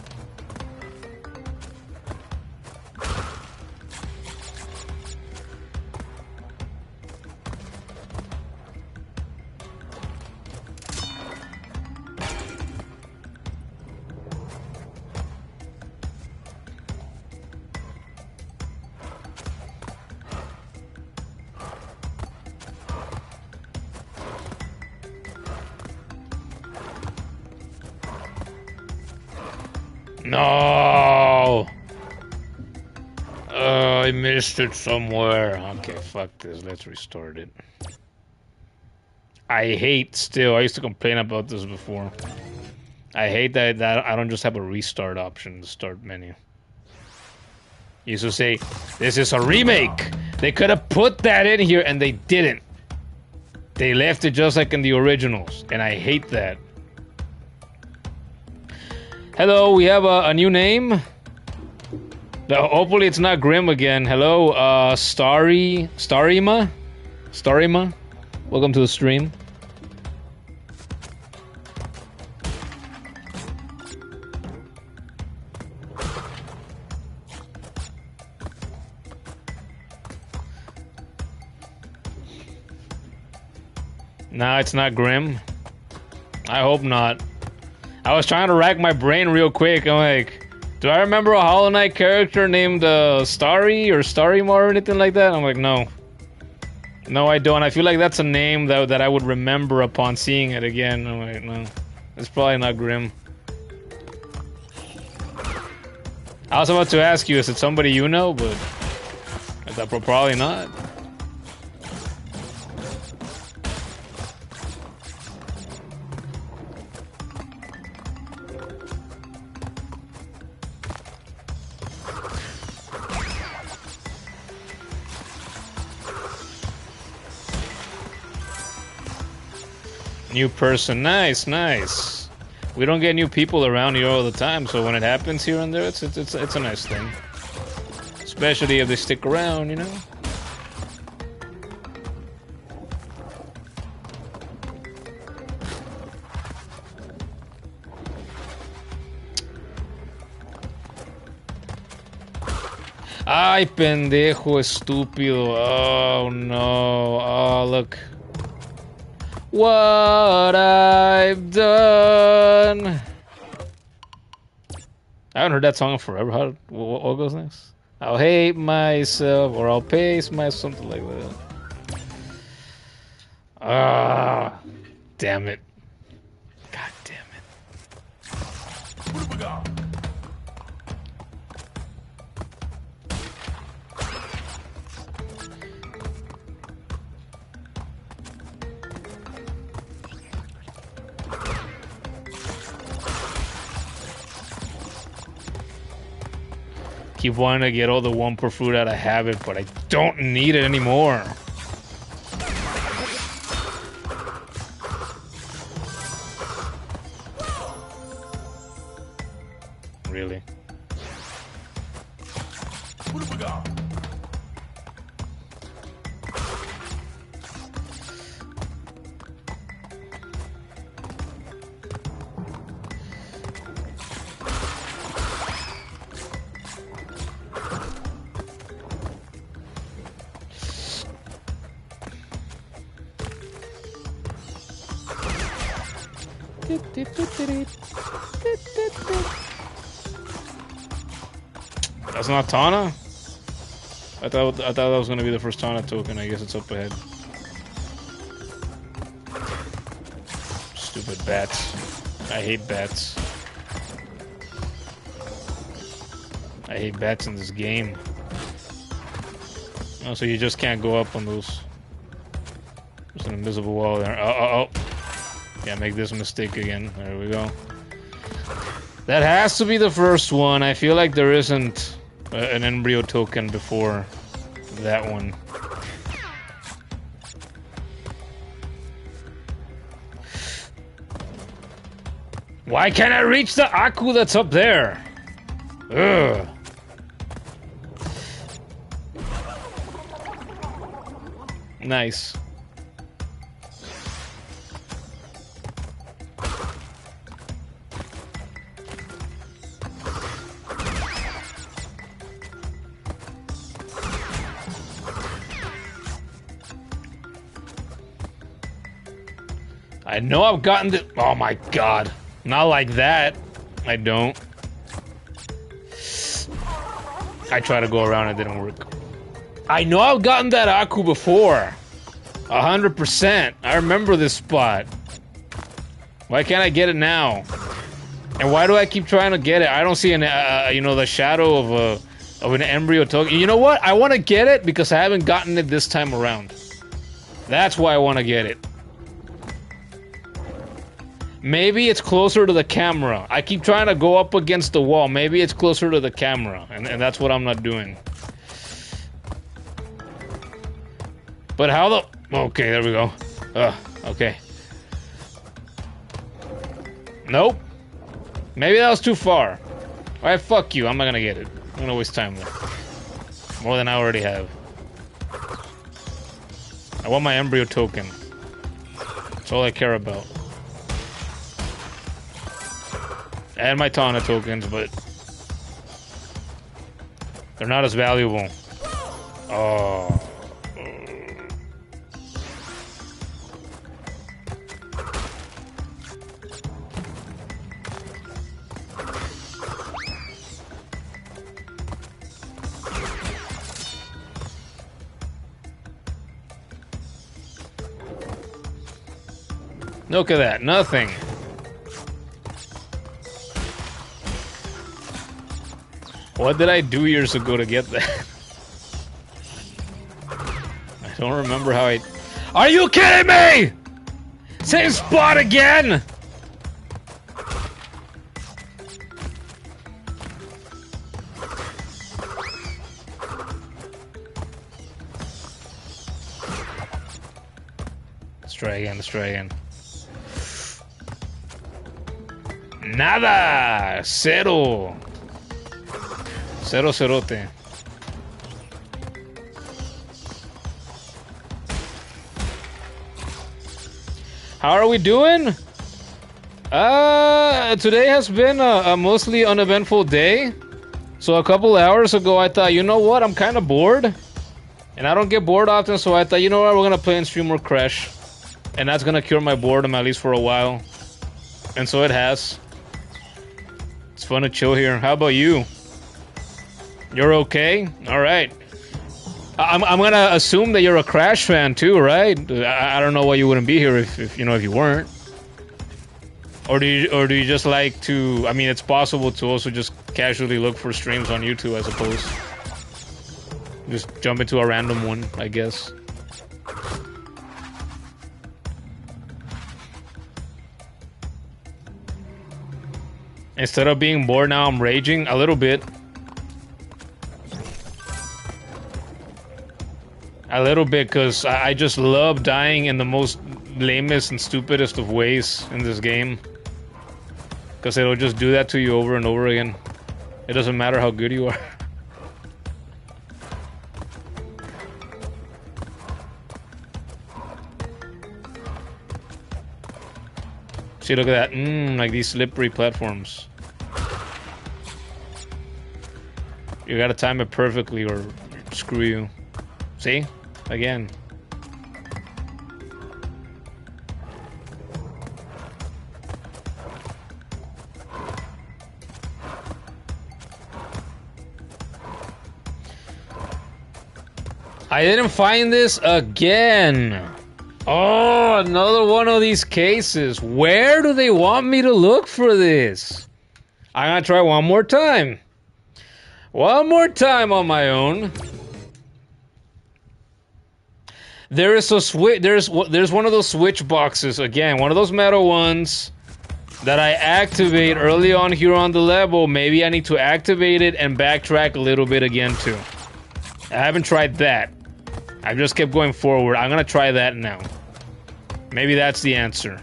No! I missed it somewhere. Okay, fuck this. Let's restart it. I hate still. I used to complain about this before. I hate that I don't just have a restart option in the start menu. You used to say, this is a remake. They could have put that in here and they didn't. They left it just like in the originals. And I hate that. Hello, we have a new name. Hopefully it's not Grim again. Hello, Starima? Welcome to the stream. No, it's not Grim. I hope not. I was trying to rack my brain real quick. I'm like, do I remember a Hollow Knight character named Starry or Starima or anything like that? I'm like, no. No, I don't. I feel like that's a name that I would remember upon seeing it again. I'm like, no. It's probably not Grim. I was about to ask you, is it somebody you know? But probably not. New person, nice. We don't get new people around here all the time, so when it happens here and there, it's a nice thing. Especially if they stick around, you know. Ay, pendejo, estúpido. Oh no. Oh, look. What I've done. I haven't heard that song in forever. What goes next? I'll hate myself, or I'll pace myself, something like that. Ah, damn it. God damn it. What have we got? Keep wanting to get all the Wumper fruit out of habit, but I don't need it anymore. Really? What have we got? That's not Tana? I thought that was gonna be the first Tana token. I guess it's up ahead. Stupid bats. I hate bats. I hate bats in this game. Oh, so you just can't go up on those. There's an invisible wall there. Oh. Can't make this mistake again. There we go. That has to be the first one. I feel like there isn't an embryo token before that one. Why can't I reach the Aku that's up there? Ugh. Nice. I know I've gotten the— oh my god. Not like that. I don't. I tried to go around, it didn't work. I know I've gotten that Aku before. 100%. I remember this spot. Why can't I get it now? And why do I keep trying to get it? I don't see an, you know, the shadow of an embryo token. You know what? I want to get it because I haven't gotten it this time around. That's why I want to get it. Maybe it's closer to the camera. I keep trying to go up against the wall. Maybe it's closer to the camera, and that's what I'm not doing. But how the— okay, there we go. Okay. Nope. Maybe that was too far. Alright, fuck you. I'm not gonna get it. I'm gonna waste time there. More than I already have. I want my embryo token. That's all I care about. And my Tana tokens, but they're not as valuable. Oh. Look at that, nothing. What did I do years ago to get that? I don't remember how I— are you kidding me? Same spot again? Let's try again, let's try again. Nada! Cero! Cero cerote. How are we doing? Today has been a mostly uneventful day. So a couple hours ago I thought, you know what, I'm kind of bored. And I don't get bored often, so I thought, you know what, we're gonna play and stream more Crash. And that's gonna cure my boredom, at least for a while. And so it has. It's fun to chill here. How about you? You're okay? Alright. I'm gonna assume that you're a Crash fan too, right? I don't know why you wouldn't be here if you know, if you weren't. Or do you just like to— I mean, it's possible to also just casually look for streams on YouTube, I suppose. Just jump into a random one, I guess. Instead of being bored now, I'm raging a little bit. A little bit, because I just love dying in the most lamest and stupidest of ways in this game. Because it'll just do that to you over and over again. It doesn't matter how good you are. See, look at that. Like these slippery platforms. You gotta time it perfectly or screw you. See? Again. I didn't find this again. Oh, another one of these cases. Where do they want me to look for this? I'm gonna try one more time. One more time on my own. There is a switch. There's one of those switch boxes again. One of those metal ones that I activate early on here on the level. Maybe I need to activate it and backtrack a little bit again too. I haven't tried that. I just kept going forward. I'm gonna try that now. Maybe that's the answer.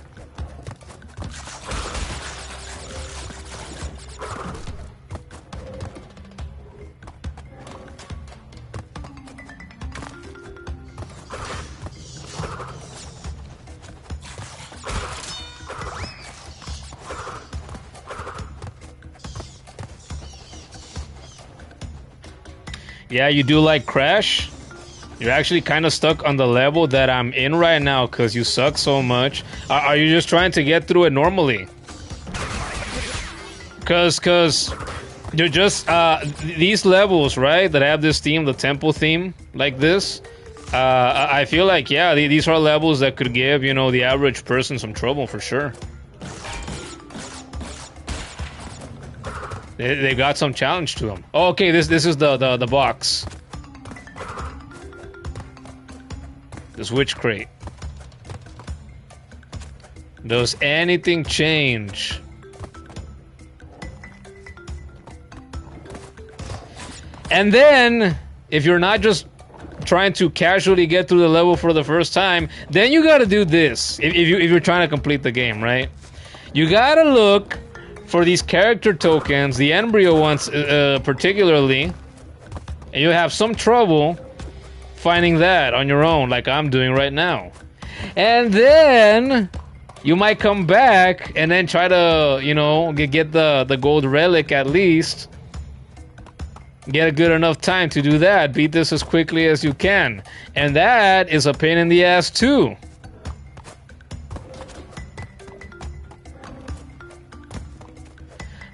Yeah, you do like Crash? You're actually kind of stuck on the level that I'm in right now because you suck so much. Are you just trying to get through it normally? Because you're just, these levels, right, that have this theme, the temple theme, like this, I feel like, yeah, these are levels that could give, you know, the average person some trouble for sure. They got some challenge to them. Oh, okay, this is the box. The switch crate. Does anything change? And then, if you're not just trying to casually get through the level for the first time, then you gotta do this. If you're trying to complete the game, right? You gotta look for these character tokens, the embryo ones particularly, and you have some trouble finding that on your own, like I'm doing right now. And then you might come back and then try to, you know, get the gold relic at least. Get a good enough time to do that. Beat this as quickly as you can. And that is a pain in the ass too.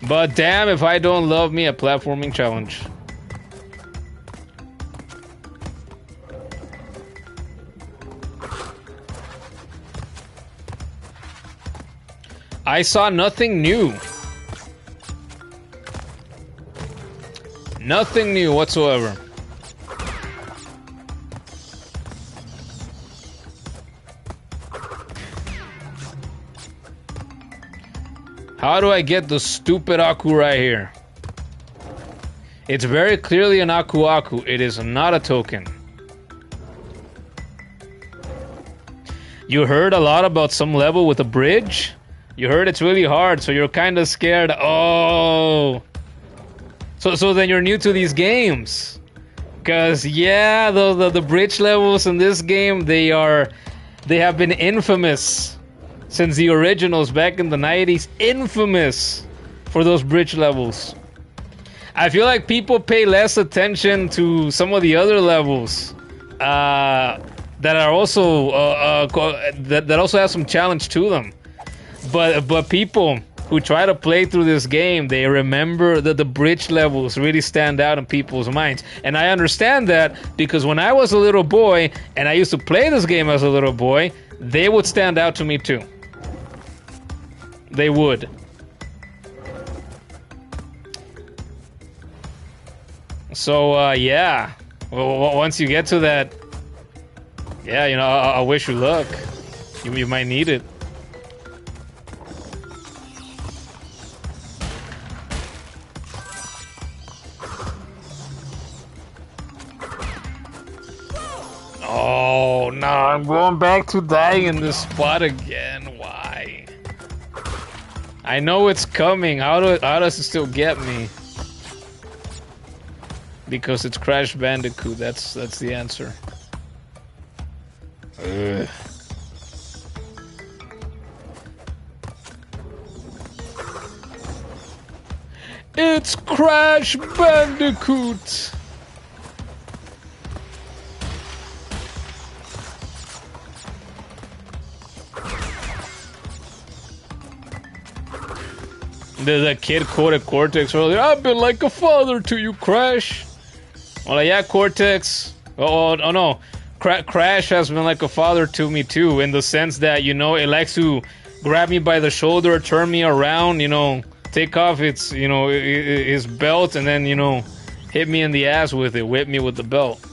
But damn if I don't love me a platforming challenge. I saw nothing new. Nothing new whatsoever. How do I get the stupid Aku right here? It's very clearly an Aku Aku. It is not a token. You heard a lot about some level with a bridge? You heard it's really hard, so you're kind of scared. Oh. So then you're new to these games. Because, yeah, the bridge levels in this game, they have been infamous since the originals back in the 90s. Infamous for those bridge levels. I feel like people pay less attention to some of the other levels that are also that also have some challenge to them. But people who try to play through this game, they remember that the bridge levels really stand out in people's minds. And I understand that because when I was a little boy and I used to play this game as a little boy, they would stand out to me too. They would. So, yeah. Well, once you get to that, yeah, you know, I wish you luck. You might need it. Oh, no, I'm going back to dying in this spot again. Why? I know it's coming. How does it still get me? Because it's Crash Bandicoot. That's the answer. Ugh. It's Crash Bandicoot. The kid quoted Cortex earlier. I've been like a father to you, Crash. Well, yeah, Cortex. Oh no. Crash has been like a father to me too, in the sense that, you know, it likes to grab me by the shoulder, turn me around, you know, take off its, you know, his belt, and then, you know, hit me in the ass with it, whip me with the belt.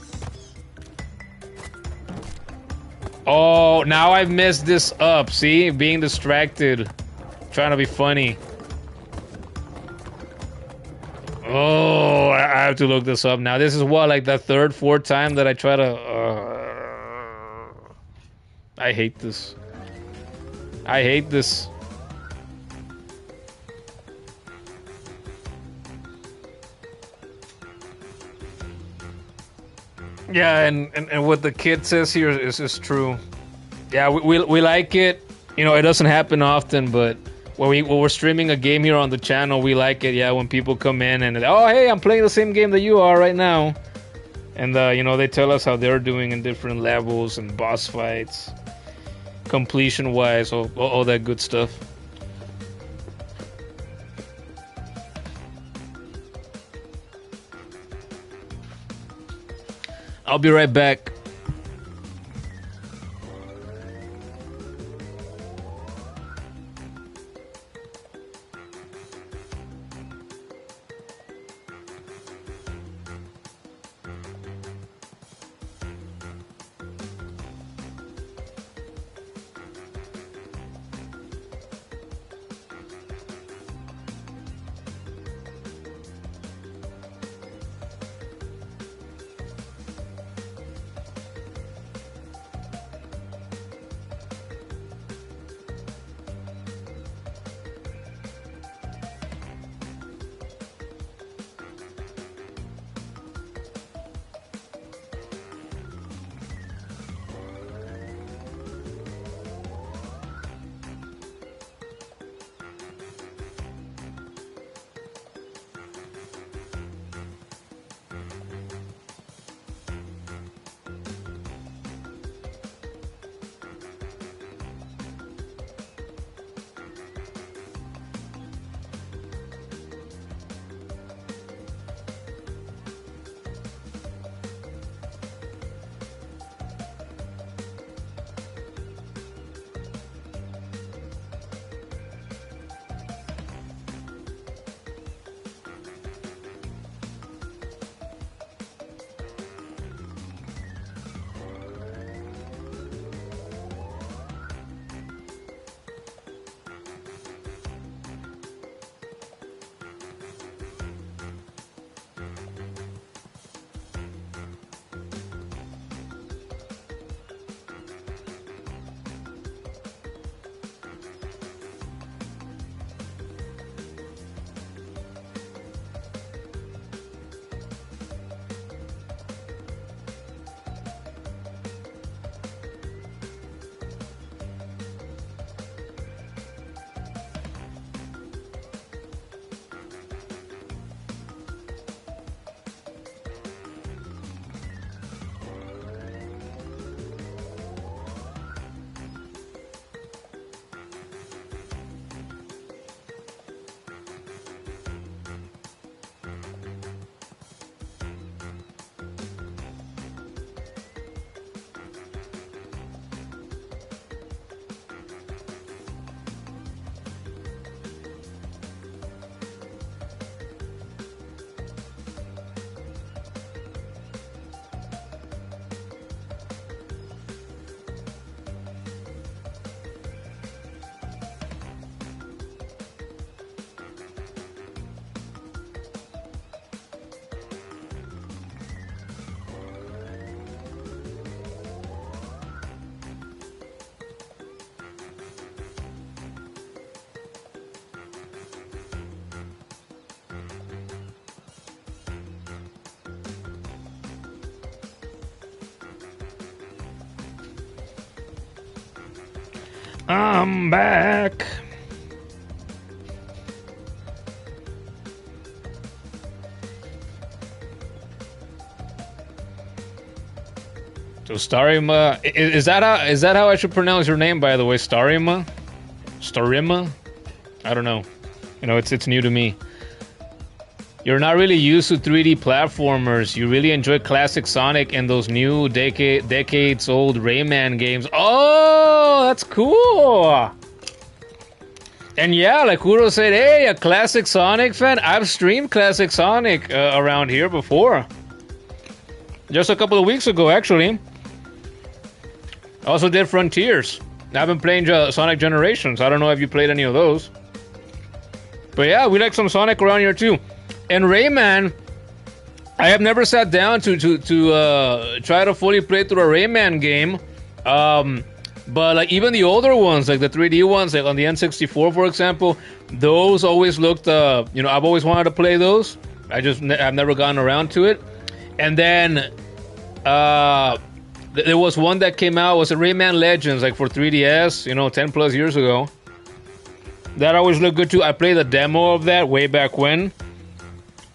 Oh, now I've messed this up, see? Being distracted, trying to be funny. Oh, I have to look this up now. This is what, like the third, fourth time that I try to... I hate this. I hate this. Yeah, and what the kid says here is true. Yeah, we like it. You know, it doesn't happen often, but when we're streaming a game here on the channel, we like it. Yeah, when people come in and oh, hey, I'm playing the same game that you are right now, and you know, they tell us how they're doing in different levels and boss fights, completion wise, all that good stuff. I'll be right back. I'm back. So Starima, is that how I should pronounce your name, by the way? Starima? Starima? I don't know. You know, it's new to me. you're not really used to 3D platformers. You really enjoy classic Sonic and those new decades old Rayman games. Oh, that's cool. And yeah, like Kuro said, hey, a classic Sonic fan. I've streamed classic Sonic around here before. Just a couple of weeks ago, actually. I also did Frontiers. I've been playing Sonic Generations. I don't know if you played any of those. But yeah, we like some Sonic around here too. And Rayman, I have never sat down to try to fully play through a Rayman game. But like even the older ones, like the 3D ones, like on the N64, for example, those always looked, you know, I've always wanted to play those. I've never gotten around to it. And then there was one that came out, was a Rayman Legends, like for 3DS, you know, 10 plus years ago. That always looked good too. I played a demo of that way back when.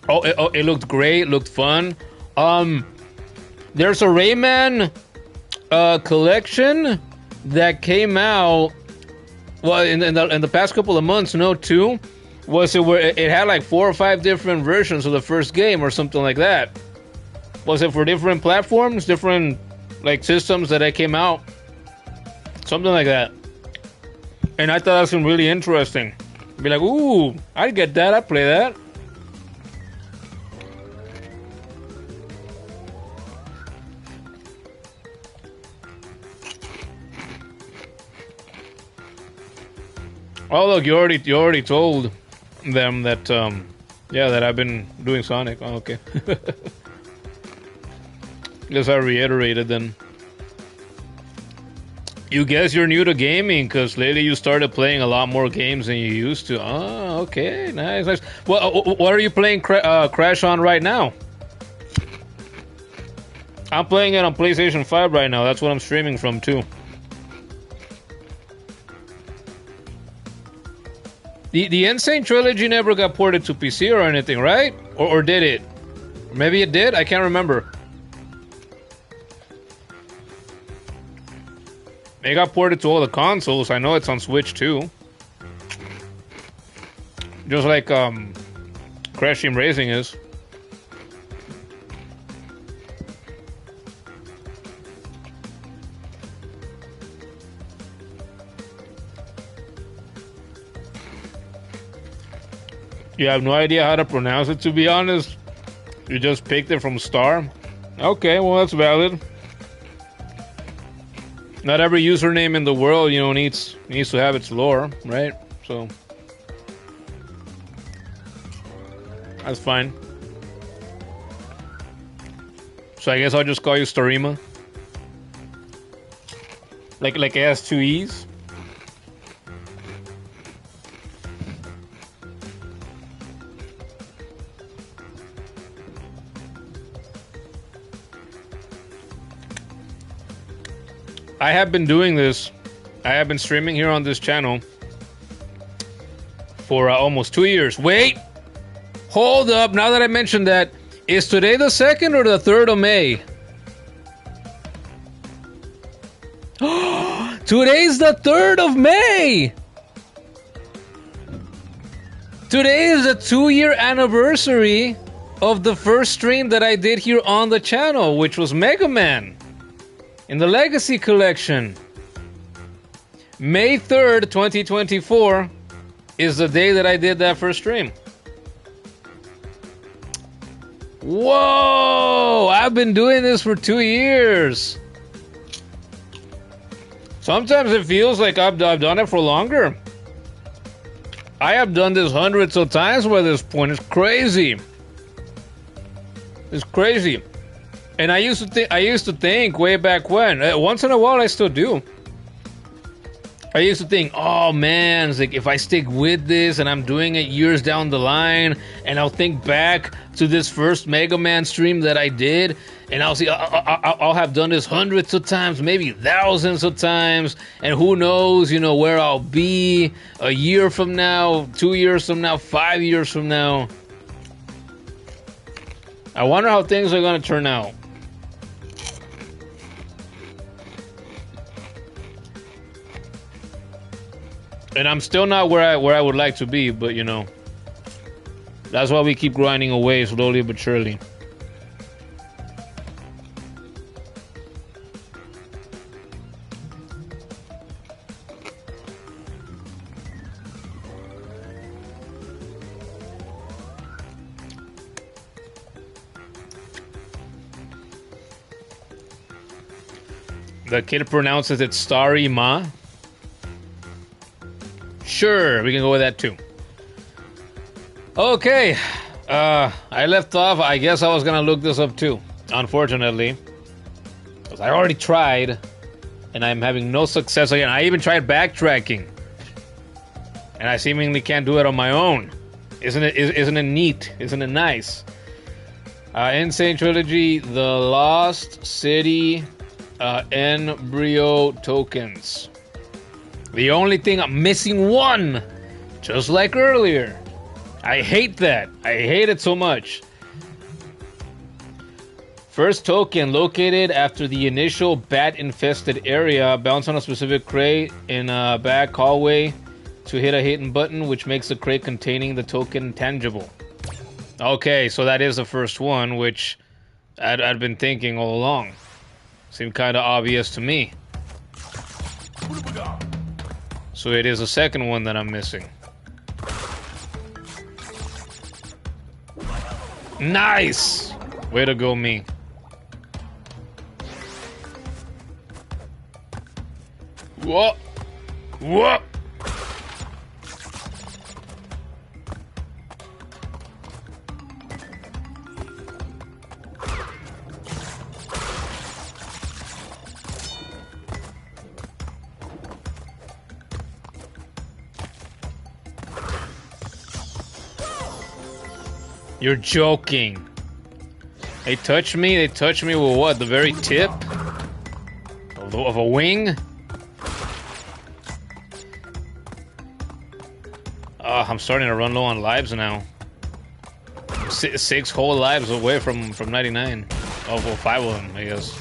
It looked great, looked fun. There's a Rayman collection that came out, well, in the past couple of months, no, too, was it where it had like 4 or 5 different versions of the first game or something like that. Was it for different platforms, different like systems that it came out, something like that? And I thought that was really interesting. Be like, ooh, I'd get that, I'd play that. Oh look, you already told them that yeah, that I've been doing Sonic. Oh, okay. Guess I reiterated then. You guess you're new to gaming because lately you started playing a lot more games than you used to. Oh, okay, nice, nice. Well, what are you playing Crash on right now? I'm playing it on PlayStation 5 right now. That's what I'm streaming from too. The Insane Trilogy never got ported to PC or anything, right? Or did it? Maybe it did? I can't remember. It got ported to all the consoles. I know it's on Switch too. Just like Crash Team Racing is. You have no idea how to pronounce it, to be honest? You just picked it from Star? Okay, well, that's valid. Not every username in the world, you know, needs to have its lore, right? So that's fine. So I guess I'll just call you Starima. Like it has 2 E's. I have been doing this. I have been streaming here on this channel for almost 2 years. Wait! Hold up, now that I mentioned that, is today the 2nd or the 3rd of May? Today's the 3rd of May! Today is the 2-year anniversary of the first stream that I did here on the channel, which was Mega Man in the Legacy Collection. May 3rd, 2024 is the day that I did that first stream. Whoa! I've been doing this for 2 years. Sometimes it feels like I've done it for longer. I have done this hundreds of times by this point. It's crazy. It's crazy. And I used to think way back when. Once in a while, I still do. I used to think, oh man, it's like if I stick with this and I'm doing it years down the line, and I'll think back to this first Mega Man stream that I did, and I'll see I'll have done this hundreds of times, maybe thousands of times, and who knows, you know, where I'll be a year from now, 2 years from now, 5 years from now. I wonder how things are gonna turn out. And I'm still not where I would like to be, but you know, That's why we keep grinding away slowly but surely. The kid pronounces it Starry Ma. Sure, we can go with that too. Okay, I left off. I guess I was gonna look this up too, unfortunately, because I already tried, and I'm having no success again. I even tried backtracking, and I seemingly can't do it on my own. Isn't it neat? Isn't it nice? In SANE Trilogy, the Lost City N Brio tokens. The only thing I'm missing one, just like earlier. I hate that. I hate it so much. First token located after the initial bat-infested area. Bounce on a specific crate in a back hallway to hit a hidden button, which makes the crate containing the token tangible. Okay, so that is the first one, which I'd been thinking all along. Seemed kind of obvious to me. So it is the second one that I'm missing. Nice! Way to go, me. Whoa! Whoa! You're joking. They touched me? They touched me with what? The very tip? Of a wing? I'm starting to run low on lives now. Six whole lives away from 99. Oh, well, 5 of them, I guess.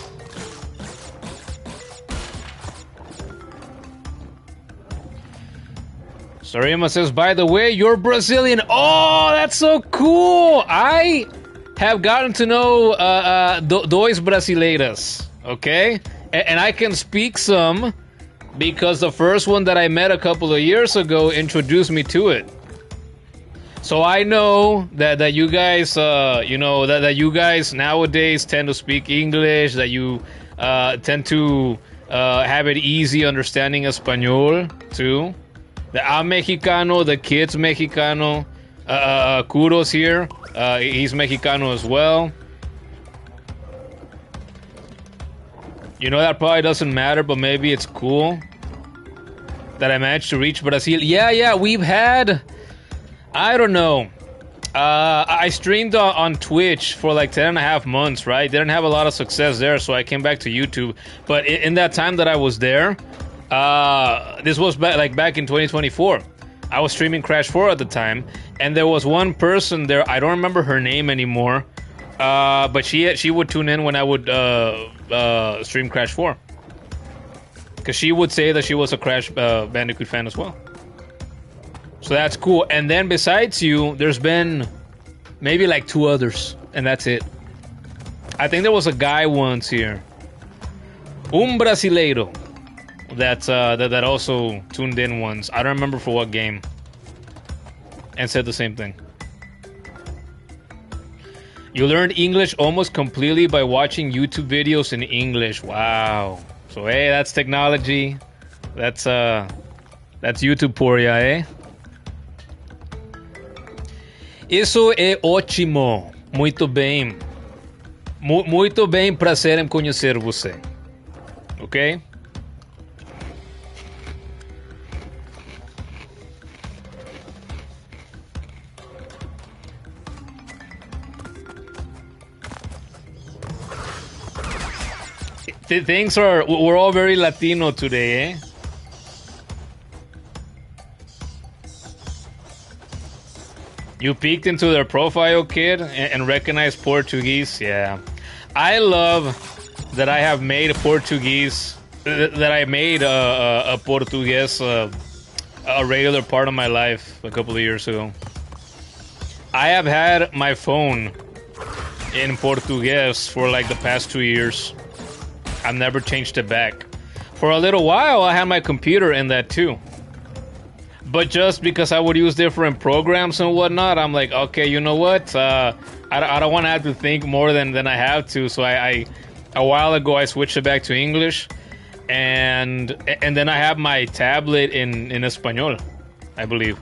Sarima says, by the way, you're Brazilian. Oh, that's so cool. I have gotten to know dois brasileiras, okay? And I can speak some because the first one that I met a couple of years ago introduced me to it. So I know that you guys, you know, that you guys nowadays tend to speak English, that you tend to have it easy understanding Espanol, too. I'm Mexicano, the kid's Mexicano. Kudos here. He's Mexicano as well. You know, that probably doesn't matter, but maybe it's cool that I managed to reach Brazil. Yeah, we've had... I don't know. I streamed on Twitch for like 10.5 months, right? Didn't have a lot of success there, so I came back to YouTube. But in that time that I was there... this was back in 2024. I was streaming Crash 4 at the time, and there was one person there. I don't remember her name anymore, but she would tune in when I would stream Crash 4, because she would say that she was a Crash Bandicoot fan as well. So that's cool. And then besides you, there's been maybe like 2 others, and that's it. I think there was a guy once here, brasileiro. That also tuned in once. I don't remember for what game. And said the same thing. You learned English almost completely by watching YouTube videos in English. Wow. So hey, that's technology. That's YouTube por ya, eh? Isso é ótimo. Muito bem. Muito bem, prazer em conhecer você. Okay? Things are... We're all very Latino today, eh? You peeked into their profile, kid, and recognized Portuguese? Yeah. I love that I have made Portuguese... That I made a Portuguese a regular part of my life a couple of years ago. I have had my phone in Portuguese for like the past 2 years. I've never changed it back. For a little while, I had my computer in that too. But just because I would use different programs and whatnot, I'm like, okay, you know what? I don't want to have to think more than I have to. So a while ago, I switched it back to English, and then I have my tablet in Espanol, I believe.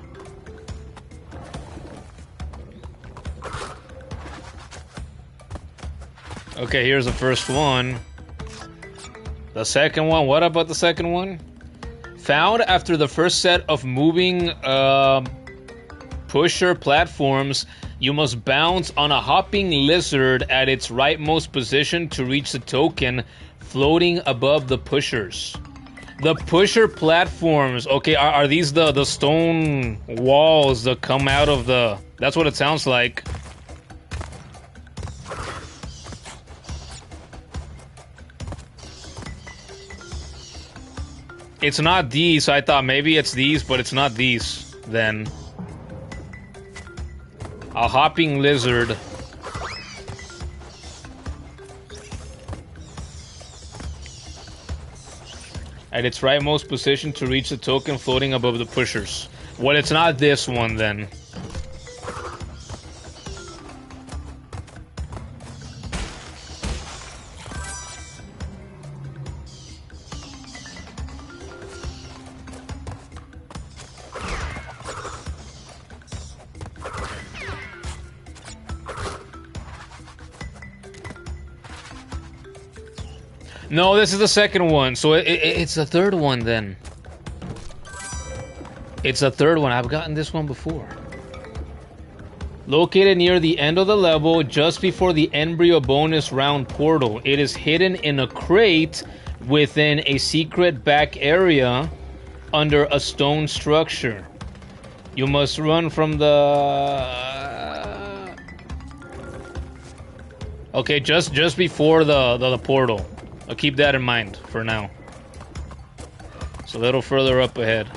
Okay, here's the first one. The second one, what about the second one? Found after the first set of moving pusher platforms, you must bounce on a hopping lizard at its rightmost position to reach the token floating above the pushers. The pusher platforms, okay, are these the stone walls that come out of the... That's what it sounds like. It's not these, I thought maybe it's these, but it's not these, then. A hopping lizard. At its rightmost position to reach the token floating above the pushers. Well, it's not this one, then. No, this is the second one, so it's the third one then. It's the third one. I've gotten this one before. Located near the end of the level, just before the embryo bonus round portal. It is hidden in a crate within a secret back area under a stone structure. You must run from the... Okay, just before the portal. I'll keep that in mind for now. It's a little further up ahead.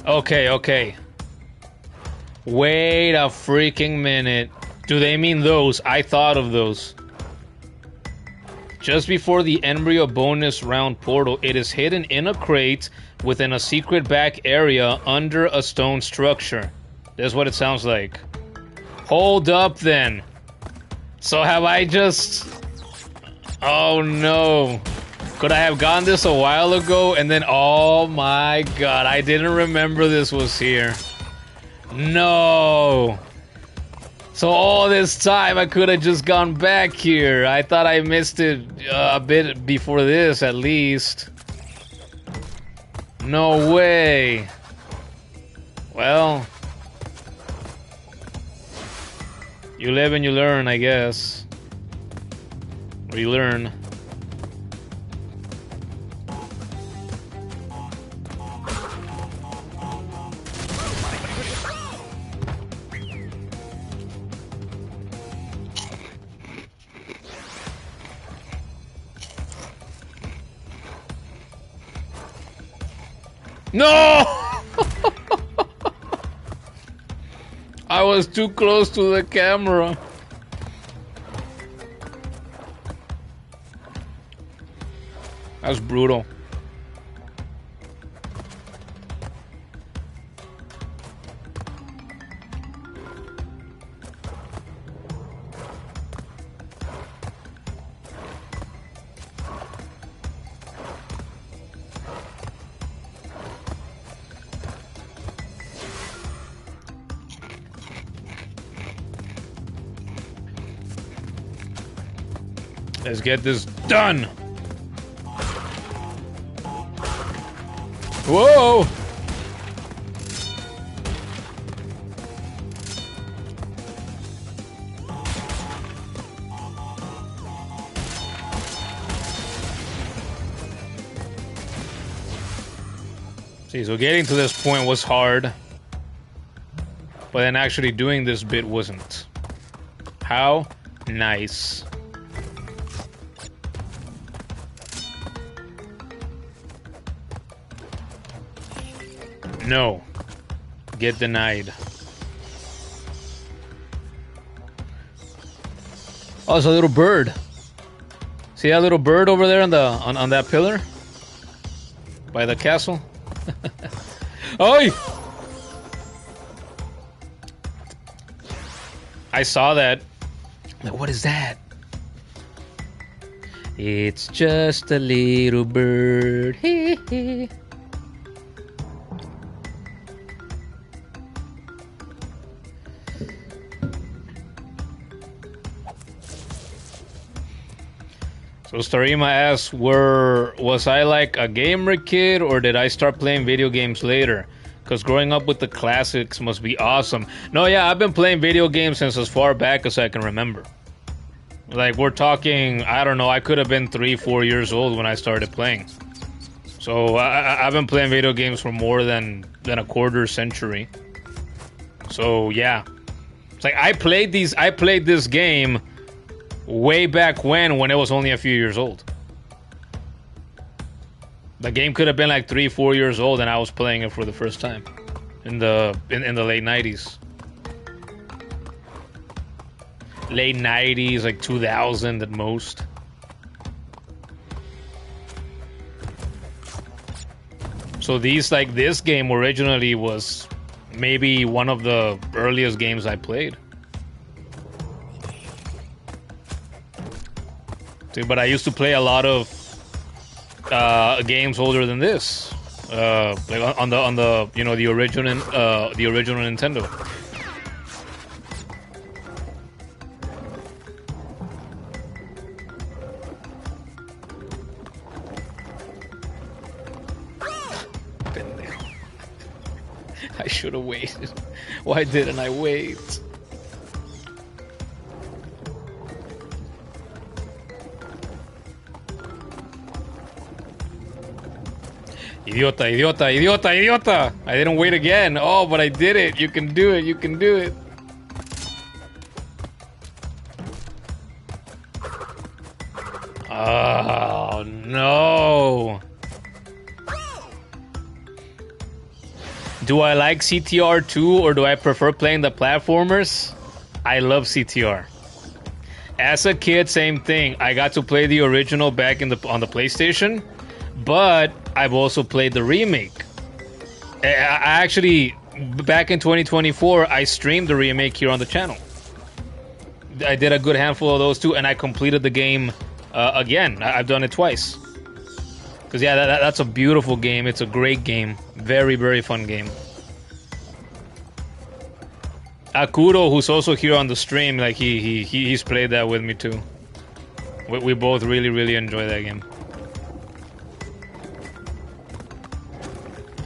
Okay. Wait a freaking minute. Do they mean those? I thought of those. Just before the embryo bonus round portal, it is hidden in a crate within a secret back area under a stone structure. That's what it sounds like. Hold up then. So have I just... Oh no. Could I have gotten this a while ago and then, oh my god, I didn't remember this was here. No. So all this time I could have just gone back here. I thought I missed it a bit before this at least. No way. Well. You live and you learn, I guess. Or you learn. No! I was too close to the camera. That's brutal. Let's get this done. Whoa! See, so getting to this point was hard, but then actually doing this bit wasn't. How nice. No. Get denied. Oh, it's a little bird. See that little bird over there on the on that pillar? By the castle? Oi! I saw that. What is that? It's just a little bird. Hee hee. So Starima asks, was I like a gamer kid or did I start playing video games later? Because growing up with the classics must be awesome. No, yeah, I've been playing video games since as far back as I can remember. Like, we're talking, I don't know, I could have been 3-4 years old when I started playing. So I've been playing video games for more than a quarter century. So yeah. It's like I played this game way back when it was only a few years old. The game could have been like 3-4 years old and I was playing it for the first time in the late 90s. Late 90s, like 2000 at most. So this game originally was maybe one of the earliest games I played. But I used to play a lot of games older than this, like on the you know the original Nintendo. I should have waited. Why didn't I wait? Idiota, idiota, idiota, idiota! I didn't wait again. Oh, but I did it. You can do it. You can do it. Oh, no. Do I like CTR 2 or do I prefer playing the platformers? I love CTR. As a kid, same thing. I got to play the original back on the PlayStation, but I've also played the remake. I actually, back in 2024, I streamed the remake here on the channel. I did a good handful of those too, and I completed the game again. I've done it twice. Because yeah, that's a beautiful game. It's a great game. Very, very fun game. Akuro, who's also here on the stream, like he's played that with me too. We both really, really enjoy that game.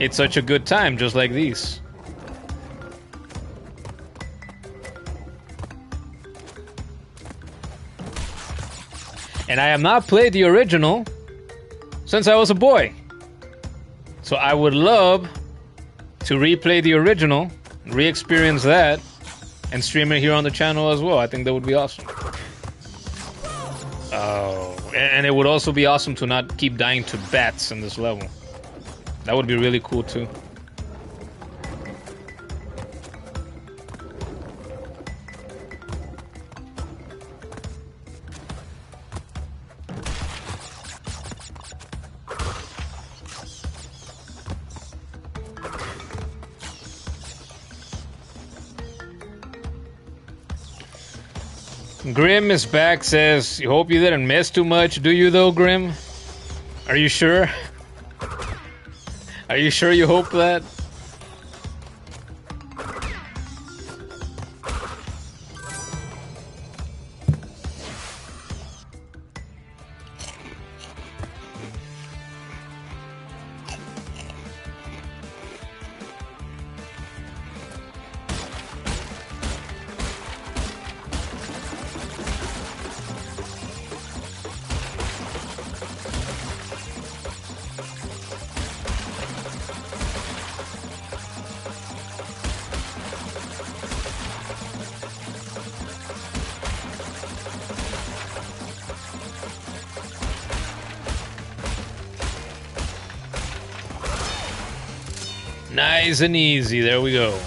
It's such a good time, just like these. And I have not played the original since I was a boy. So I would love to replay the original, re-experience that, and stream it here on the channel as well. I think that would be awesome. Oh, and it would also be awesome to not keep dying to bats in this level. That would be really cool too. Grim is back, says, you hope you didn't miss too much, do you though, Grim? Are you sure? Are you sure you hope that? Nice and easy. There we go.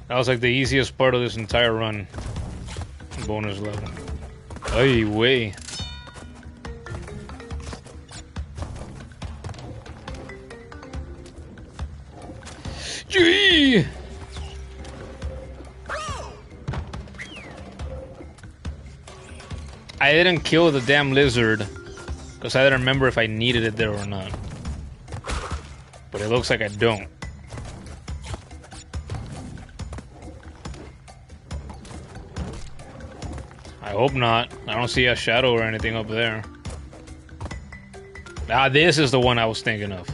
That was like the easiest part of this entire run. Bonus level. Ay, way. Gee! I didn't kill the damn lizard because I didn't remember if I needed it there or not. But it looks like I don't. I hope not. I don't see a shadow or anything up there. Ah, this is the one I was thinking of.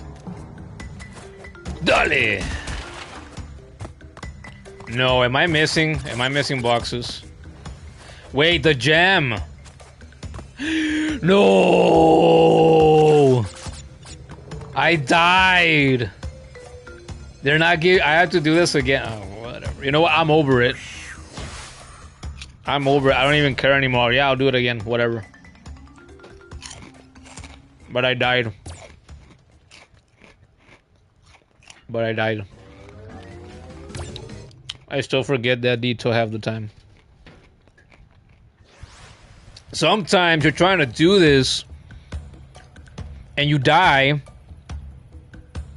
Dale! No, am I missing? Am I missing boxes? Wait, the gem! No! I died! They're not giving... I have to do this again. Oh, whatever. You know what? I'm over it. I'm over it. I don't even care anymore. Yeah, I'll do it again. Whatever. But I died. But I died. I still forget that detail half the time. Sometimes you're trying to do this and you die,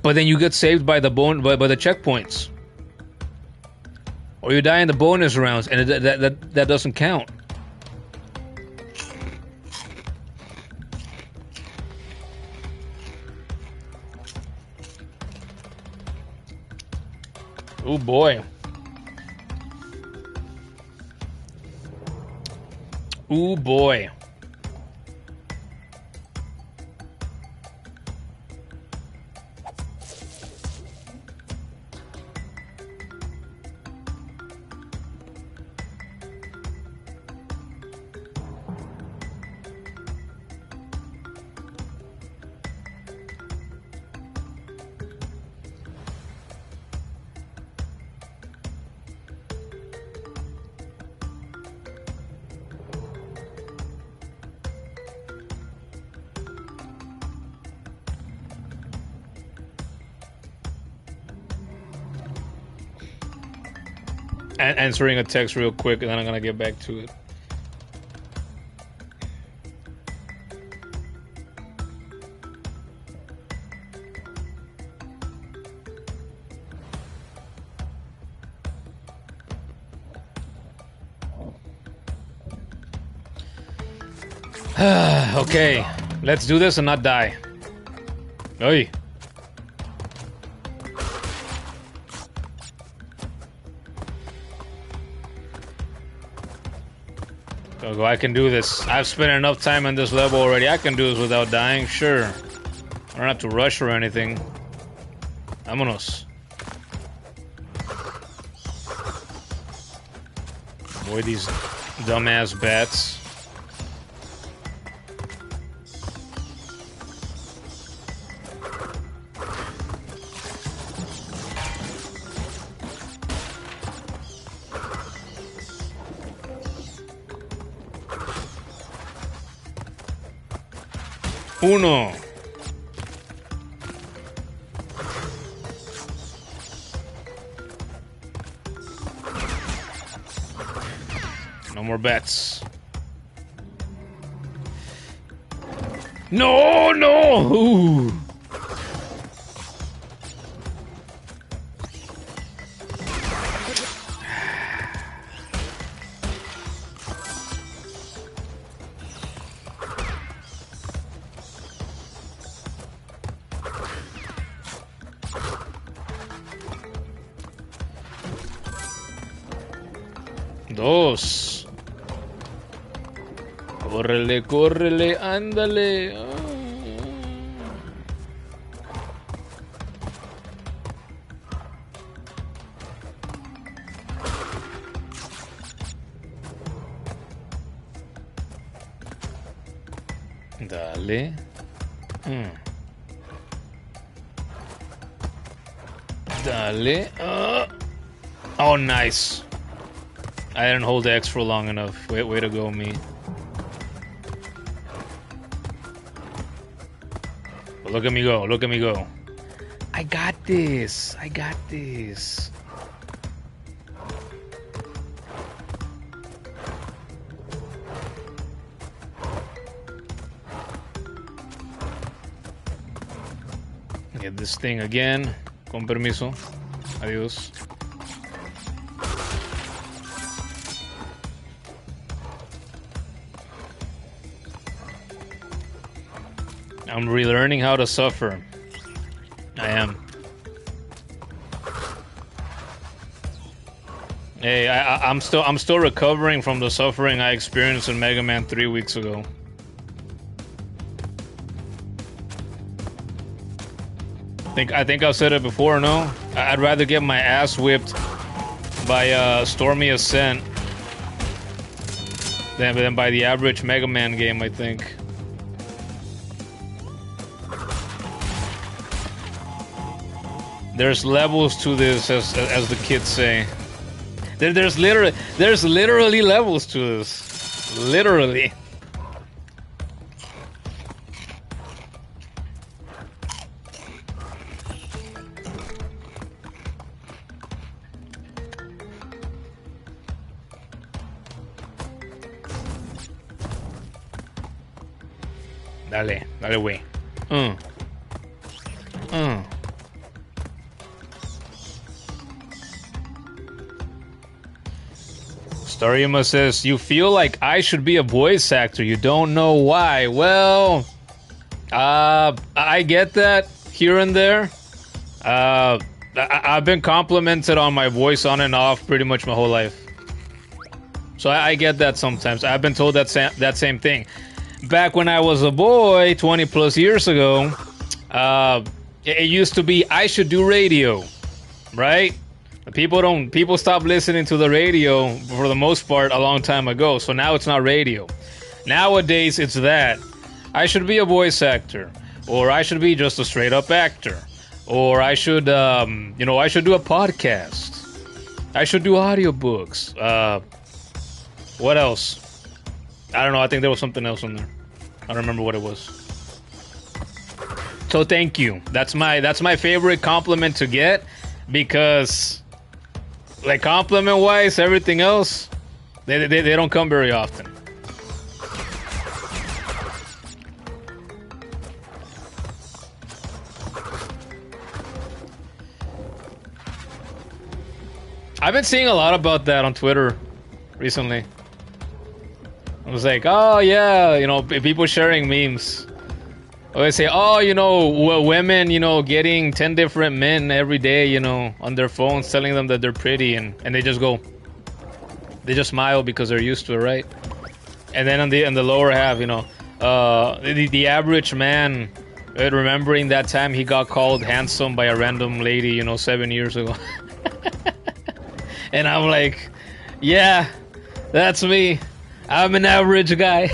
but then you get saved by the by the checkpoints. Or you die in the bonus rounds, and that doesn't count. Oh boy. Oh boy. Answering a text real quick, and then I'm gonna get back to it. Okay, let's do this and not die. Oi. Go, I can do this. I've spent enough time on this level already. I can do this without dying, sure. I don't have to rush or anything. Vámonos. Avoid these dumbass bats. Uno. No more bets. No, no. Ooh. Dos. Córrele, córrele, ándale. Dale. Dale. Oh, nice. I didn't hold X for long enough. Way to go, me. Look at me go. Look at me go. I got this. I got this. Get this thing again. Con permiso. Adiós. I'm relearning how to suffer. I am. Hey, I'm still recovering from the suffering I experienced in Mega Man 3 weeks ago. I think I've said it before, no? I'd rather get my ass whipped by Stormy Ascent than by the average Mega Man game, I think. There's levels to this, as the kids say. There's literally levels to this. Literally. Dale, güey. Storyuma says, you feel like I should be a voice actor. You don't know why. Well, I get that here and there. I've been complimented on my voice on and off pretty much my whole life. So I get that sometimes. I've been told that same thing. Back when I was a boy, 20 plus years ago, it used to be I should do radio, right? People stopped listening to the radio for the most part a long time ago. So now it's not radio. Nowadays it's that I should be a voice actor, or I should be just a straight up actor, or I should I should do a podcast. I should do audiobooks. What else? I don't know. I think there was something else on there. I don't remember what it was. So thank you. That's my favorite compliment to get, because like compliment wise, everything else they don't come very often. I've been seeing a lot about that on Twitter recently. I was like, oh yeah, people sharing memes. Or they say, oh, women, getting 10 different men every day, on their phones, telling them that they're pretty, and they just smile because they're used to it, right? And then in the lower half, the average man, remembering that time he got called handsome by a random lady, 7 years ago. And I'm like, yeah, that's me. I'm an average guy.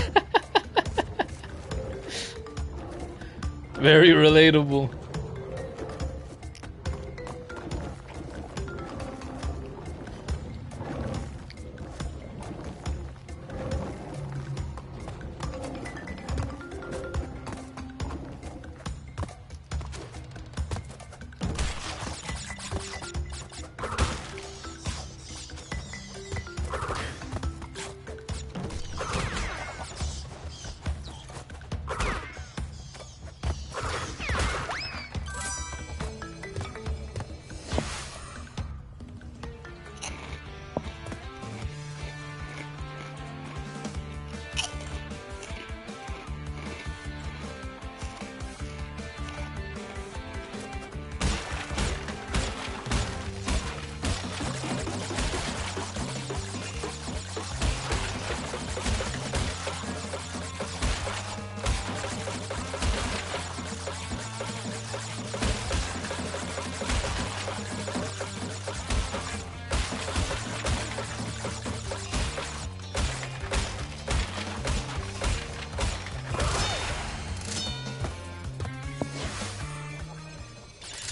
Very relatable.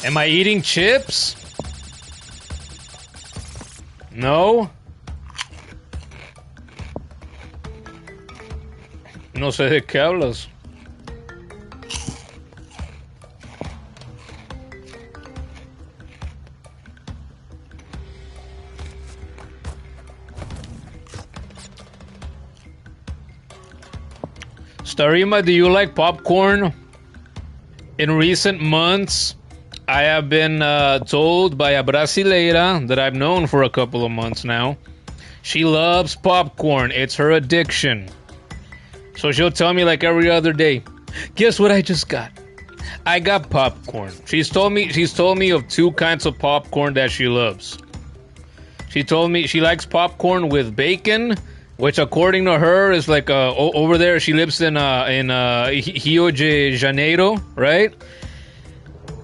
Am I eating chips? No. No sé de qué hablas. Starima, do you like popcorn? In recent months, I have been told by a brasileira that I've known for a couple of months now. She loves popcorn. It's her addiction. So she'll tell me like every other day, guess what I just got? I got popcorn. She's told me of two kinds of popcorn that she loves. She told me she likes popcorn with bacon, which according to her is like over there. She lives in Rio de Janeiro, right?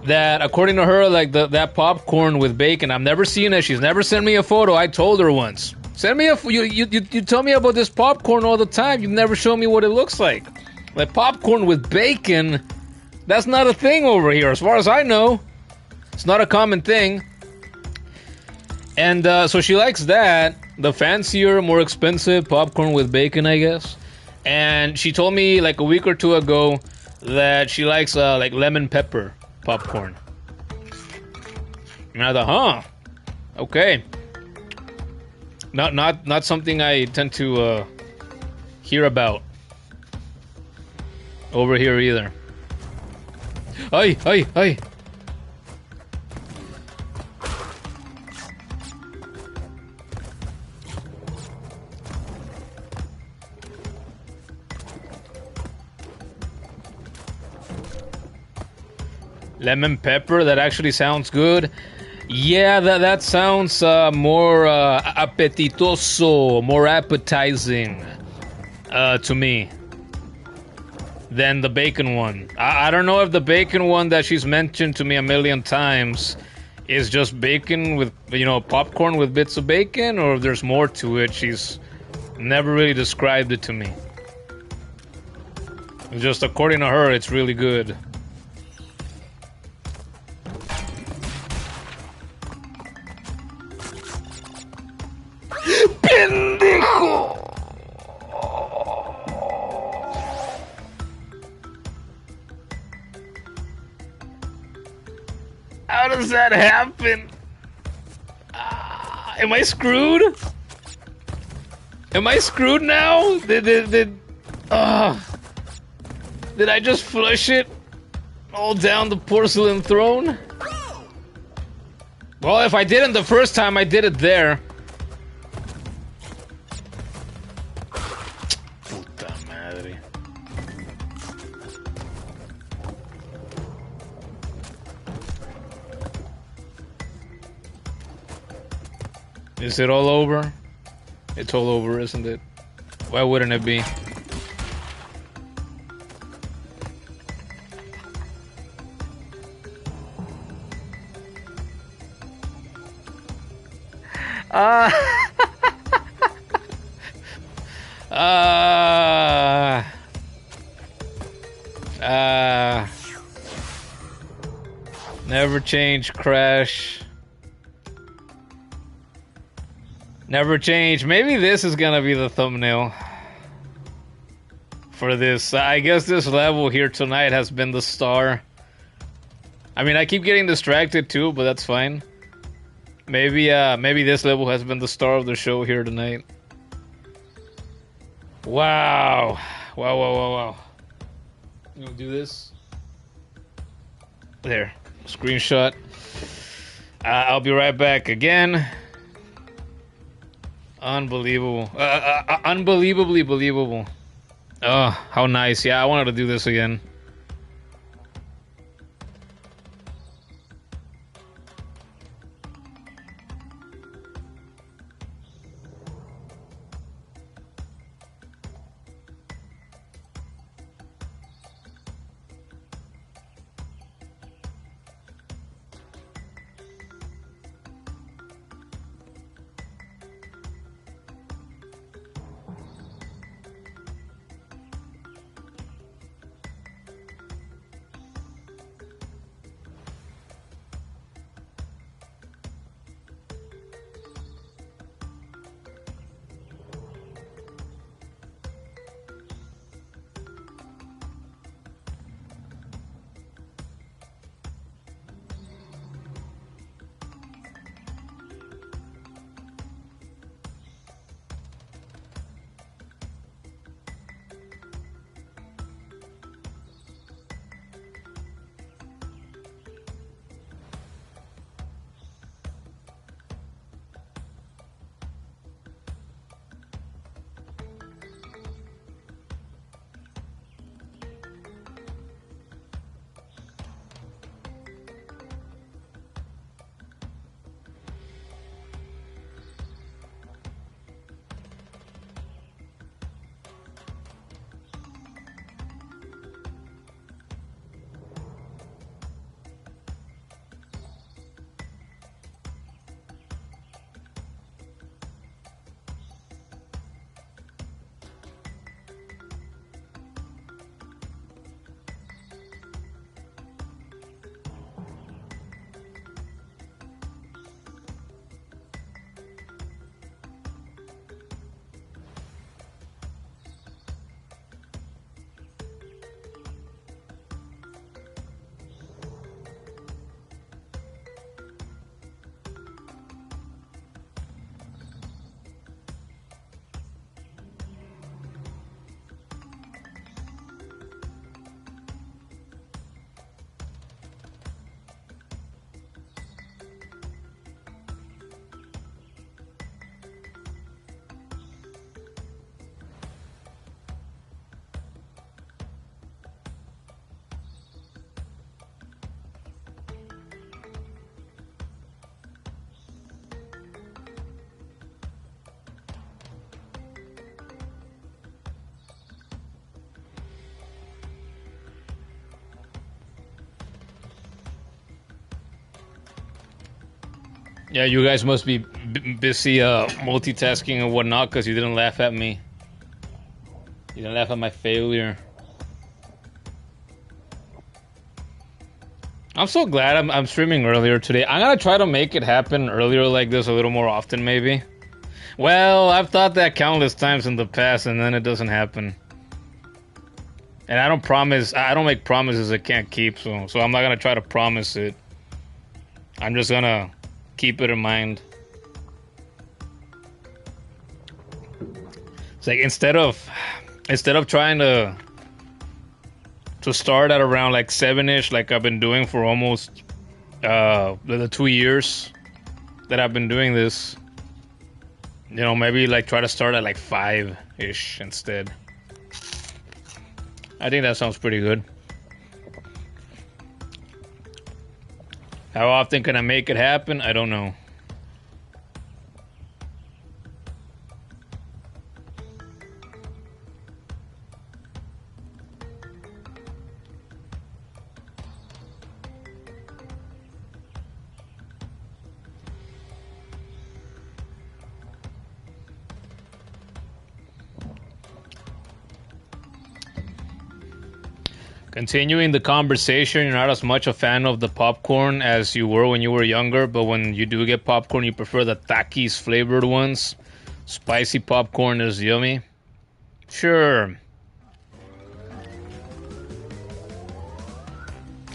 That according to her, like that popcorn with bacon. I've never seen it. She's never sent me a photo. I told her once. Send me you tell me about this popcorn all the time. You never show me what it looks like. Like popcorn with bacon, that's not a thing over here, as far as I know. It's not a common thing. And so she likes that, the fancier, more expensive popcorn with bacon, I guess. And she told me like a week or two ago that she likes like lemon pepper popcorn. And I thought, huh, okay. Not something I tend to hear about over here either. Ay. Lemon pepper, that actually sounds good. Yeah, that sounds more appetitoso, more appetizing to me than the bacon one. I don't know if the bacon one that she's mentioned to me a million times is just bacon with, popcorn with bits of bacon, or if there's more to it. She's never really described it to me. Just according to her, it's really good. Pendejo! How does that happen? Am I screwed? Am I screwed now? Did I just flush it all down the porcelain throne? Well, if I didn't the first time, I did it there. Puta madre. Is it all over? It's all over, isn't it? Why wouldn't it be? Never change, crash. Never change. Maybe this is gonna be the thumbnail for this. I guess this level here tonight has been the star. I mean, I keep getting distracted too, but that's fine. Maybe this level has been the star of the show here tonight. Wow. Wow. You gonna do this? There. Screenshot. I'll be right back again. Unbelievable. Unbelievably believable. Oh, how nice. Yeah, I wanted to do this again. Yeah, you guys must be busy multitasking and whatnot because you didn't laugh at me. You didn't laugh at my failure. I'm so glad I'm streaming earlier today. I'm gonna try to make it happen earlier like this a little more often, maybe. Well, I've thought that countless times in the past, and then it doesn't happen. And I don't make promises I can't keep, so I'm not gonna try to promise it. I'm just gonna keep it in mind. It's like instead of trying to start at around like 7-ish, like I've been doing for almost the 2 years that I've been doing this. You know, maybe like try to start at like 5-ish instead. I think that sounds pretty good. How often can I make it happen? I don't know. Continuing the conversation, you're not as much a fan of the popcorn as you were when you were younger, but when you do get popcorn, you prefer the Takis flavored ones. Spicy popcorn is yummy. Sure.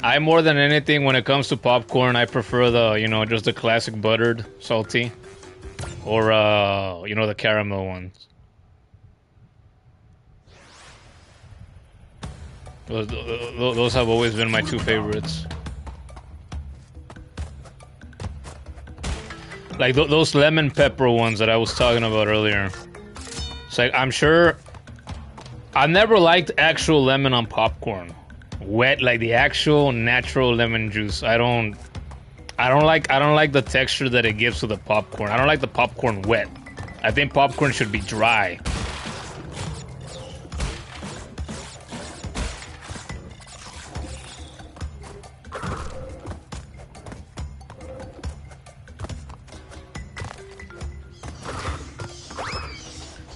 I, more than anything, when it comes to popcorn, I prefer the, you know, just the classic buttered, salty. Or, you know, the caramel ones. Those have always been my two favorites. Like those lemon pepper ones that I was talking about earlier. It's like, I'm sure I never liked actual lemon on popcorn. Wet, like the actual natural lemon juice. I don't like the texture that it gives to the popcorn. I don't like the popcorn wet. I think popcorn should be dry.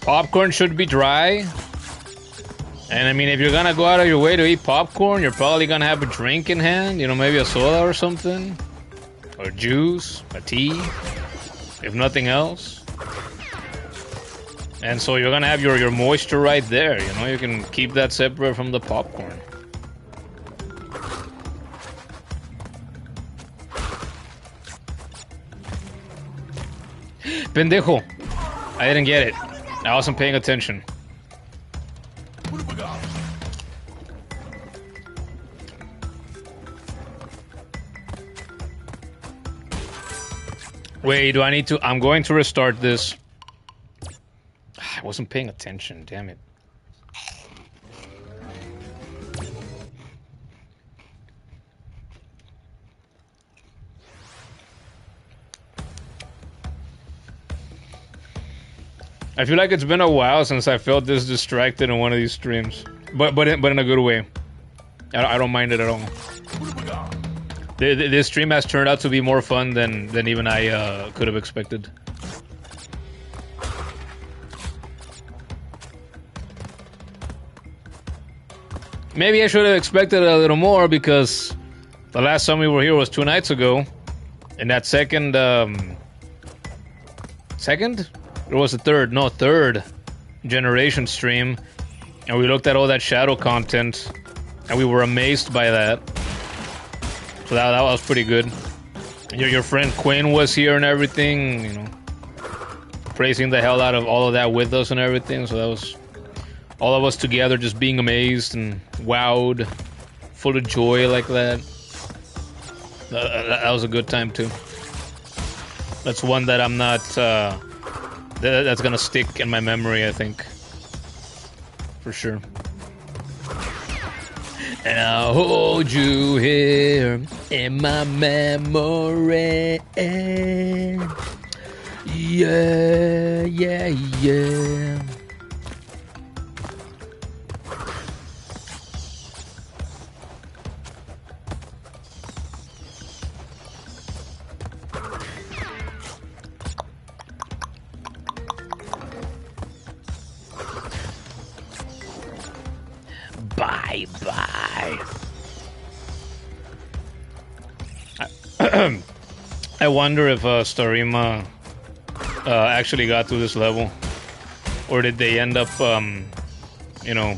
Popcorn should be dry. And I mean, if you're gonna go out of your way to eat popcorn, you're probably gonna have a drink in hand. You know, maybe a soda or something. Or juice, a tea. If nothing else. And so you're gonna have your moisture right there. You know, you can keep that separate from the popcorn. Pendejo. I didn't get it. I wasn't paying attention. Wait, do I need to? I'm going to restart this. I wasn't paying attention, damn it. I feel like it's been a while since I felt this distracted in one of these streams, but in a good way. I don't mind it at all. This stream has turned out to be more fun than even I could have expected. Maybe I should have expected a little more because the last time we were here was 2 nights ago, and that second. It was the third generation stream, and we looked at all that shadow content, and we were amazed by that. So that was pretty good. Your friend Quinn was here and everything, you know, praising the hell out of all of that with us and everything. So that was all of us together, just being amazed and wowed, full of joy like that. That was a good time too. That's one that I'm not. That's gonna stick in my memory, I think. For sure. And I'll hold you here in my memory. Yeah, yeah, yeah. Bye bye. I wonder if Starima actually got through this level, or did they end up, you know,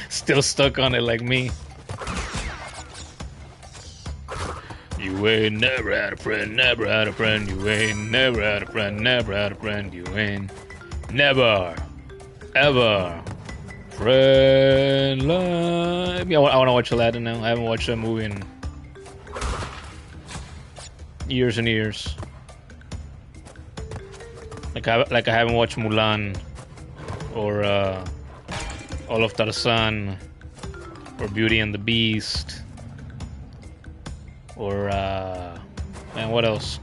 still stuck on it like me. You ain't never had a friend, never had a friend. You ain't never had a friend, never had a friend. You ain't never, ever friend like... Yeah, I want to watch Aladdin now. I haven't watched that movie in years and years. Like I haven't watched Mulan, or all of Tarzan, or Beauty and the Beast, or man, what else?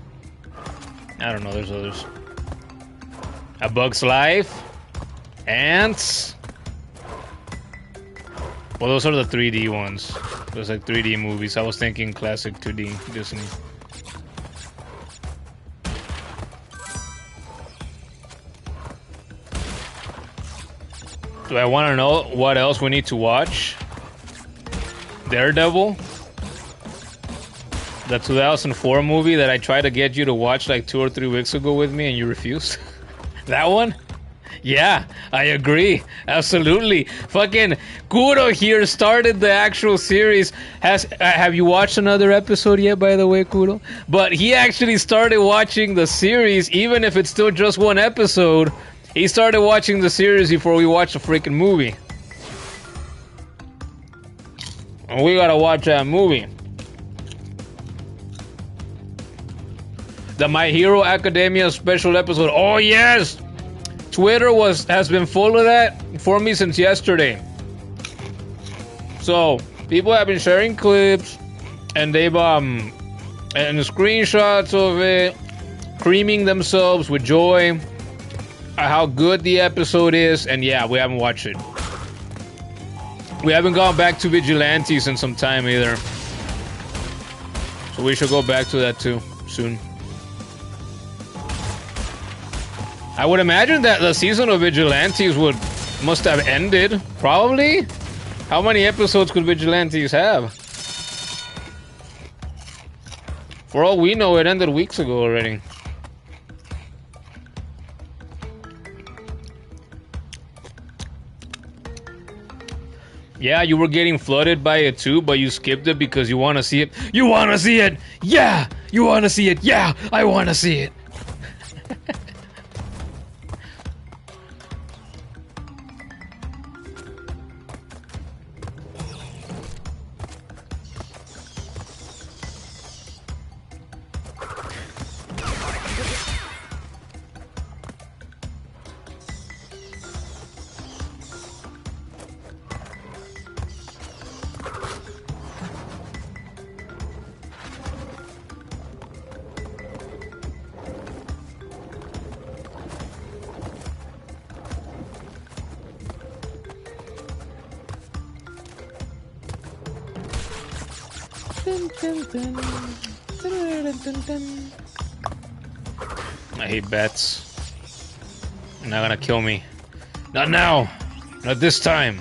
I don't know. There's others. A Bug's Life, Ants. Well, those are the 3D ones. Those like 3D movies. I was thinking classic 2D Disney. Do I want to know what else we need to watch? Daredevil? The 2004 movie that I tried to get you to watch like 2 or 3 weeks ago with me and you refused? That one? Yeah, I agree. Absolutely. Fucking Kuro here started the actual series. Have you watched another episode yet, by the way, Kuro? But he actually started watching the series, even if it's still just one episode. He started watching the series before we watched the freaking movie. And we gotta watch that movie. The My Hero Academia special episode. Oh yes! Twitter has been full of that for me since yesterday. So people have been sharing clips, and they've and screenshots of it, creaming themselves with joy at how good the episode is. And yeah, we haven't watched it. We haven't gone back to Vigilantes in some time either, so we should go back to that too soon. I would imagine that the season of Vigilantes must have ended, probably. How many episodes could Vigilantes have? For all we know, it ended weeks ago already. Yeah, you were getting flooded by it too, but you skipped it because you want to see it. You want to see it! Yeah! You want to see it! Yeah! I want to see it! I hate bats. They're not gonna kill me. Not now! Not this time!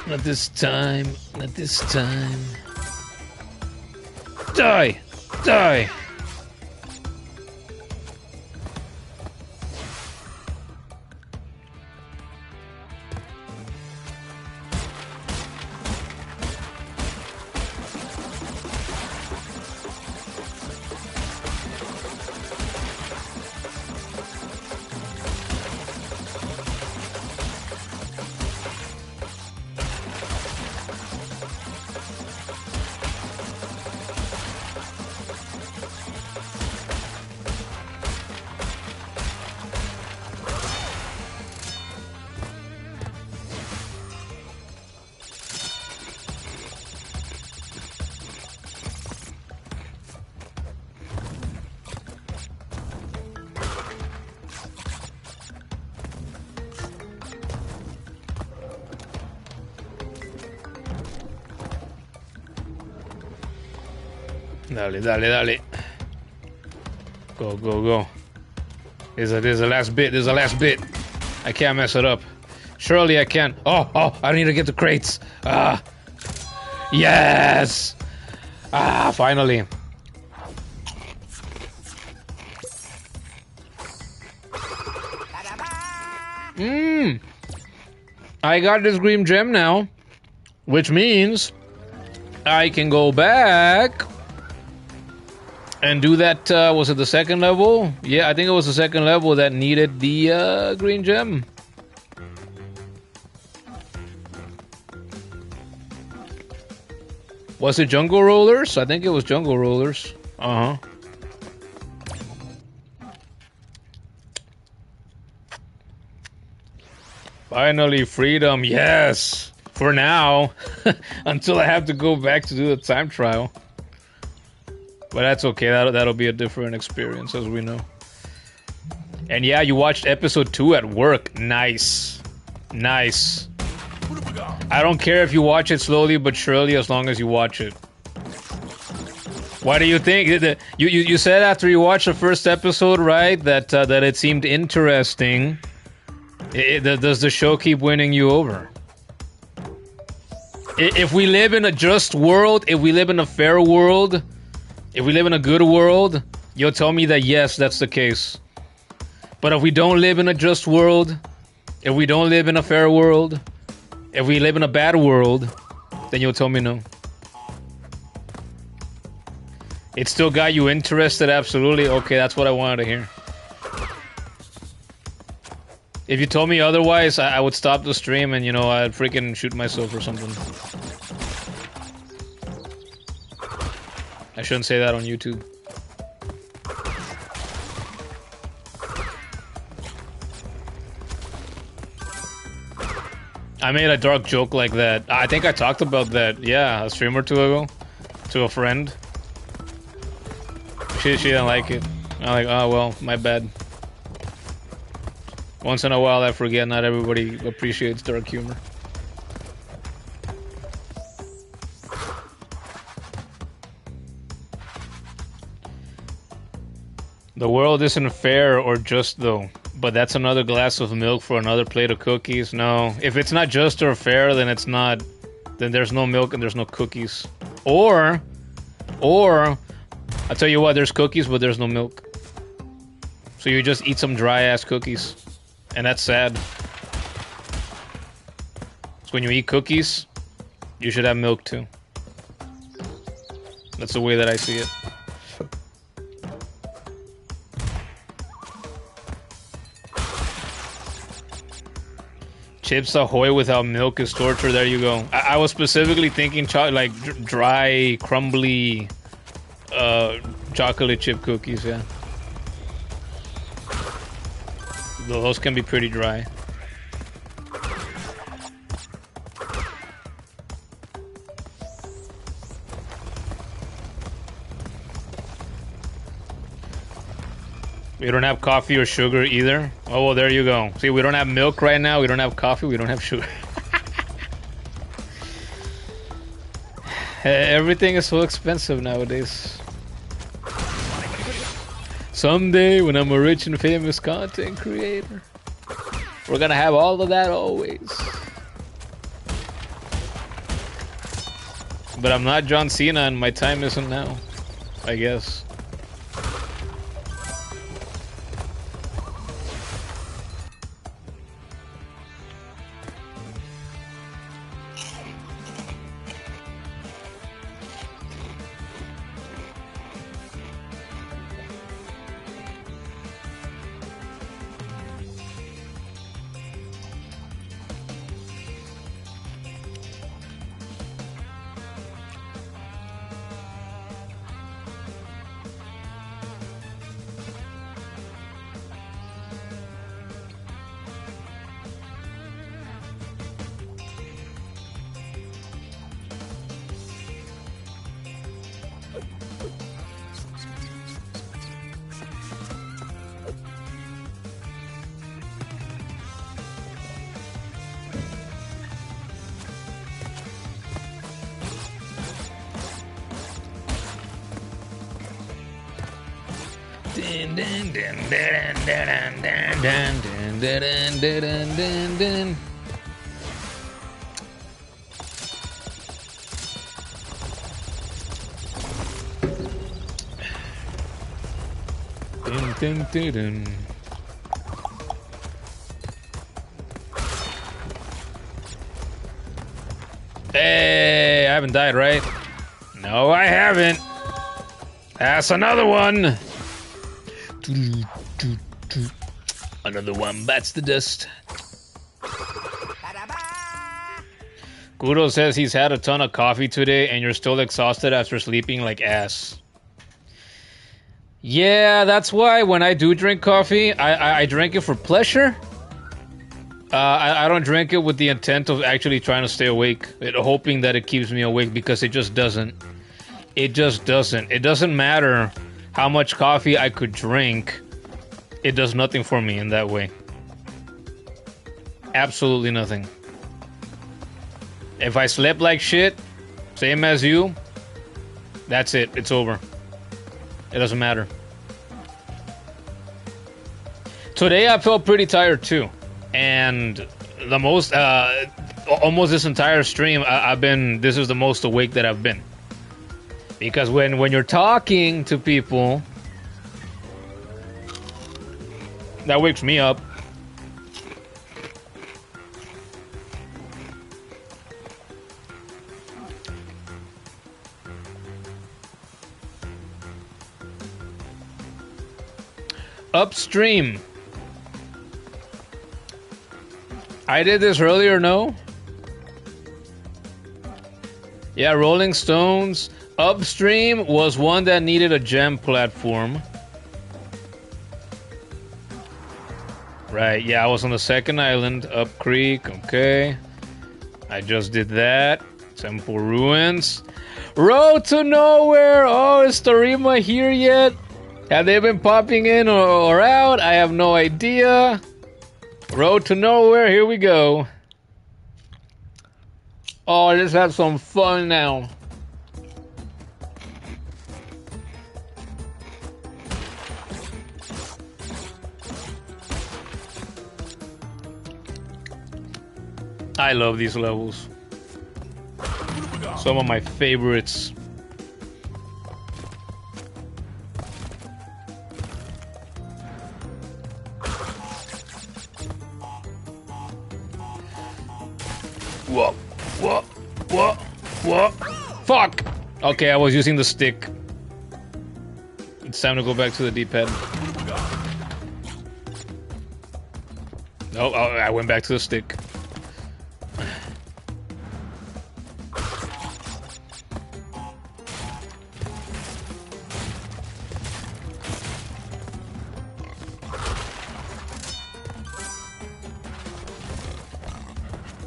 Not this time. Not this time. Die! Die! Dale, dale, dale. Go, go, go. There's the last bit. There's the last bit. I can't mess it up. Surely I can. Oh, I need to get the crates. Ah. Yes! Ah, finally. I got this green gem now, which means I can go back and do that, was it the second level? Yeah, I think it was the second level that needed the green gem. Was it Jungle Rollers? I think it was Jungle Rollers. Uh-huh. Finally, freedom, yes! For now. Until I have to go back to do the time trial. But that's okay, that'll be a different experience, as we know. And yeah, you watched episode 2 at work. Nice. Nice. I don't care if you watch it slowly but surely, as long as you watch it. What do you think? You said after you watched the first episode, right, that that it seemed interesting. Does the show keep winning you over? If we live in a just world, if we live in a fair world, if we live in a good world, you'll tell me that yes, that's the case. But if we don't live in a just world, if we don't live in a fair world, if we live in a bad world, then you'll tell me no. It still got you interested, absolutely. Okay, that's what I wanted to hear. If you told me otherwise, I would stop the stream and, you know, I'd freaking shoot myself or something. I shouldn't say that on YouTube. I made a dark joke like that. I think I talked about that, yeah, a stream or two ago. To a friend. She didn't like it. I'm like, oh well, my bad. Once in a while I forget not everybody appreciates dark humor. The world isn't fair or just though, but that's another glass of milk for another plate of cookies. No, if it's not just or fair, then it's not, then there's no milk and there's no cookies. Or, I'll tell you what, there's cookies, but there's no milk. So you just eat some dry-ass cookies. And that's sad. So when you eat cookies, you should have milk too. That's the way that I see it. Chips Ahoy without milk is torture. There you go. I was specifically thinking like dry, crumbly chocolate chip cookies, yeah. Those can be pretty dry. We don't have coffee or sugar either. Oh, well, there you go. See, we don't have milk right now. We don't have coffee. We don't have sugar. Everything is so expensive nowadays. Someday, when I'm a rich and famous content creator, we're gonna have all of that always. But I'm not John Cena and my time isn't now, I guess. dun, dun, dun. Hey, I haven't died, right? No, I haven't. That's another one. Another one bites the dust. Gudo says he's had a ton of coffee today and you're still exhausted after sleeping like ass. Yeah, that's why when I do drink coffee, I drink it for pleasure. I don't drink it with the intent of actually trying to stay awake, hoping that it keeps me awake, because it just doesn't. It just doesn't. It doesn't matter how much coffee I could drink. It does nothing for me in that way. Absolutely nothing. If I slept like shit, same as you, that's it. It's over. It doesn't matter. Today I felt pretty tired too. And the most, almost this entire stream, this is the most awake that I've been. Because when you're talking to people, that wakes me up. Upstream. I did this earlier, no? Yeah, Rolling Stones. Upstream was one that needed a gem platform. Right, yeah, I was on the second island, Up Creek, okay. I just did that. Temple Ruins. Road to Nowhere! Oh, is Tarima here yet? Have they been popping in or out? I have no idea. Road to Nowhere, here we go. Oh, let's have some fun now. I love these levels. Some of my favorites. What? Fuck! Okay, I was using the stick. It's time to go back to the D-pad. Oh, I went back to the stick.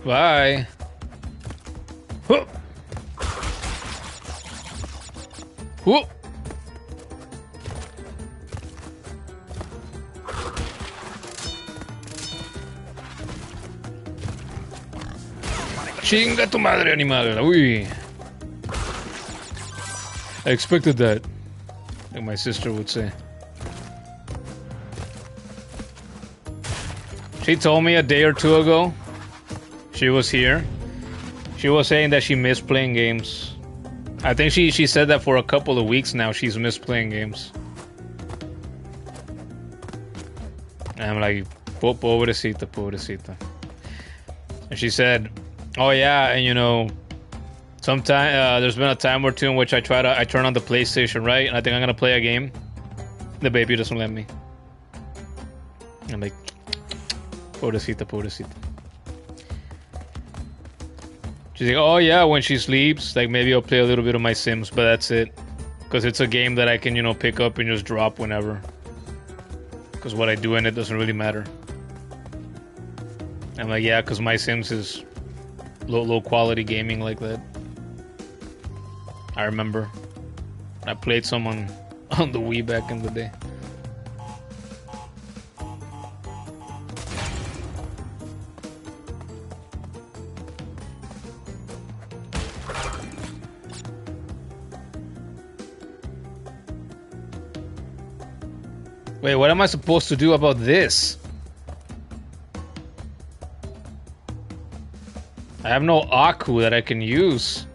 Bye. Huh. Huh. Chinga tu madre, animal. Uy. I expected that, like my sister would say. She told me a day or two ago, she was here, she was saying that she missed playing games. I think she said that for a couple of weeks now, she's missed playing games. And I'm like, pobrecita, pobrecita. And she said, oh yeah, and you know, sometime there's been a time or two in which I turn on the PlayStation, right? And I think I'm gonna play a game. The baby doesn't let me. I'm like, pobrecita, pobrecita. She's like, oh yeah, when she sleeps, like maybe I'll play a little bit of my Sims, but that's it. Because it's a game that I can, you know, pick up and just drop whenever. Because what I do in it doesn't really matter. I'm like, yeah, because my Sims is low quality gaming like that. I remember. I played some on the Wii back in the day. Wait, what am I supposed to do about this? I have no Aku that I can use.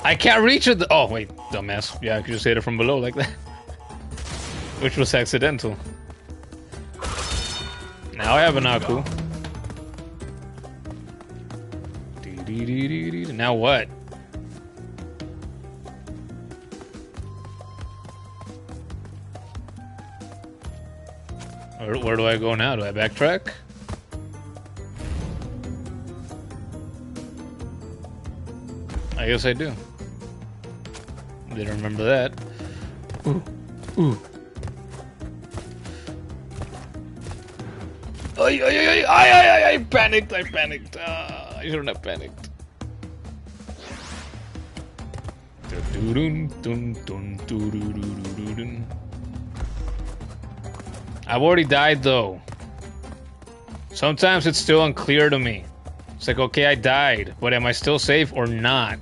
I can't reach it. Oh, wait, dumbass. Yeah, I could just hit it from below like that. Which was accidental. Now I have an Aku. Now what? Where do I go now? Do I backtrack? I guess I do. Didn't remember that. Ooh. Ooh. I panicked, I panicked. I shouldn't have panicked. I've already died though. Sometimes it's still unclear to me. It's like, okay, I died, but am I still safe or not?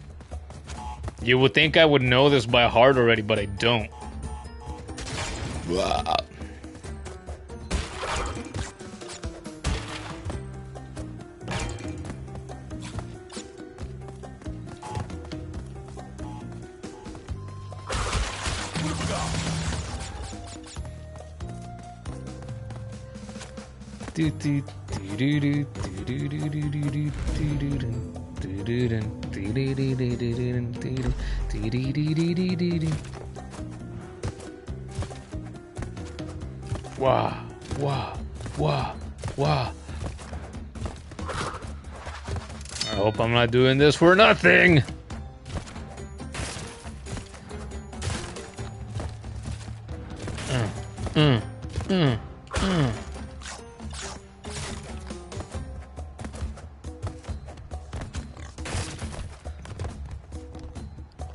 You would think I would know this by heart already, but I don't. Wow, wow, wow, wow. I hope I'm not doing this for nothing.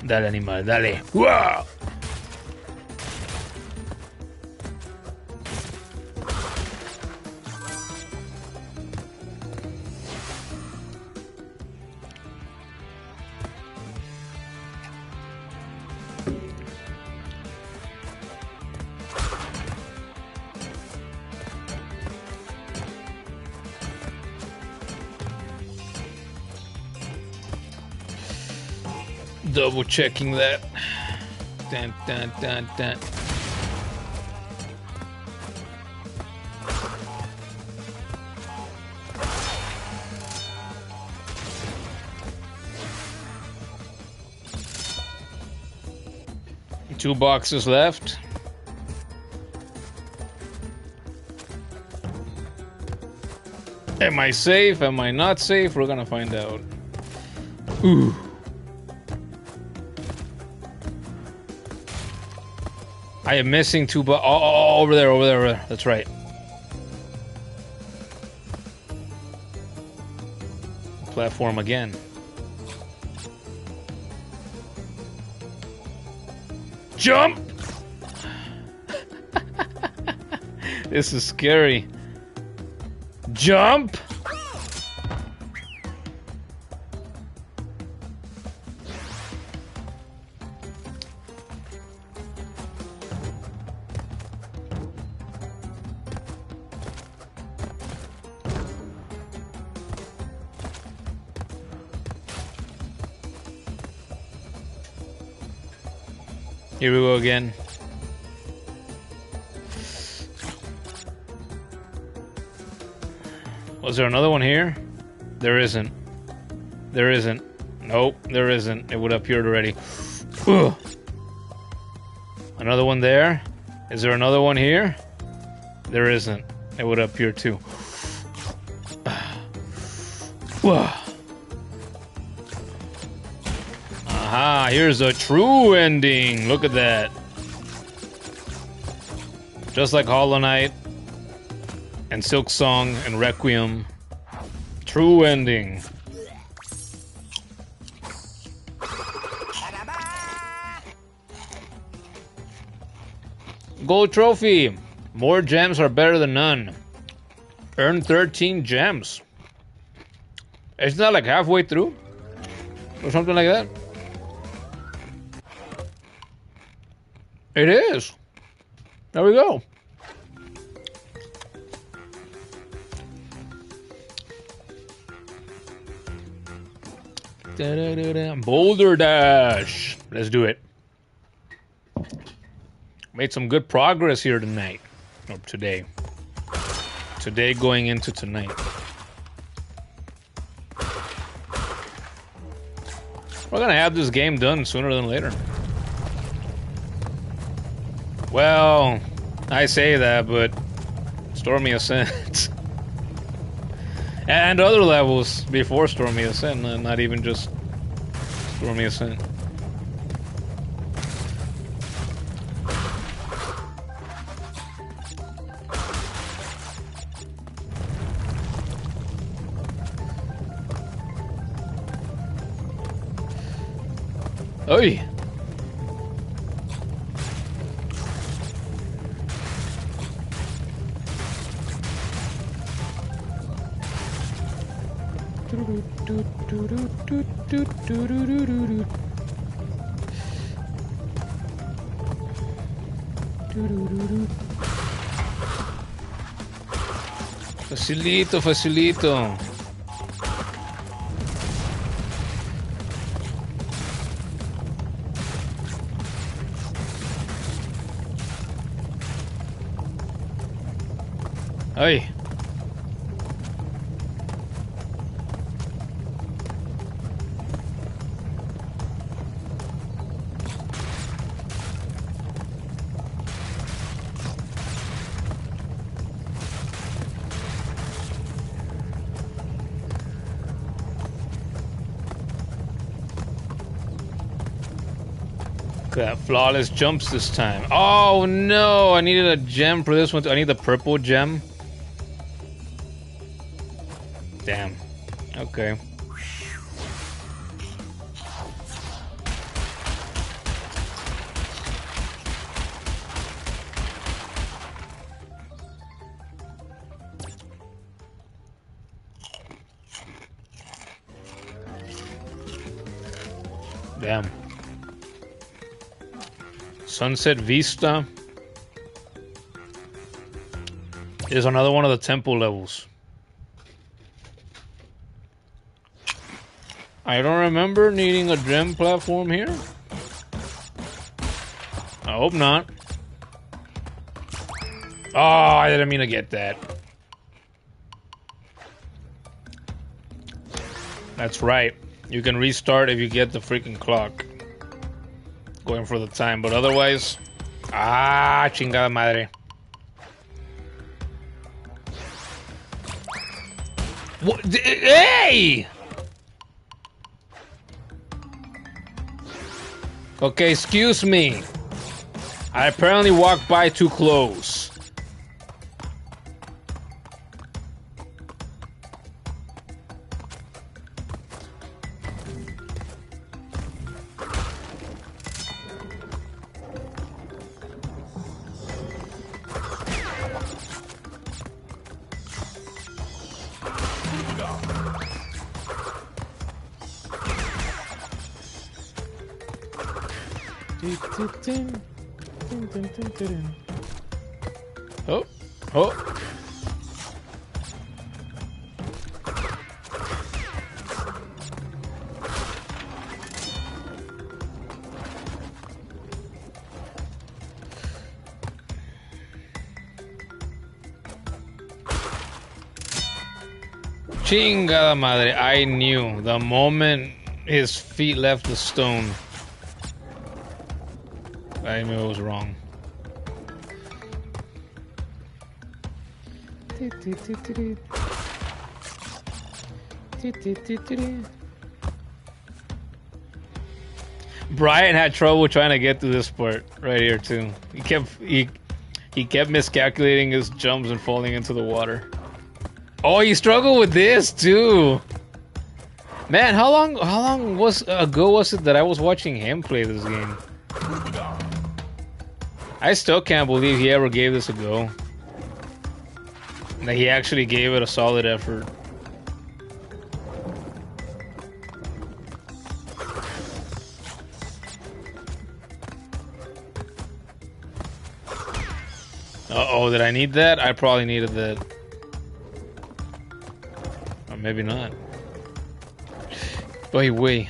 Dale, animal, dale. ¡Wow! Double checking that. Dun, dun, dun, dun. Two boxes left. Am I safe? Am I not safe? We're gonna find out. Ooh. I am missing two over there, over there. That's right. Platform again. Jump! This is scary. Jump! Here we go again. Was there another one here? There isn't. There isn't. Nope, there isn't. It would have appeared already. Ugh. Another one there? Is there another one here? There isn't. It would appear too. Aha, here's a true ending. Look at that. Just like Hollow Knight and Silk Song and Requiem. True ending. Gold trophy. More gems are better than none. Earn 13 gems. Isn't that like halfway through? Or something like that? It is. There we go. Boulder Dash. Let's do it. Made some good progress here tonight. Or today. Today going into tonight. We're gonna have this game done sooner than later. Well, I say that, but Stormy Ascent. And other levels before Stormy Ascent, not even just Stormy Ascent. Oi! Facilito, facilito. Ay. Got flawless jumps this time. Oh no, I needed a gem for this one. I need the purple gem. Damn. Okay. Damn. Sunset Vista is another one of the temple levels. I don't remember needing a gem platform here. I hope not. Oh, I didn't mean to get that. That's right. You can restart if you get the freaking clock. Going for the time, but otherwise... Ah, chingada madre. What? Hey! Okay, excuse me. I apparently walked by too close. Oh, oh. Chingada madre, I knew the moment his feet left the stone. I knew it was wrong. Brian had trouble trying to get through this part right here too. He kept miscalculating his jumps and falling into the water. Oh, he struggled with this too. Man, how long ago was it that I was watching him play this game? I still can't believe he ever gave this a go. That he actually gave it a solid effort. Uh-oh, did I need that? I probably needed that. Or maybe not. Ay, güey.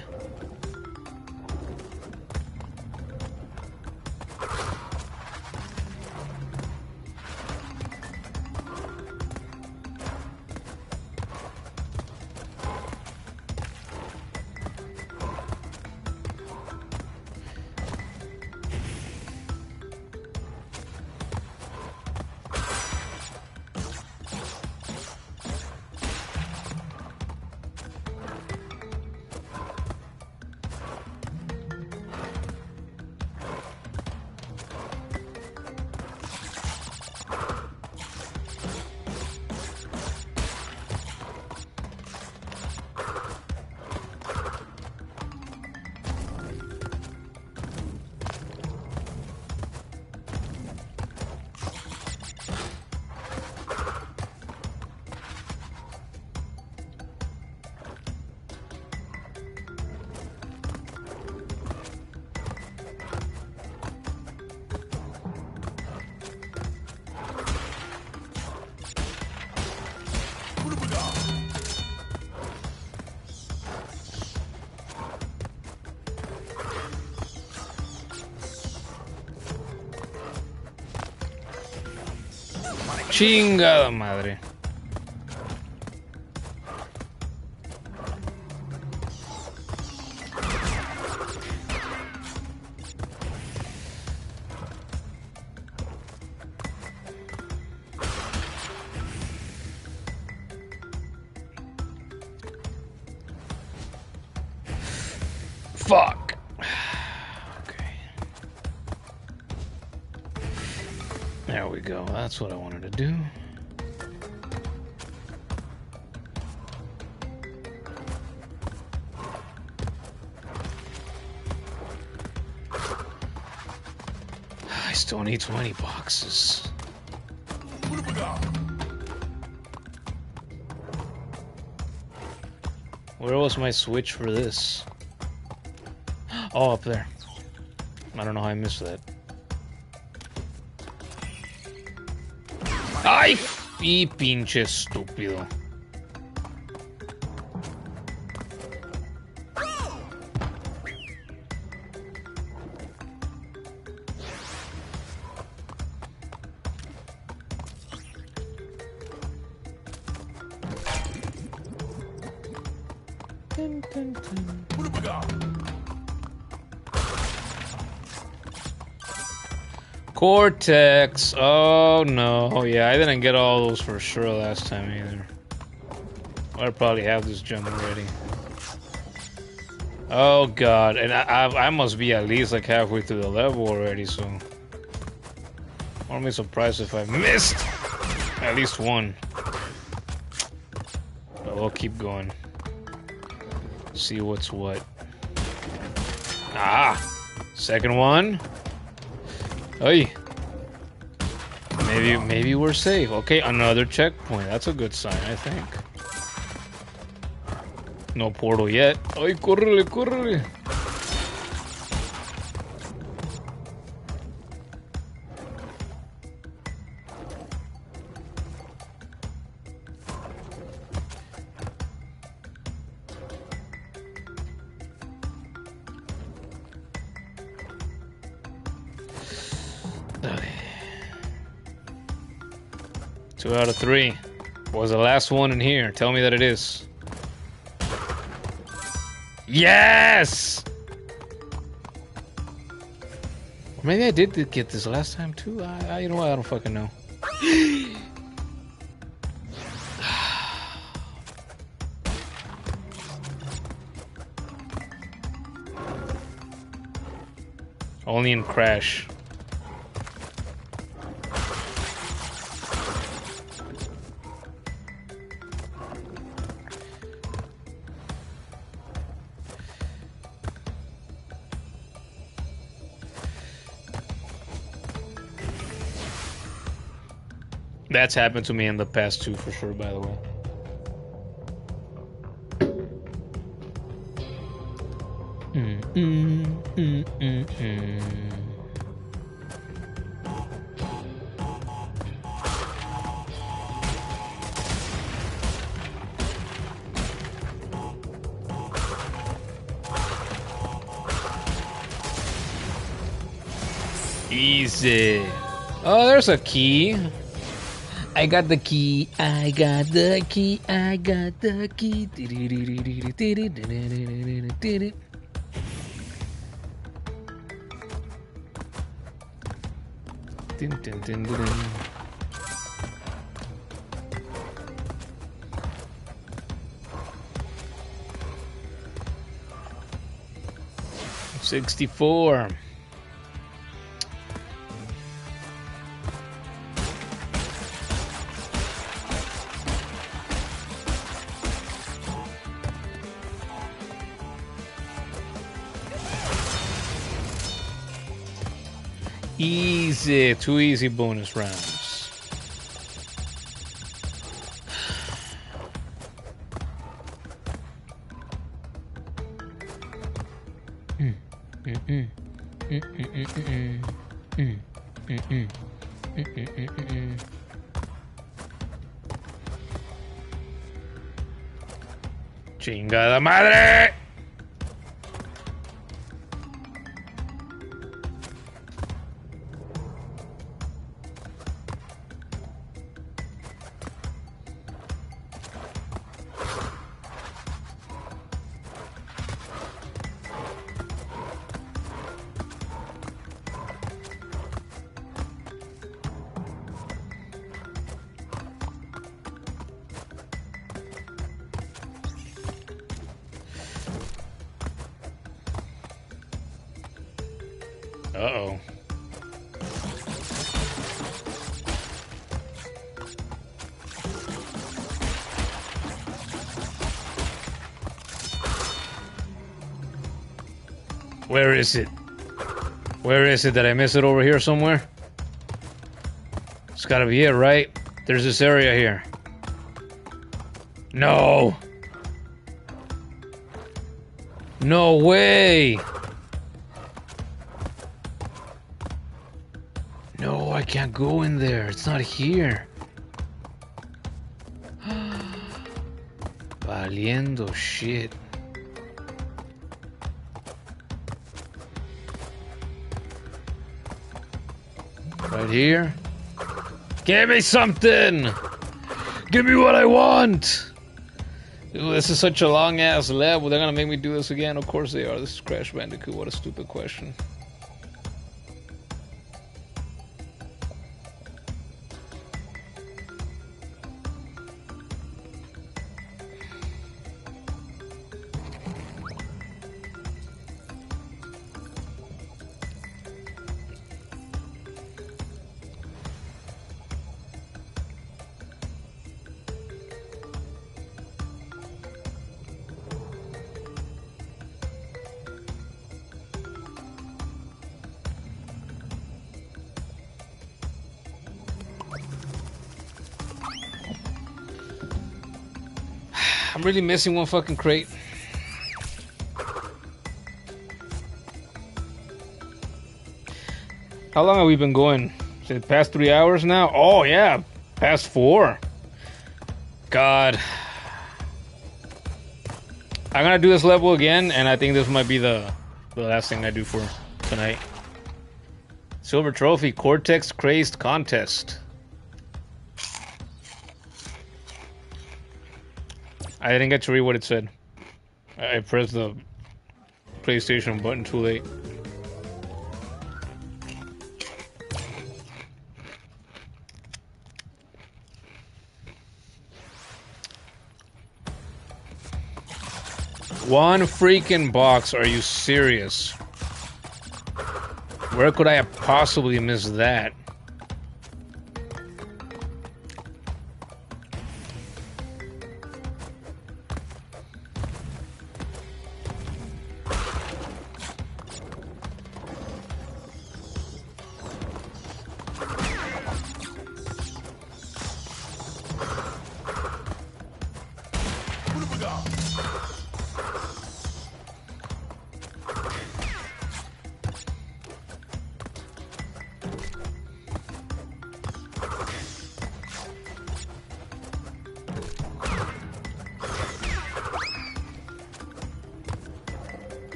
Chingada madre. Fuck. Okay. There we go. That's what I wanted to do. I still need 20 boxes. Where was my switch for this? Oh, up there. I don't know how I missed that. ¡Ay! Y pinche estúpido. Cortex. Oh no. Yeah, I didn't get all those for sure last time either. I probably have this gem already. Oh god, and I must be at least like halfway through the level already, so I won't be surprised if I missed at least one. But we'll keep going. See what's what. Ah, second one. Hey, maybe we're safe. Okay, another checkpoint. That's a good sign, I think. No portal yet. Ay, córrele, córrele. Dale. 2 out of 3. Was the last one in here? Tell me that it is. Yes! Or maybe I did get this last time too. You know what? I don't fucking know. Only in Crash. That's happened to me in the past too, for sure, by the way. Easy. Oh, there's a key. I got the key. I got the key. I got the key. Dun, dun, dun, dun, dun. $64. Easy, 2 easy bonus rounds. Chingada madre! Uh-oh. Where is it? Where is it? Did I miss it over here somewhere? It's gotta be it, right? There's this area here. No! No way! No, I can't go in there. It's not here. Valiendo shit. Right here. Give me something! Give me what I want! Ooh, this is such a long ass level. They're gonna make me do this again. Of course they are. This is Crash Bandicoot. What a stupid question. I'm really missing one fucking crate. How long have we been going? Is it past 3 hours now? Oh yeah, past 4. God. I'm gonna do this level again, and I think this might be the last thing I do for tonight. Silver trophy, Cortex Crazed Contest. I didn't get to read what it said. I pressed the PlayStation button too late. One freaking box, are you serious? Where could I have possibly missed that?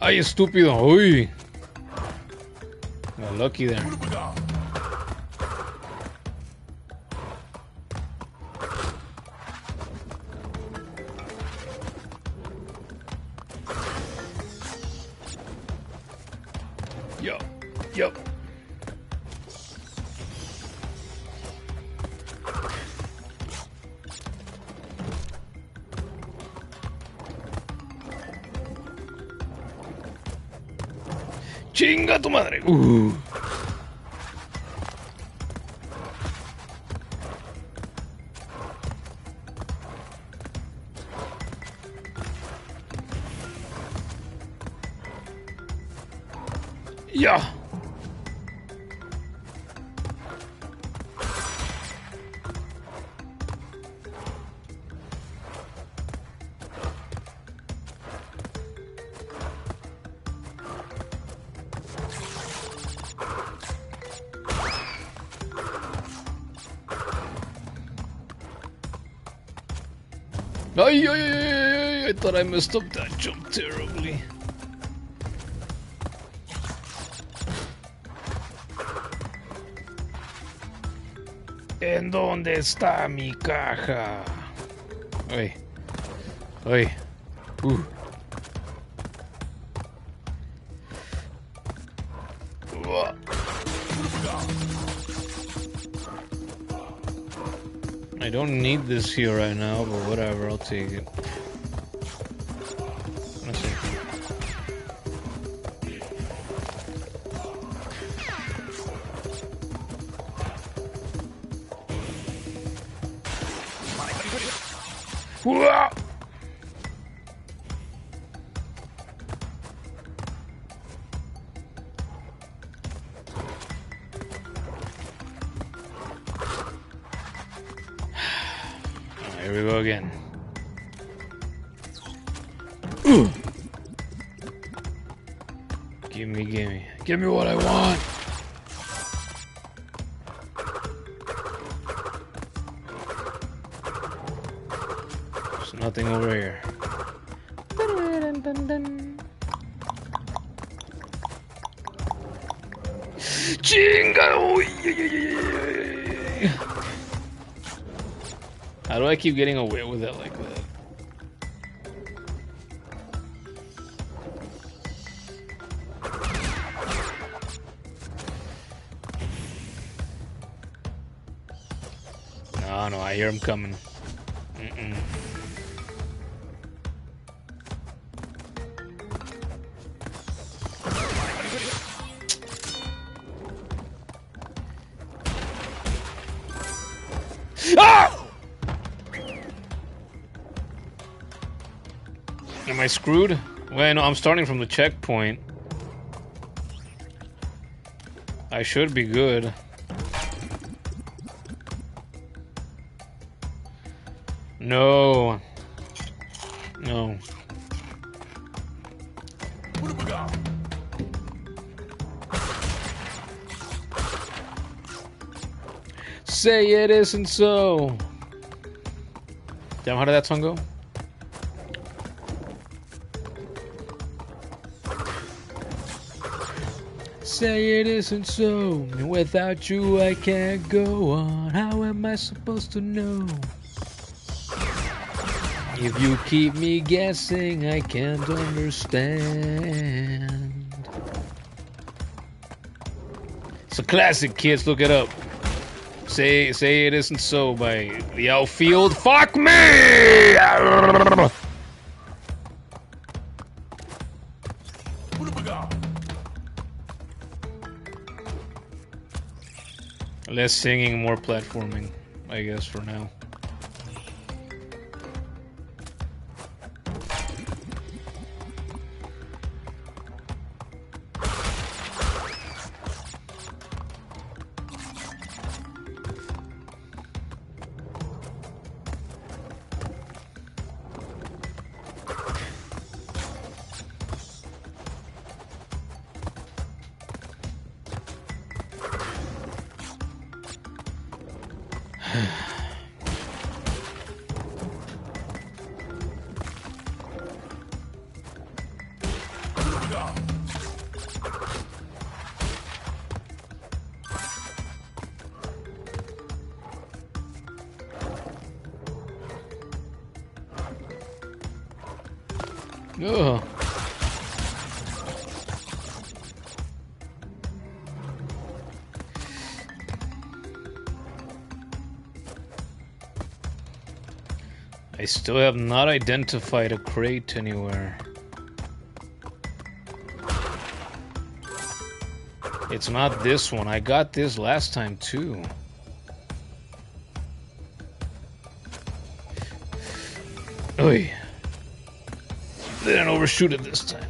Ay, estúpido. Uy. Got lucky there. Yo. Chinga tu madre. Ya. Ay, I thought I messed up that jump terribly. ¿En dónde está mi caja? Ay. I don't need this here right now, but whatever, I'll take it. Here we go again. Give me what I want. There's nothing over here. Chinga! How do I keep getting away with it like that? No, I hear him coming. Ah! Am I screwed? Well, no, I'm starting from the checkpoint. I should be good. No. Say it isn't so. Damn, how did that song go? Say it isn't so. Without you I can't go on. How am I supposed to know? If you keep me guessing, I can't understand. It's a classic, kids. Look it up. Say it isn't so by the Outfield. Fuck me! Less singing, more platforming, I guess, for now. Ugh. I still have not identified a crate anywhere. It's not this one. I got this last time too. Oy. Didn't overshoot it this time.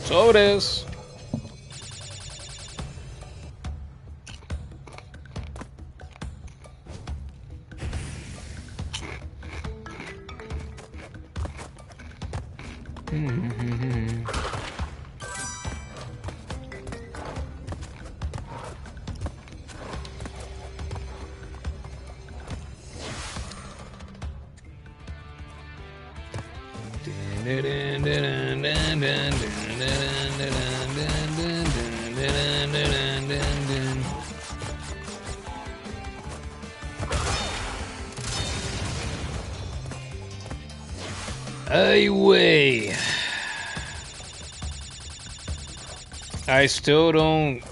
So it is. Anyway, I still don't,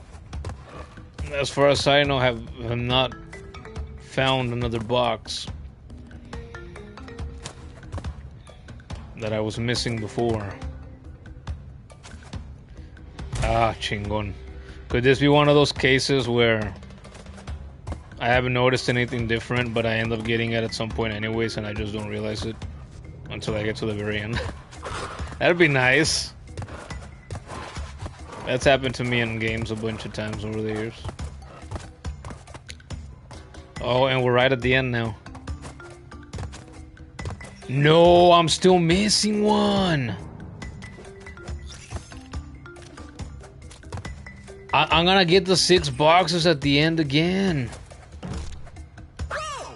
as far as I know, have not found another box that I was missing before. Ah, chingon. Could this be one of those cases where I haven't noticed anything different, but I end up getting it at some point anyways, and I just don't realize it until I get to the very end? That'd be nice. That's happened to me in games a bunch of times over the years. Oh, and we're right at the end now. No, I'm still missing one. I'm gonna get the 6 boxes at the end again.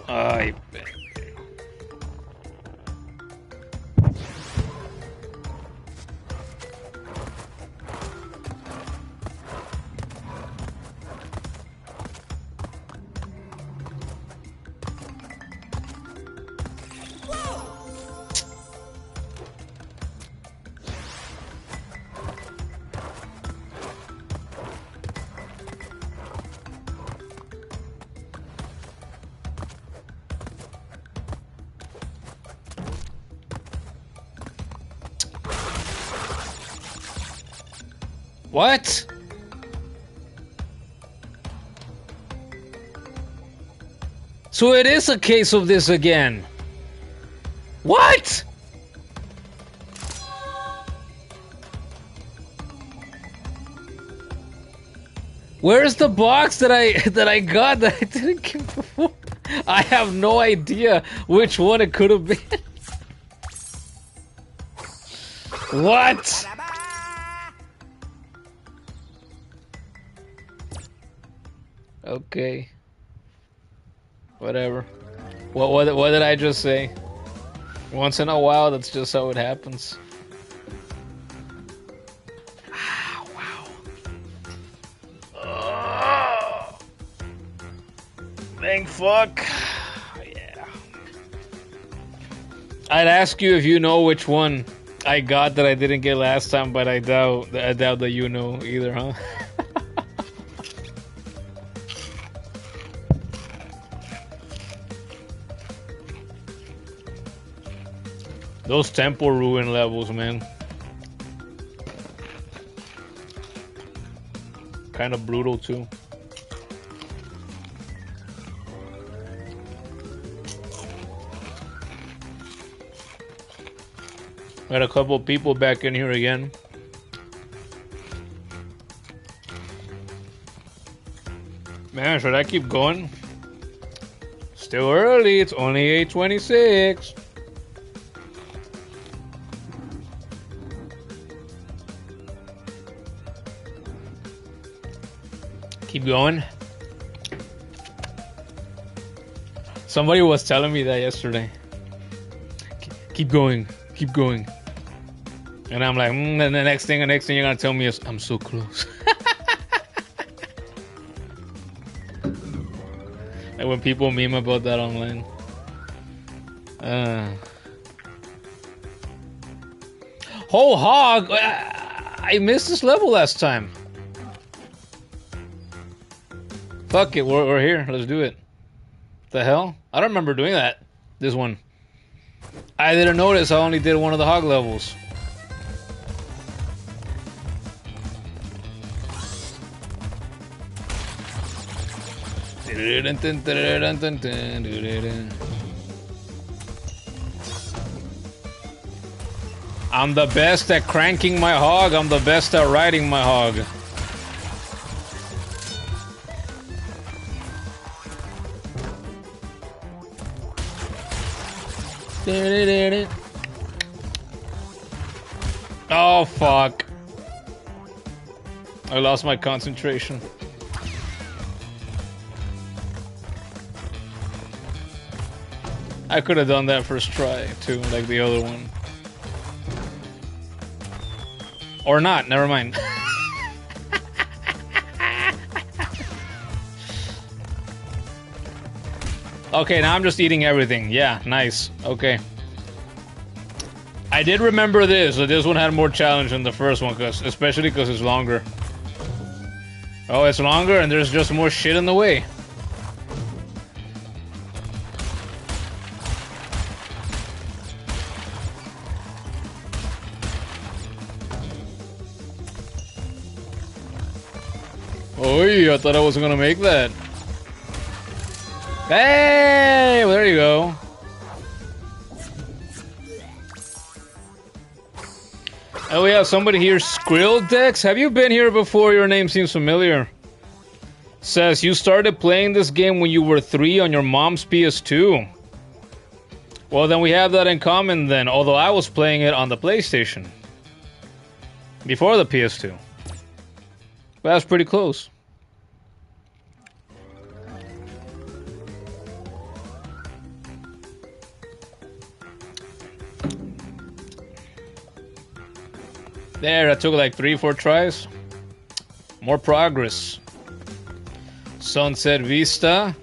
I bet. What? So it is a case of this again. What? Where's the box that I got that I didn't get before? I have no idea which one it could have been. What? Okay. Whatever. What did I just say? Once in a while, that's just how it happens. Ah, wow. Oh. Thank fuck. Yeah. I'd ask you if you know which one I got that I didn't get last time, but I doubt that you know either, huh? Those temple ruin levels, man. Kind of brutal too. Got a couple people back in here again. Man, should I keep going? Still early, it's only 8:26. Keep going. Somebody was telling me that yesterday. Keep going, keep going. And I'm like, the next thing you're gonna tell me is, I'm so close. And when people meme about that online. Whole hog! I missed this level last time. Fuck it, we're here. Let's do it. The hell? I don't remember doing that. This one. I didn't notice I only did one of the hog levels. I'm the best at cranking my hog. I'm the best at riding my hog. Oh fuck. I lost my concentration. I could have done that first try too, like the other one. Or not, never mind. Okay, now I'm just eating everything. Yeah, nice. Okay. I did remember this, so this one had more challenge than the first one, especially because it's longer. Oh, it's longer and there's just more shit in the way. Oh, I thought I wasn't gonna make that. Hey, well, there you go. Oh yeah, somebody here, Skrilldex. Have you been here before? Your name seems familiar. Says you started playing this game when you were 3 on your mom's PS2. Well, then we have that in common then, although I was playing it on the PlayStation. Before the PS2. But that's pretty close. There, I took like 3-4 tries. More progress. Sunset Vista.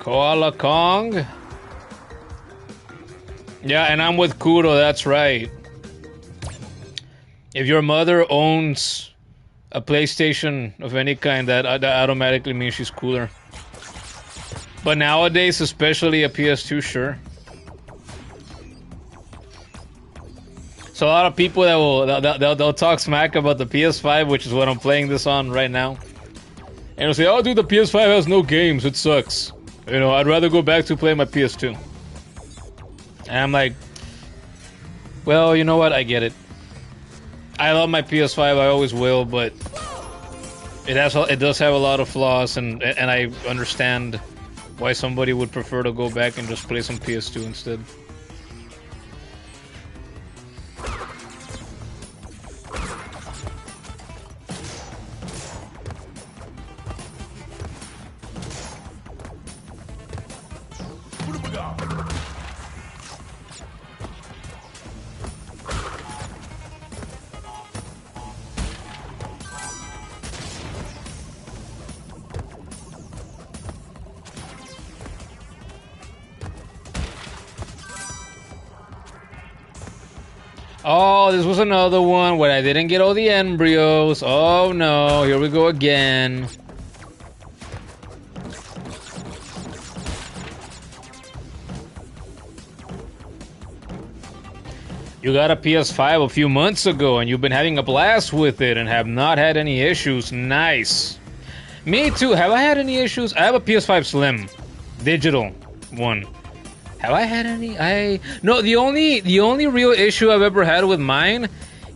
Koala Kong. Yeah, and I'm with Kuro, that's right. If your mother owns a PlayStation of any kind, that automatically means she's cooler. But nowadays, especially a PS2, sure. So a lot of people that they'll talk smack about the PS5, which is what I'm playing this on right now. And they'll say, oh dude, the PS5 has no games, it sucks. You know, I'd rather go back to play my PS2. And I'm like, well, you know what, I get it. I love my PS5, I always will, but it does have a lot of flaws, and I understand why somebody would prefer to go back and just play some PS2 instead. Oh, this was another one where I didn't get all the embryos. Oh no, here we go again. You got a PS5 a few months ago and you've been having a blast with it and have not had any issues. Nice. Me too. Have I had any issues? I have a PS5 Slim. Digital one. Have I had any? No, the only real issue I've ever had with mine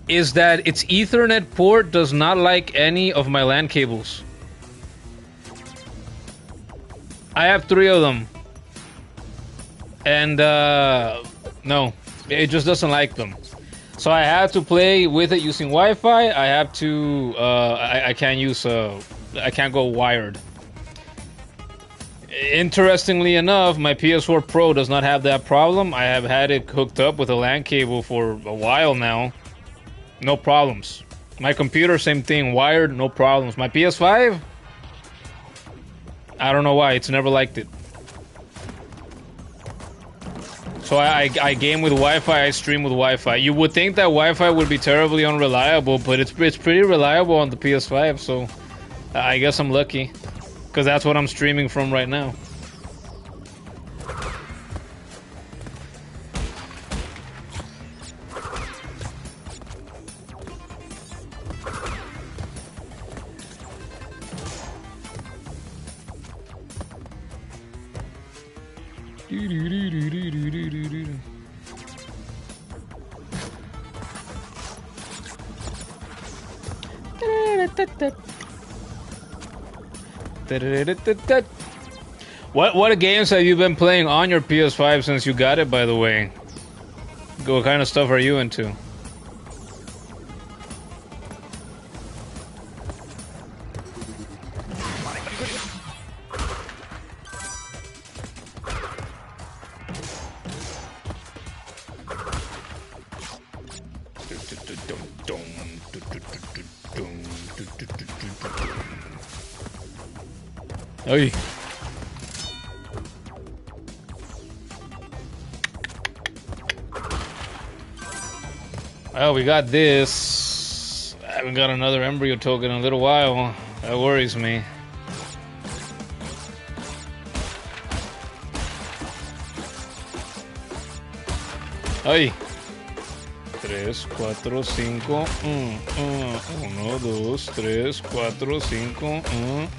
is that its Ethernet port does not like any of my LAN cables. I have 3 of them. and no, it just doesn't like them. So I have to play with it using Wi-Fi. I have to. I can't use. I can't go wired. Interestingly enough, my PS4 Pro does not have that problem. I have had it hooked up with a LAN cable for a while now. No problems. My computer, same thing. Wired, no problems. My PS5, I don't know why. It's never liked it. So I game with Wi-Fi, I stream with Wi-Fi. You would think that Wi-Fi would be terribly unreliable, but it's pretty reliable on the PS5, so I guess I'm lucky. Because that's what I'm streaming from right now. What games have you been playing on your PS5 since you got it, by the way? What kind of stuff are you into? Hey. Well, we got this. I haven't got another embryo token in a little while. That worries me. Ay. 3, 4, 5, 1, 2, 3, 4, 5,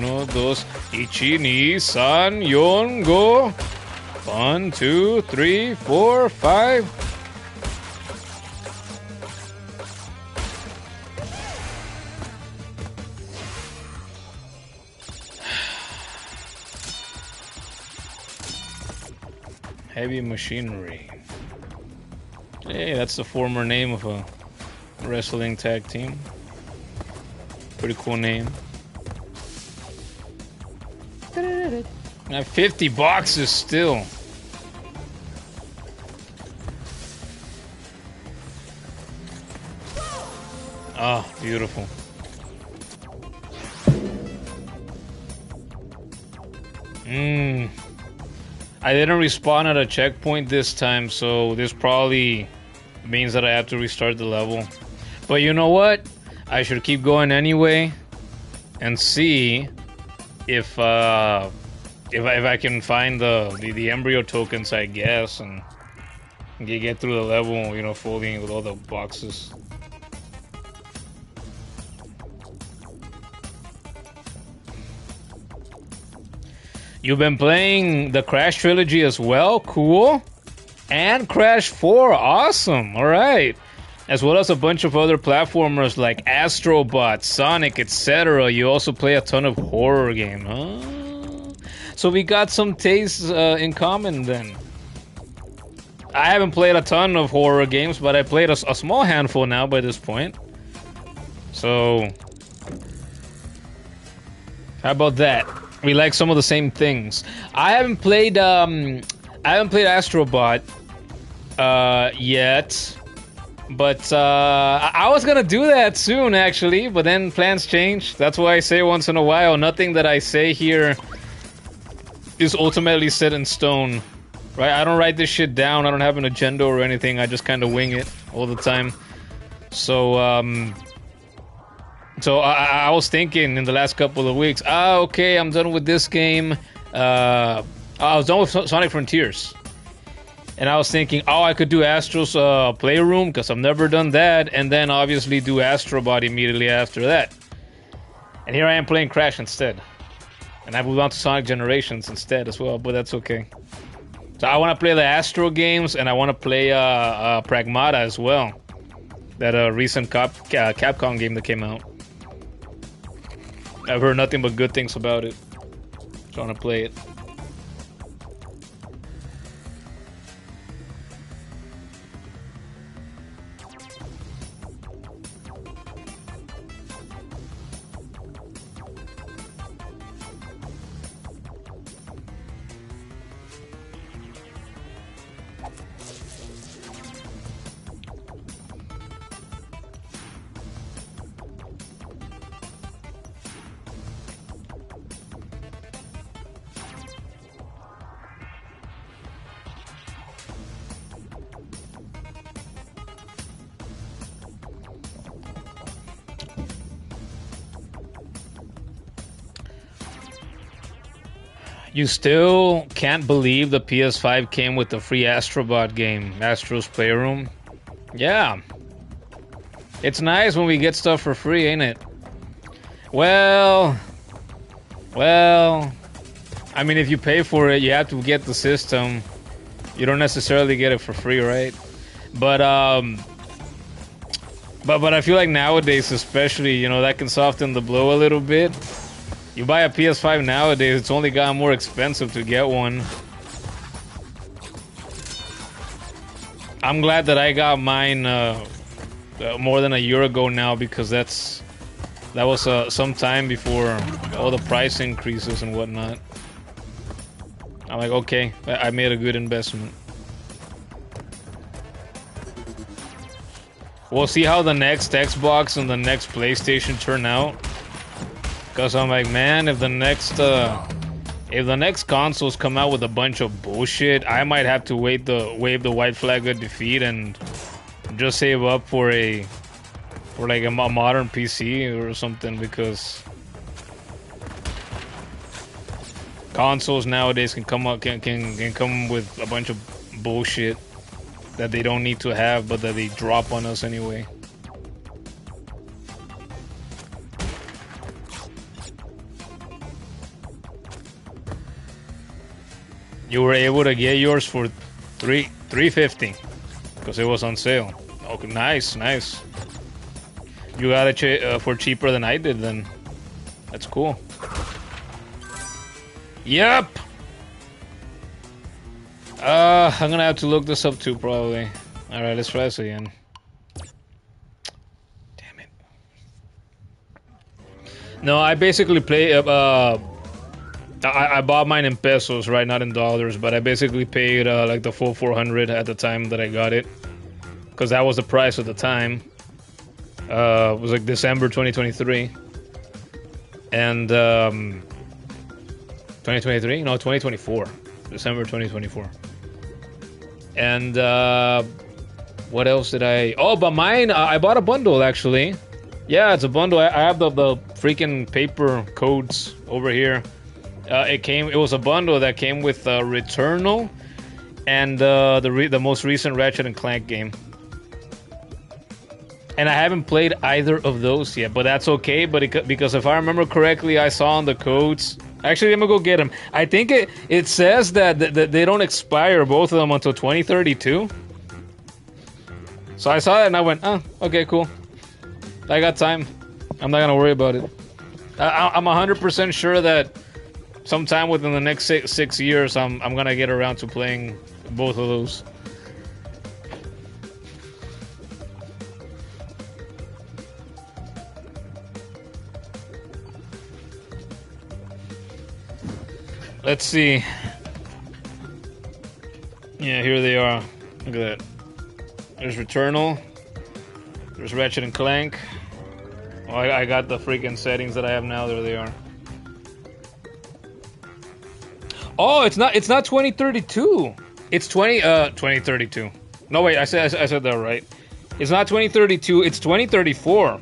1, 2, Ichi, ni, san, yon, go. 1, 2, 3, 4, 5. Heavy machinery. Hey, that's the former name of a wrestling tag team. Pretty cool name. I have 50 boxes still. Oh, beautiful. I didn't respawn at a checkpoint this time, so this probably means that I have to restart the level. But you know what? I should keep going anyway and see if I can find the embryo tokens, I guess, and get through the level, you know, fully with all the boxes. You've been playing the Crash trilogy as well? Cool. And Crash 4, awesome. Alright. As well as a bunch of other platformers like Astrobot, Sonic, etc. You also play a ton of horror games, huh? So we got some tastes in common then. I haven't played a ton of horror games, but I played a small handful now by this point. So, how about that? We like some of the same things. I haven't played Astrobot yet, but I was gonna do that soon actually, but then plans change. That's why I say once in a while, nothing that I say here is ultimately set in stone, right? I don't write this shit down. I don't have an agenda or anything. I just kind of wing it all the time. So So I was thinking in the last couple of weeks, okay, I'm done with this game. I was done with Sonic Frontiers. And I was thinking, I could do Astro's Playroom, because I've never done that, and then obviously do Astrobot immediately after that. And here I am playing Crash instead. And I moved on to Sonic Generations instead as well, but that's okay. So I want to play the Astro games, and I want to play Pragmata as well. That recent Capcom game that came out. I've heard nothing but good things about it. Trying to play it. You still can't believe the PS5 came with the free Astrobot game, Astro's Playroom. Yeah. It's nice when we get stuff for free, ain't it? Well, I mean, if you pay for it, you have to get the system. You don't necessarily get it for free, right? But I feel like nowadays, especially, you know, that can soften the blow a little bit. You buy a PS5 nowadays, it's only gotten more expensive to get one. I'm glad that I got mine more than a year ago now, because that was some time before all the price increases and whatnot. I'm like, okay, I made a good investment. We'll see how the next Xbox and the next PlayStation turn out. Cause I'm like, man, if the next consoles come out with a bunch of bullshit, I might have to wave the white flag of defeat and just save up for like a modern PC or something, because consoles nowadays can come with a bunch of bullshit that they don't need to have, but that they drop on us anyway. You were able to get yours for $350 because it was on sale. Okay, nice. You got it for cheaper than I did then. That's cool. Yep. I'm gonna have to look this up too, probably. All right, let's try this again. Damn it. No, I basically play. I bought mine in pesos, right? Not in dollars, but I basically paid like the full 400 at the time that I got it, because that was the price at the time. It was like December 2023, and 2023? No, 2024. December 2024. And what else did I? Oh, but mine, I bought a bundle actually. Yeah, it's a bundle. I have the freaking paper codes over here. It was a bundle that came with Returnal and the most recent Ratchet and Clank game. And I haven't played either of those yet, but that's okay. But because if I remember correctly, I saw on the codes. Actually, I'm gonna go get them. I think it says that they don't expire, both of them, until 2032. So I saw that and I went, oh, okay, cool. I got time. I'm not gonna worry about it. I'm 100% sure that sometime within the next six years, I'm gonna get around to playing both of those. Let's see. Yeah, here they are. Look at that. There's Returnal. There's Ratchet and Clank. Oh, I got the freaking settings that I have now. There they are. Oh, it's not 2032. It's 2032. No, wait, I said that right. It's not 2032. It's 2034.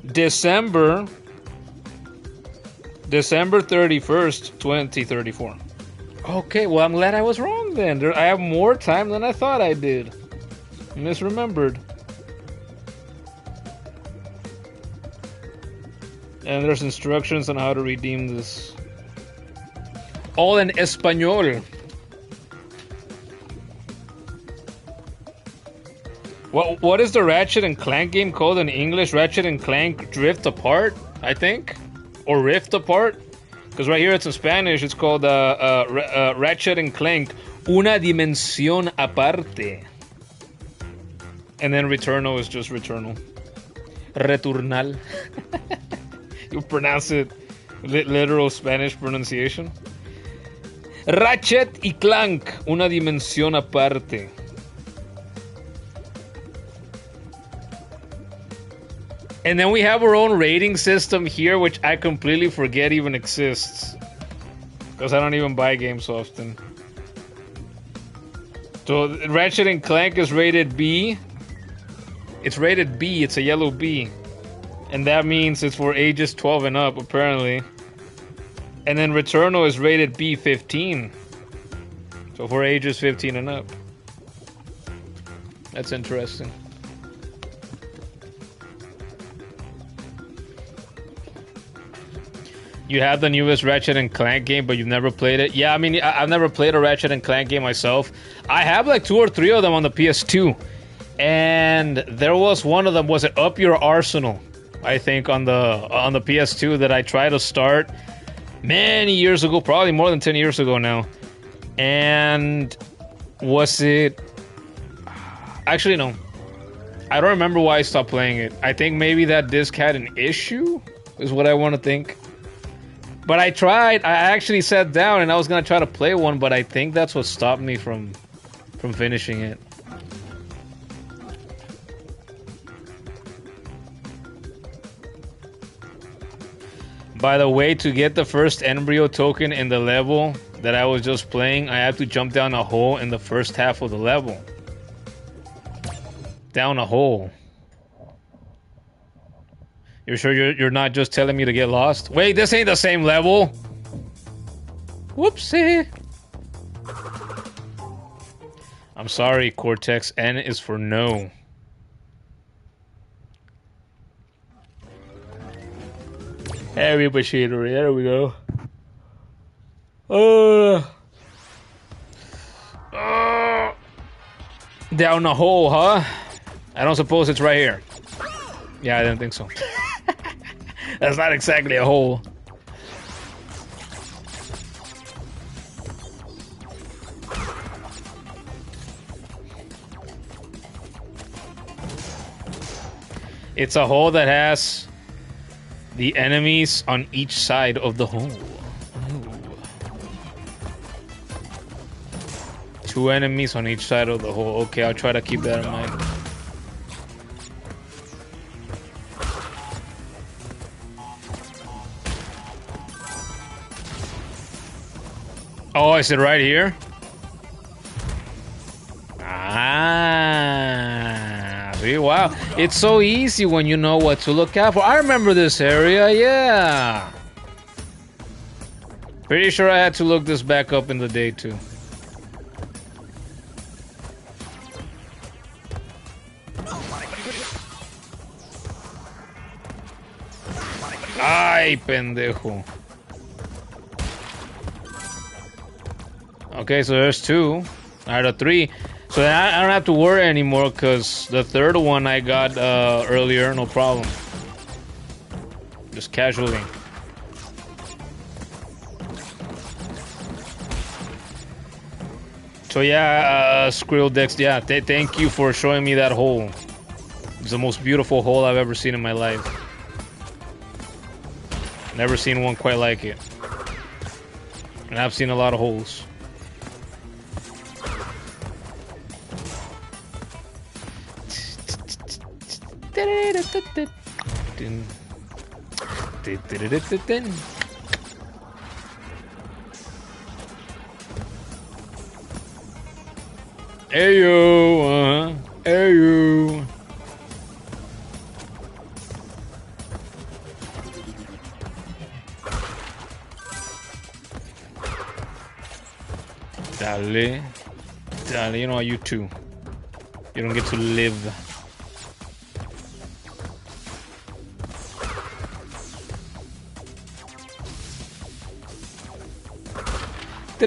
December 31st, 2034. Okay, well, I'm glad I was wrong then. I have more time than I thought I did. Misremembered. And there's instructions on how to redeem this. All in Espanol. What is the Ratchet and Clank game called in English? Ratchet and Clank Drift Apart, I think? Or Rift Apart? Because right here it's in Spanish. It's called Ratchet and Clank Una Dimensión Aparte. And then Returnal is just Returnal. Returnal. You pronounce it literal Spanish pronunciation. Ratchet y Clank Una Dimensión Aparte. And then we have our own rating system here, which I completely forget even exists. Because I don't even buy games so often. So Ratchet and Clank is rated B. It's rated B, it's a yellow B. And that means it's for ages 12 and up, apparently. And then Returnal is rated B15. So for ages 15 and up. That's interesting. You have the newest Ratchet and Clank game, but you've never played it? Yeah, I mean, I've never played a Ratchet and Clank game myself. I have like 2 or 3 of them on the PS2. And there was one of them, was it Up Your Arsenal? I think on the PS2 that I tried to start many years ago, probably more than 10 years ago now. And was it... Actually, no. I don't remember why I stopped playing it. I think maybe that disc had an issue, is what I want to think. But I tried. I actually sat down and I was going to try to play one, but I think that's what stopped me from finishing it. By the way, to get the first embryo token in the level that I was just playing, I have to jump down a hole in the first half of the level. Down a hole. You're sure you're not just telling me to get lost? Wait, this ain't the same level. Whoopsie. I'm sorry, Cortex. N is for no. Heavy machinery. There we go. Down a hole, huh? I don't suppose it's right here. Yeah, I didn't think so. That's not exactly a hole. It's a hole that has the enemies on each side of the hole. Ooh. 2 enemies on each side of the hole. Okay, I'll try to keep that in mind. Oh, is it right here? Ah, see, wow. It's so easy when you know what to look out for. I remember this area, yeah. Pretty sure I had to look this back up in the day, too. Ay, pendejo. Okay, so there's 2 out of 3. So I don't have to worry anymore because the third one I got earlier, no problem. Just casually. So yeah, Skrilldex, yeah, thank you for showing me that hole. It's the most beautiful hole I've ever seen in my life. Never seen one quite like it. And I've seen a lot of holes. Ayo, ayo. Dale, dale, you know you too. You don't get to live. A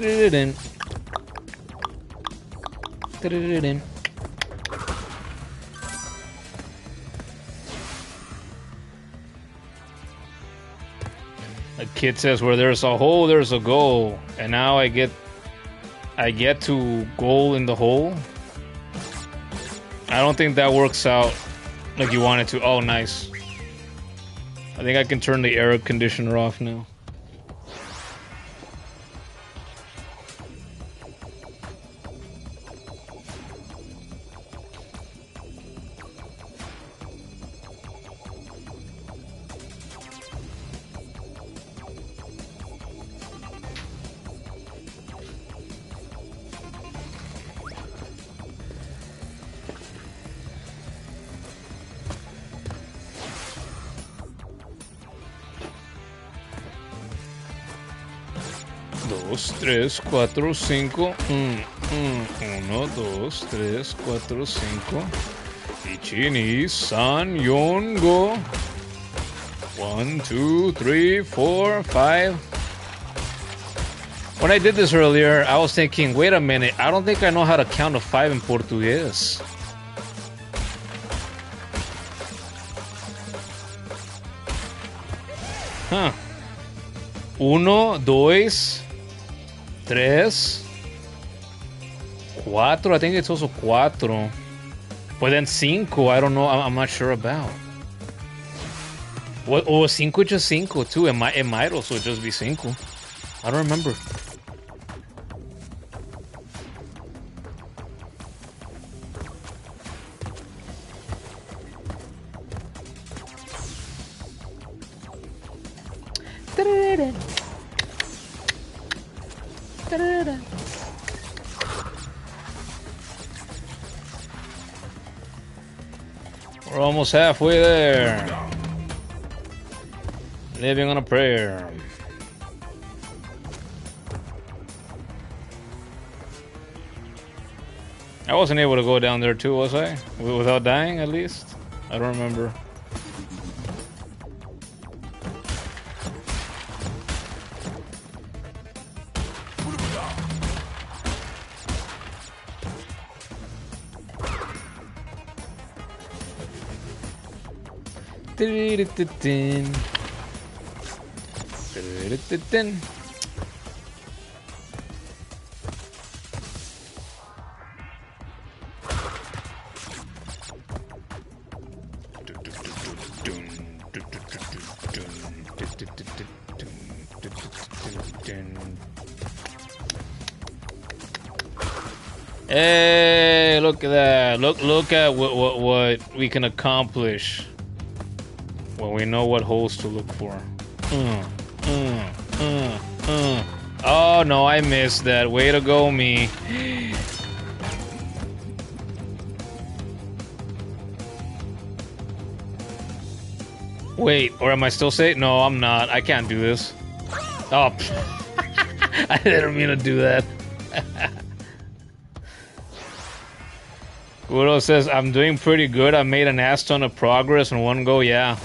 kid says, where there's a hole, there's a goal. And now I get to goal in the hole. I don't think that works out like you want it to. Oh, nice. I think I can turn the air conditioner off now. 2, 3, 4, 5. 1, 2, 3, 4, 5. Ichini, san, yon, go. 1, 2, 3, 4, 5. When I did this earlier, I was thinking, wait a minute, I don't think I know how to count to 5 in Portuguese. Huh. 1, 2, 3, 4. I think it's also 4. But then 5, I don't know. I'm not sure about. What? Oh, 5 just 5 too. It might also just be 5. I don't remember. We're almost halfway there. Living on a prayer. I wasn't able to go down there too, was I? Without dying, at least? I don't remember. Hey, look at that. Look at what we can accomplish when we know what holes to look for. Oh no, I missed that. Way to go, me. Wait, or am I still safe? No, I'm not. I can't do this. Oh, I didn't mean to do that. Guido says, I'm doing pretty good. I made an ass ton of progress in one go, yeah.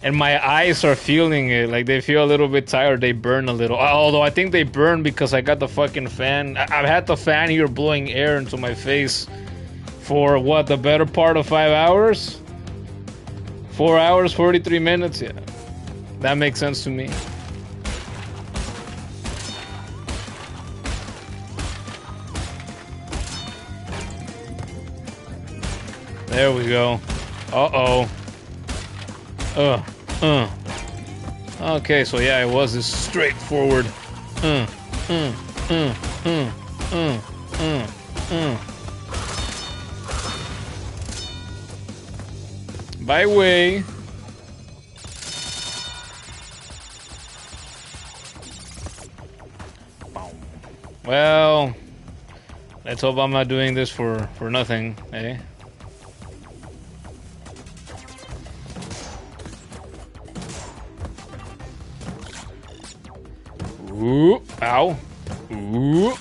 And my eyes are feeling it. Like, they feel a little bit tired. They burn a little. Although, I think they burn because I got the fucking fan. I've had the fan here blowing air into my face for, what, the better part of 5 hours? 4 hours, 43 minutes? Yeah. That makes sense to me. There we go. Uh-oh. Okay, so yeah, it was this straightforward. By way. Well, let's hope I'm not doing this for nothing, eh? Ooh, ow. Ooh.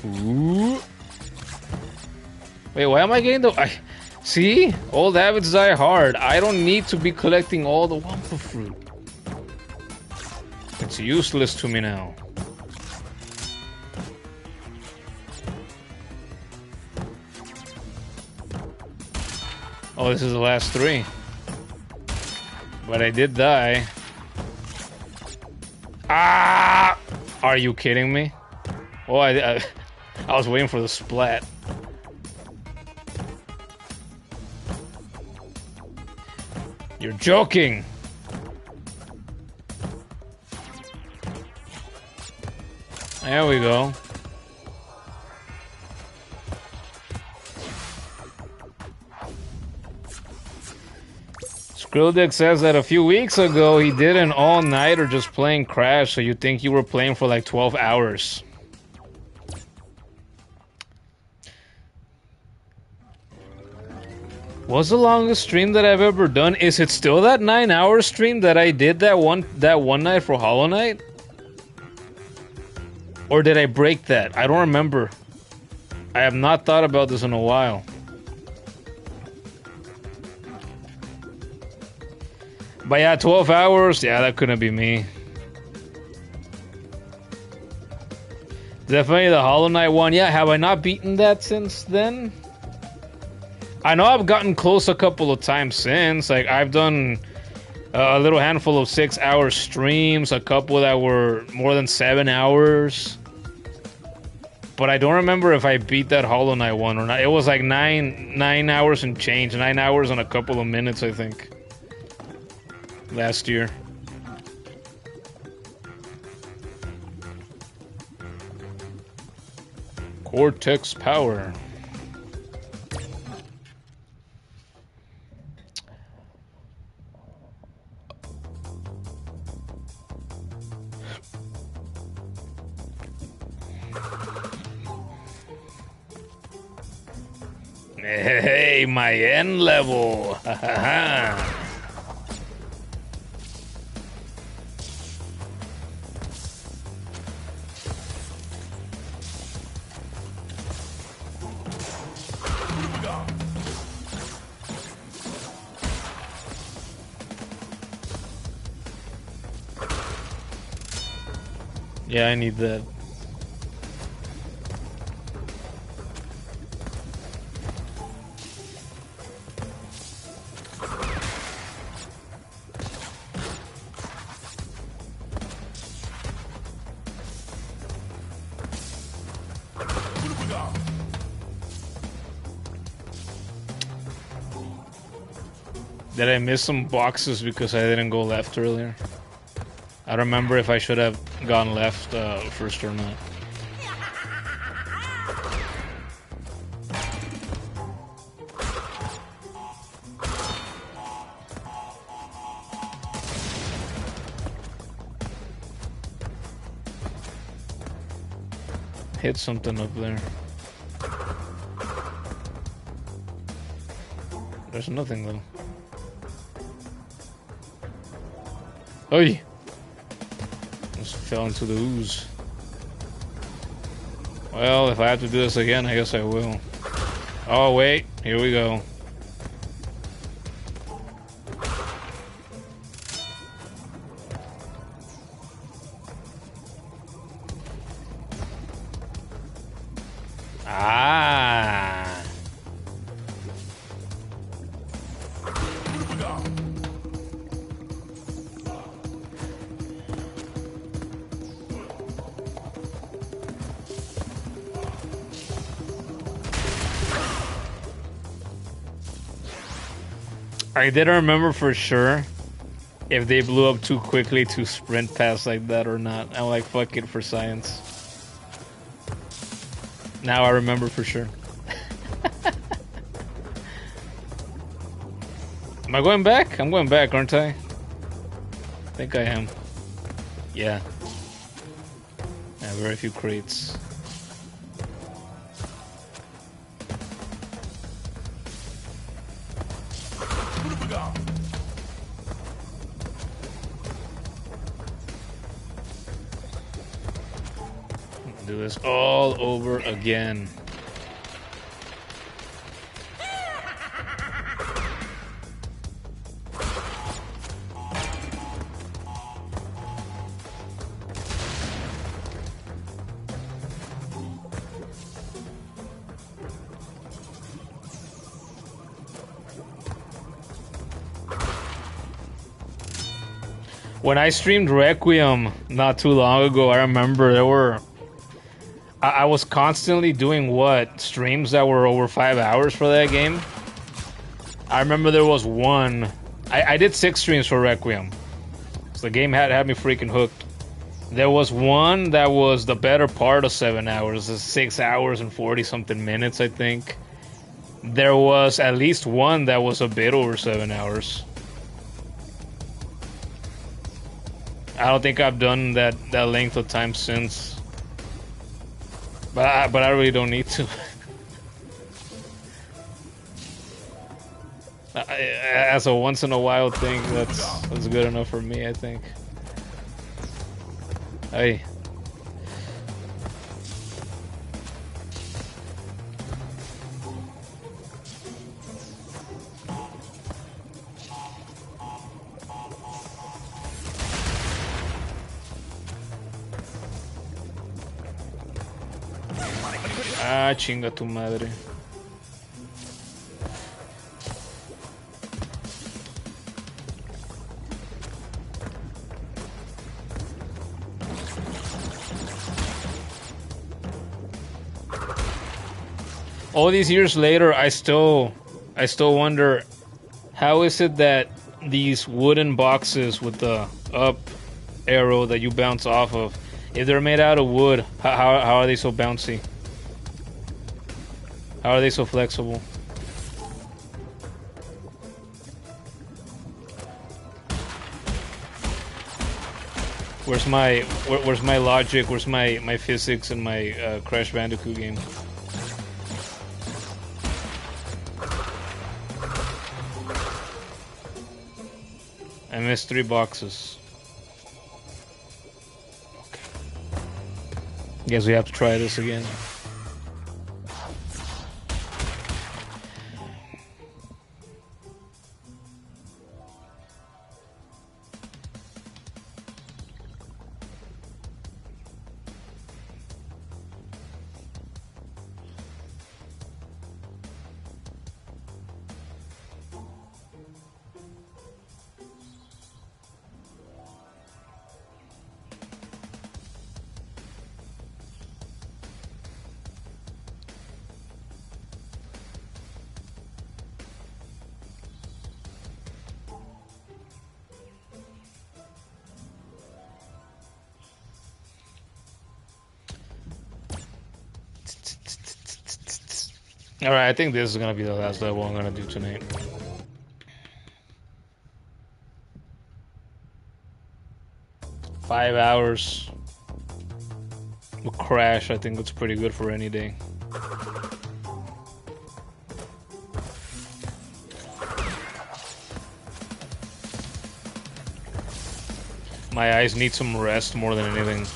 Ooh. Wait, why am I getting the... See? Old habits die hard. I don't need to be collecting all the Wampa fruit. It's useless to me now. Oh, this is the last 3. But I did die. Ah! Are you kidding me? Oh, I was waiting for the splat. You're joking! There we go. Skrilldick says that a few weeks ago he did an all-nighter just playing Crash, so you think you were playing for like 12 hours. What's the longest stream that I've ever done? Is it still that 9-hour stream that I did that one night for Hollow Knight? Or did I break that? I don't remember. I have not thought about this in a while. But yeah, 12 hours? Yeah, that couldn't be me. Definitely the Hollow Knight one. Yeah, have I not beaten that since then? I know I've gotten close a couple of times since. Like, I've done a little handful of 6-hour streams, a couple that were more than 7 hours. But I don't remember if I beat that Hollow Knight one or not. It was like 9 hours and change. 9 hours and a couple of minutes, I think. Last year. Cortex power. Hey, my N level. Ha ha ha. Yeah, I need that. Did I miss some boxes because I didn't go left earlier? I don't remember if I should have gone left first or not. Hit something up there. There's nothing though. Oi! Just fell into the ooze. Well, if I have to do this again, I guess I will. Oh wait, here we go. Ah! I didn't remember for sure if they blew up too quickly to sprint past like that or not. I'm like, fuck it for science. Now I remember for sure. Am I going back? I'm going back, aren't I? I think I am. Yeah. I have very few crates. Do this all over again. When I streamed Requiem not too long ago, I remember there were... I was constantly doing what? Streams that were over 5 hours for that game? I remember there was one... I did 6 streams for Requiem. So the game had me freaking hooked. There was one that was the better part of 7 hours. 6 hours and 40-something minutes, I think. There was at least one that was a bit over 7 hours. I don't think I've done that length of time since. But I really don't need to. As a once in a while thing, that's good enough for me, I think. Hey. Ah, chinga tu madre. All these years later, I still wonder, how is it that these wooden boxes with the up arrow that you bounce off of, if they're made out of wood, how are they so bouncy? How are they so flexible? Where's my logic? Where's my physics in my Crash Bandicoot game? I missed 3 boxes. Okay. Guess we have to try this again. Alright, I think this is gonna be the last level I'm gonna do tonight. Five hours with Crash, I think that's pretty good for any day. My eyes need some rest more than anything.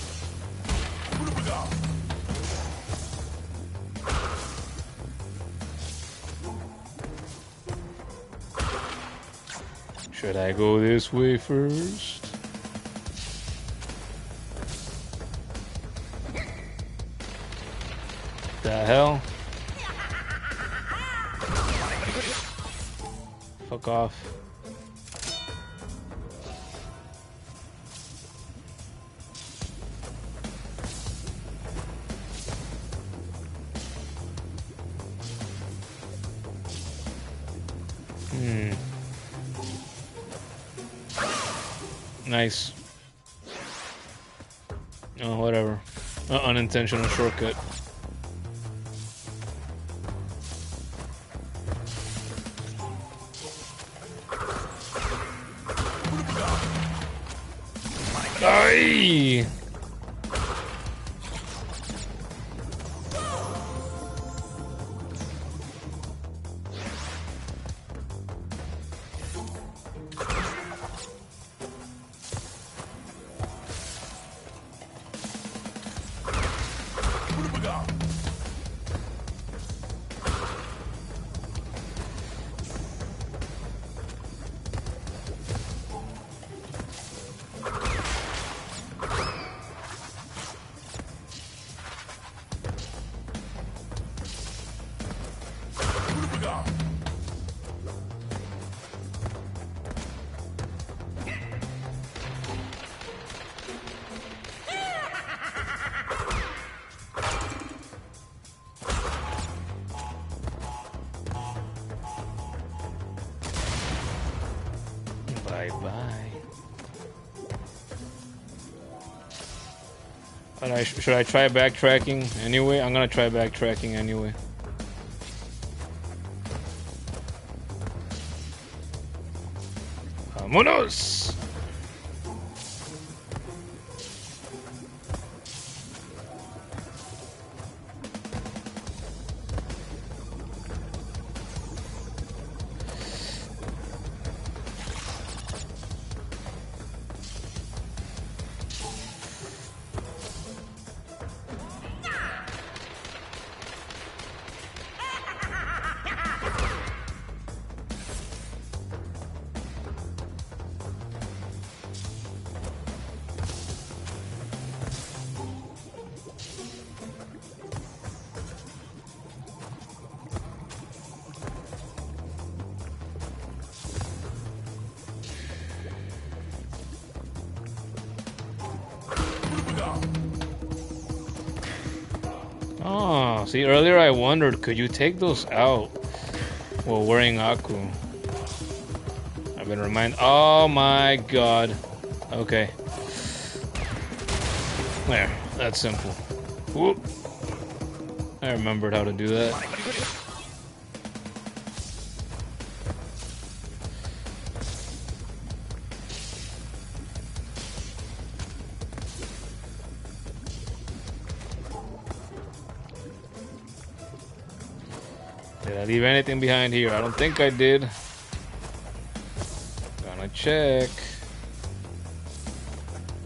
Should I go this way first? The hell? Fuck off. Nice. Oh, whatever. Unintentional shortcut. Aye! Should I try backtracking anyway? I'm gonna try backtracking anyway. Vámonos! Oh, see, earlier I wondered, could you take those out while wearing Aku? I've been reminded. Oh my god. Okay. There, that's simple. Whoop. I remembered how to do that. Did I leave anything behind here? I don't think I did. Gonna check.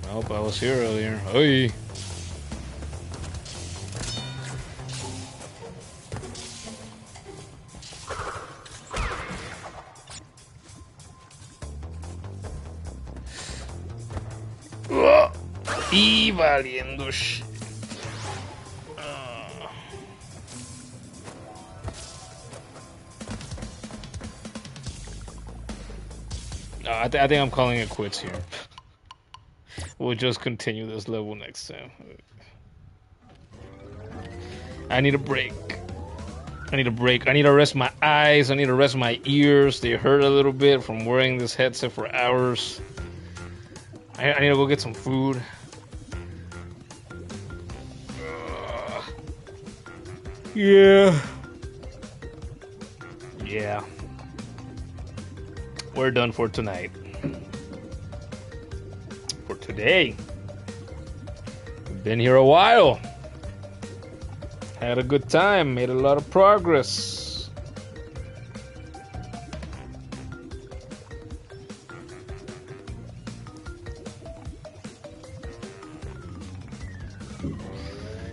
Nope, I was here earlier. Hey. Y valiendo shit. I think I'm calling it quits here. We'll just continue this level next time. I need a break. I need a break. I need to rest my eyes. I need to rest my ears. They hurt a little bit from wearing this headset for hours. I need to go get some food. Yeah. Yeah. We're done for tonight. For today. We've been here a while. Had a good time. Made a lot of progress.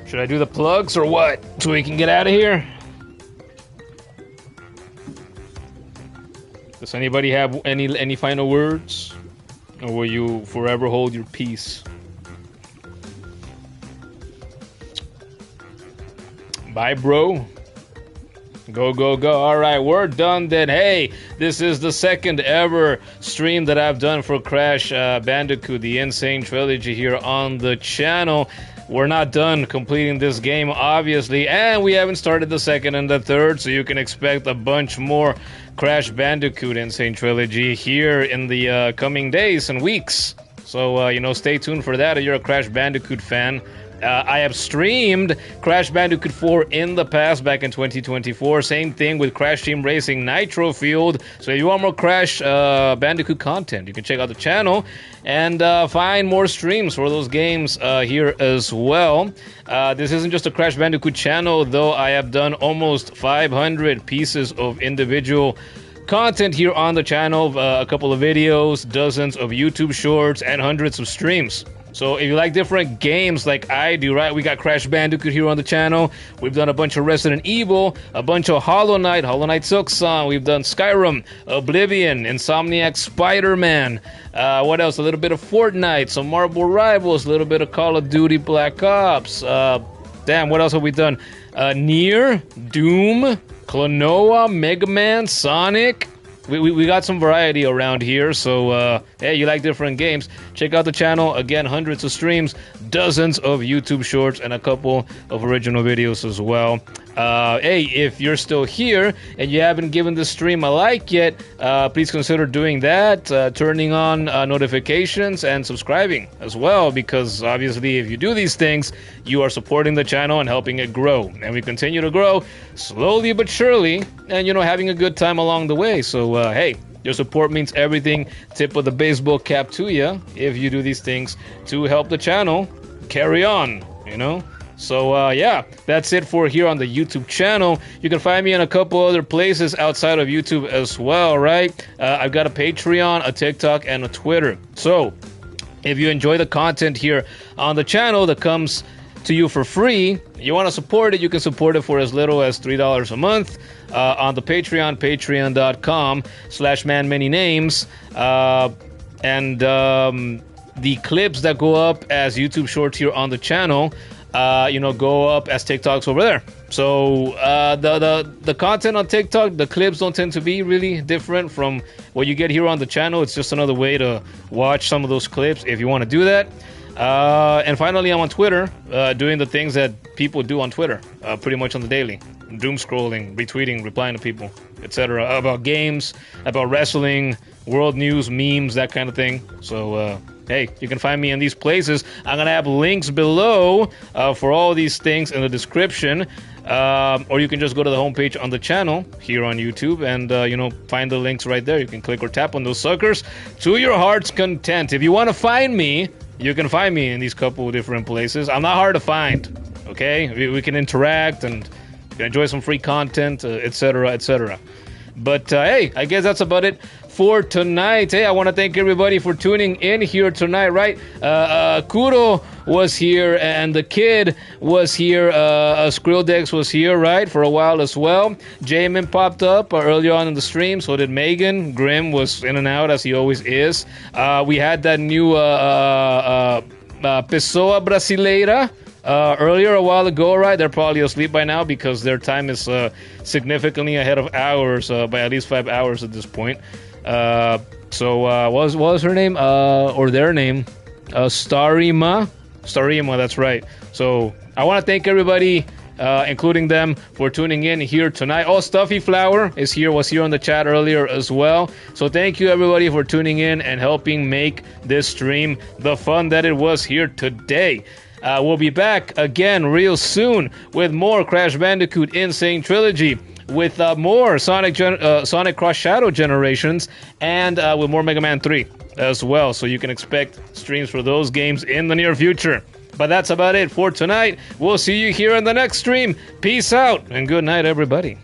Should I do the plugs or what? So we can get out of here? Does anybody have any final words? Or will you forever hold your peace? Bye, bro. Go, go, go. Alright, we're done then. Hey, this is the second ever stream that I've done for Crash Bandicoot, the Insane Trilogy here on the channel. We're not done completing this game, obviously, and we haven't started the second and the third, so you can expect a bunch more Crash Bandicoot Insane Trilogy here in the coming days and weeks. So, stay tuned for that if you're a Crash Bandicoot fan. I have streamed Crash Bandicoot 4 in the past, back in 2024. Same thing with Crash Team Racing Nitro Field. So if you want more Crash Bandicoot content, you can check out the channel and find more streams for those games here as well. This isn't just a Crash Bandicoot channel, though. I have done almost 500 pieces of individual content here on the channel, a couple of videos, dozens of YouTube shorts, and hundreds of streams. So if you like different games like I do, right? We got Crash Bandicoot here on the channel. We've done a bunch of Resident Evil, a bunch of Hollow Knight Silksong. We've done Skyrim, Oblivion, Insomniac Spider-Man. What else? A little bit of Fortnite, some Marvel Rivals, a little bit of Call of Duty Black Ops. Damn, what else have we done? Nier, Doom, Klonoa, Mega Man, Sonic. We got some variety around here, so hey, you like different games, check out the channel. Again, hundreds of streams, dozens of YouTube shorts, and a couple of original videos as well. Hey, if you're still here and you haven't given this stream a like yet, please consider doing that, turning on notifications and subscribing as well, because obviously if you do these things, you are supporting the channel and helping it grow. And we continue to grow slowly but surely, and having a good time along the way. So hey, your support means everything. Tip of the baseball cap to you if you do these things to help the channel carry on, So, yeah, that's it for here on the YouTube channel. You can find me in a couple other places outside of YouTube as well, right? I've got a Patreon, a TikTok, and a Twitter. So, if you enjoy the content here on the channel that comes to you for free, you want to support it, you can support it for as little as $3 a month on the Patreon, patreon.com/manmanynames. The clips that go up as YouTube shorts here on the channel, go up as TikToks over there. So the content on TikTok, the clips don't tend to be really different from what you get here on the channel. It's just another way to watch some of those clips if you want to do that. And finally, I'm on Twitter, doing the things that people do on Twitter, pretty much on the daily. Doom scrolling, retweeting, replying to people, etc. About games, about wrestling, world news, memes, that kind of thing. So, hey, you can find me in these places. I'm going to have links below for all these things in the description. Or you can just go to the homepage on the channel here on YouTube and, find the links right there. You can click or tap on those suckers to your heart's content. If you want to find me, you can find me in these couple of different places. I'm not hard to find, okay? We can interact and you can enjoy some free content, etc., etc. But, hey, I guess that's about it for tonight. Hey, I want to thank everybody for tuning in here tonight, right? Kuro was here, and the kid was here. Skrillex was here, right, for a while as well. Jamin popped up earlier on in the stream, so did Megan. Grim was in and out, as he always is. We had that new Pessoa Brasileira earlier a while ago, right? They're probably asleep by now because their time is significantly ahead of ours by at least 5 hours at this point. So what was her name? Or their name? Starima, that's right. So I want to thank everybody, including them, for tuning in here tonight. Oh, Stuffy Flower was here on the chat earlier as well. So thank you everybody for tuning in and helping make this stream the fun that it was here today. We'll be back again real soon with more Crash Bandicoot Insane Trilogy, with more Sonic Cross Shadow Generations, and with more Mega Man 3 as well. So you can expect streams for those games in the near future. But that's about it for tonight. We'll see you here in the next stream. Peace out, and good night, everybody.